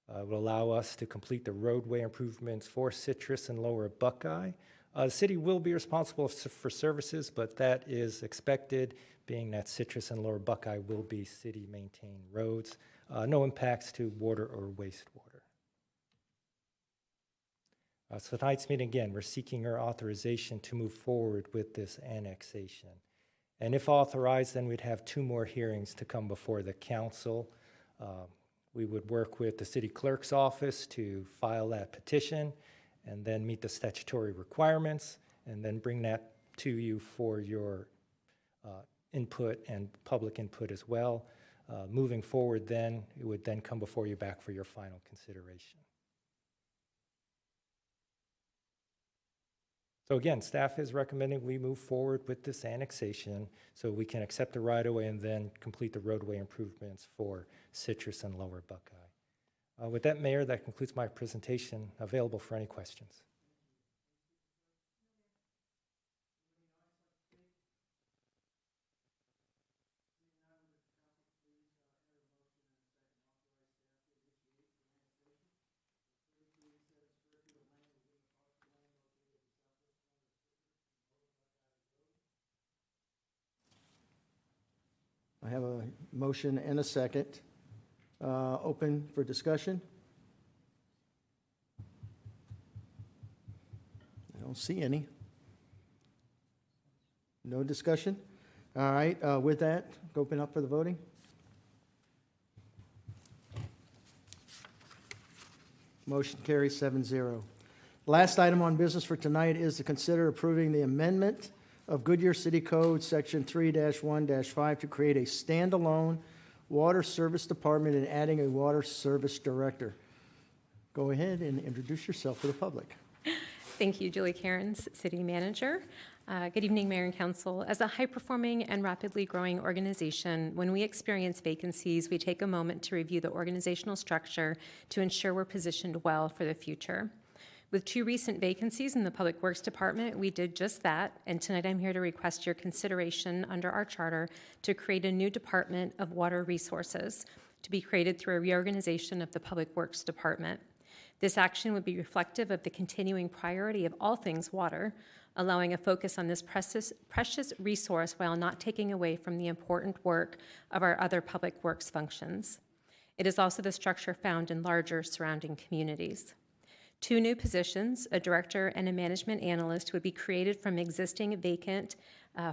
It will allow us to complete the roadway improvements for Citrus and Lower Buckeye. The city will be responsible for services, but that is expected, being that Citrus and Lower Buckeye will be city-maintained roads. No impacts to water or wastewater. So tonight's meeting, again, we're seeking your authorization to move forward with this annexation. And if authorized, then we'd have 2 more hearings to come before the council. We would work with the city clerk's office to file that petition and then meet the statutory requirements and then bring that to you for your input and public input as well. Moving forward then, it would then come before you back for your final consideration. So again, staff is recommending we move forward with this annexation so we can accept the right-of-way and then complete the roadway improvements for Citrus and Lower Buckeye. With that, Mayor, that concludes my presentation. Available for any questions. I have a motion and a second. Open for discussion. I don't see any. No discussion? All right, with that, open up for the voting. Motion carries 7-0. Last item on business for tonight is to consider approving the amendment of Goodyear City Code, Section 3-1-5, to create a standalone water service department and adding a water service director. Go ahead and introduce yourself to the public. Thank you, Julie Cairns, City Manager. Good evening, Mayor and Council. As a high-performing and rapidly growing organization, when we experience vacancies, we take a moment to review the organizational structure to ensure we're positioned well for the future. With 2 recent vacancies in the Public Works Department, we did just that, and tonight I'm here to request your consideration under our charter to create a new Department of Water Resources to be created through a reorganization of the Public Works Department. This action would be reflective of the continuing priority of all things water, allowing a focus on this precious resource while not taking away from the important work of our other public works functions. It is also the structure found in larger surrounding communities. 2 new positions, a director and a management analyst, would be created from existing vacant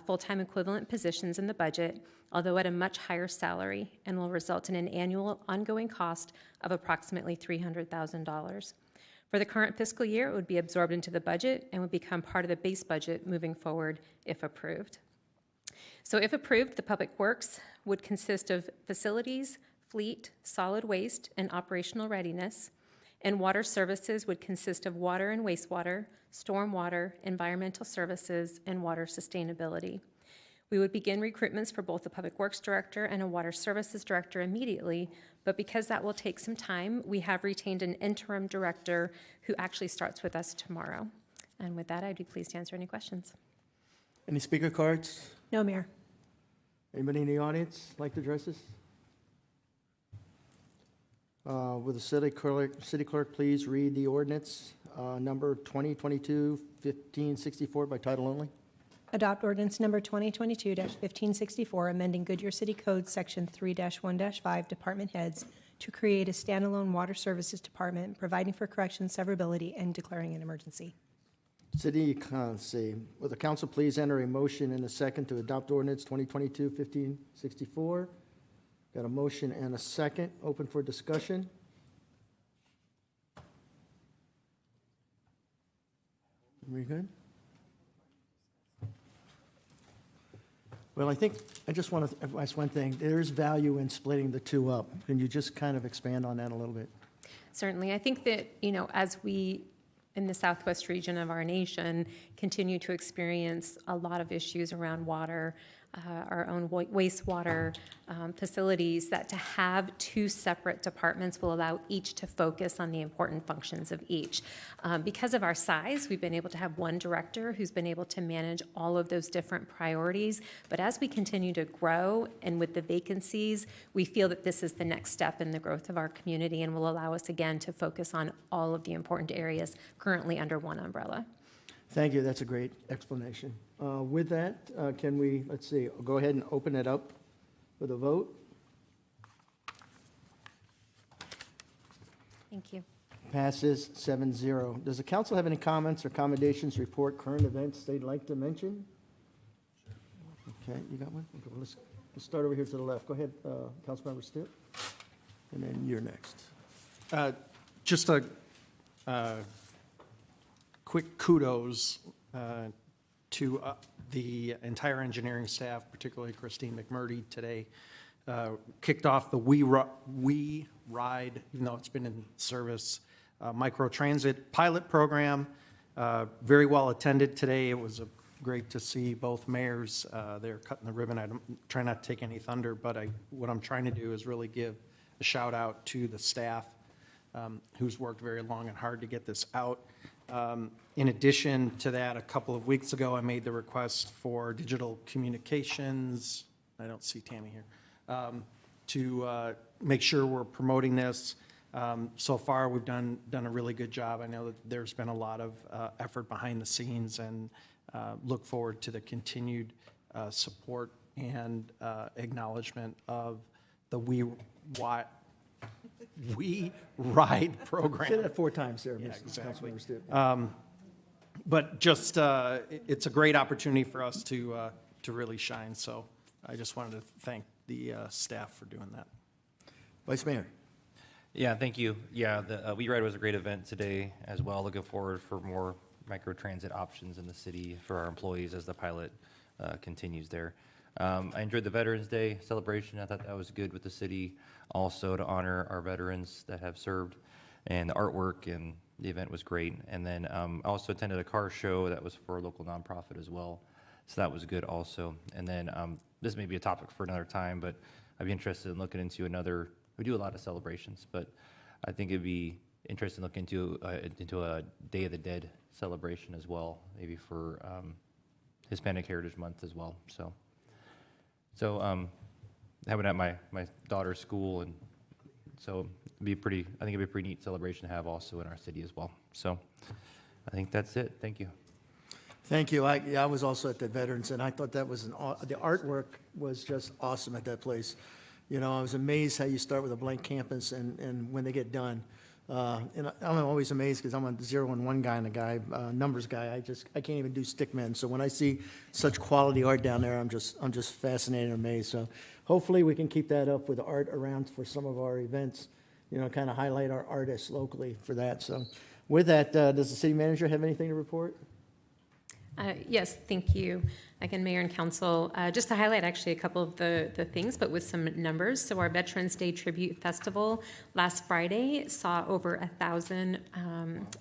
full-time equivalent positions in the budget, although at a much higher salary, and will result in an annual ongoing cost of approximately $300,000. For the current fiscal year, it would be absorbed into the budget and would become part of the base budget moving forward if approved. So if approved, the Public Works would consist of facilities, fleet, solid waste, and operational readiness, and water services would consist of water and wastewater, stormwater, environmental services, and water sustainability. We would begin recruitments for both the Public Works Director and a Water Services Director immediately, but because that will take some time, we have retained an interim director who actually starts with us tomorrow. And with that, I'd be pleased to answer any questions. Any speaker cards? No, Mayor. Anybody in the audience like to address this? Will the city clerk please read the ordinance number 2022-1564 by title only? Adopt ordinance number 2022-1564, amending Goodyear City Code Section 3-1-5, Department Heads, to create a standalone water services department, providing for correction, severability, and declaring an emergency. City Council, will the council please enter a motion and a second to adopt ordinance 2022-1564? Got a motion and a second. Open for discussion. We good? Well, I think, I just want to ask one thing. There is value in splitting the two up. Can you just kind of expand on that a little bit? Certainly. I think that, as we in the southwest region of our nation continue to experience a lot of issues around water, our own wastewater facilities, that to have two separate departments will allow each to focus on the important functions of each. Because of our size, we've been able to have one director who's been able to manage all of those different priorities. But as we continue to grow and with the vacancies, we feel that this is the next step in the growth of our community and will allow us again to focus on all of the important areas currently under one umbrella. Thank you. That's a great explanation. With that, can we, let's see, I'll go ahead and open it up with a vote. Thank you. Passes 7-0. Does the council have any comments or commendations, report, current events they'd like to mention? Okay, you got one? Okay, well, let's start over here to the left. Go ahead, Councilmember Stipp, and then you're next. Just a quick kudos to the entire engineering staff, particularly Christine McMurdy today. Kicked off the We Ride, even though it's been in service, microtransit pilot program. Very well attended today. It was great to see both mayors there cutting the ribbon. I don't try not to take any thunder, but what I'm trying to do is really give a shout out to the staff who's worked very long and hard to get this out. In addition to that, a couple of weeks ago, I made the request for digital communications. I don't see Tammy here. To make sure we're promoting this. So far, we've done a really good job. I know that there's been a lot of effort behind the scenes, and look forward to the continued support and acknowledgement of the We Ride program. Say that 4 times there, Yeah, Mr. exactly. Councilmember Stipp. But just, it's a great opportunity for us to really shine. So I just wanted to thank the staff for doing that. Vice Mayor. Yeah, thank you. Yeah, the We Ride was a great event today as well. Looking forward for more microtransit options in the city for our employees as the pilot continues there. I enjoyed the Veterans Day celebration. I thought that was good with the city also to honor our veterans that have served, and the artwork and the event was great. And then I also attended a car show that was for a local nonprofit as well. So that was good also. And then this may be a topic for another time, but I'd be interested in looking into another, we do a lot of celebrations, but I think it'd be interesting to look into a Day of the Dead celebration as well, maybe for Hispanic Heritage Month as well. So having it at my daughter's school, and so it'd be I think it'd be a pretty neat celebration to have also in our city as well. So I think that's it. Thank you. Thank you. I was also at the Veterans, and I thought that was the artwork was just awesome at that place. You know, I was amazed how you start with a blank canvas, and when they get done. And I'm always amazed because I'm a 0 and 1 guy and a guy, numbers guy. I can't even do stickmen. So when I see such quality art down there, I'm just fascinated and amazed. So hopefully we can keep that up with art around for some of our events. You know, kind of highlight our artists locally for that. So with that, does the city manager have anything to report? Yes, thank you. Again, Mayor and Council, just to highlight actually a couple of the things, but with some numbers. So our Veterans Day Tribute Festival last Friday saw over 1,000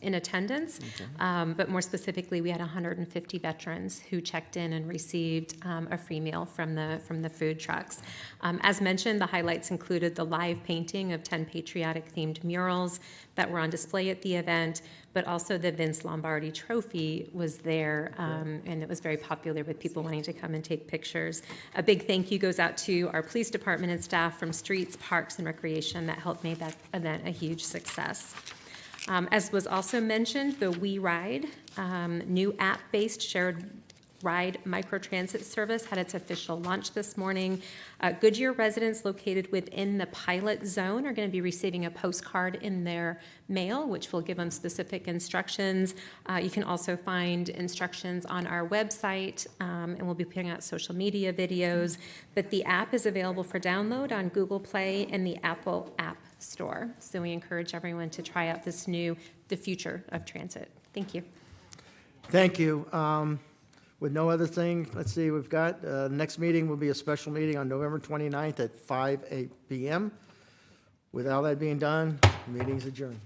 in attendance, but more specifically, we had 150 veterans who checked in and received a free meal from the food trucks. As mentioned, the highlights included the live painting of 10 patriotic-themed murals that were on display at the event, but also the Vince Lombardi Trophy was there, and it was very popular with people wanting to come and take pictures. A big thank you goes out to our police department and staff from Streets, Parks, and Recreation that helped make that event a huge success. As was also mentioned, the We Ride, new app-based shared Ride microtransit service had its official launch this morning. Goodyear residents located within the pilot zone are going to be receiving a postcard in their mail, which will give them specific instructions. You can also find instructions on our website, and we'll be putting out social media videos. But the app is available for download on Google Play and the Apple App Store. So we encourage everyone to try out this new, the future of transit. Thank you. Thank you. With no other thing, let's see, we've got, next meeting will be a special meeting on November 29th at 5 p.m. With all that being done, meeting's adjourned.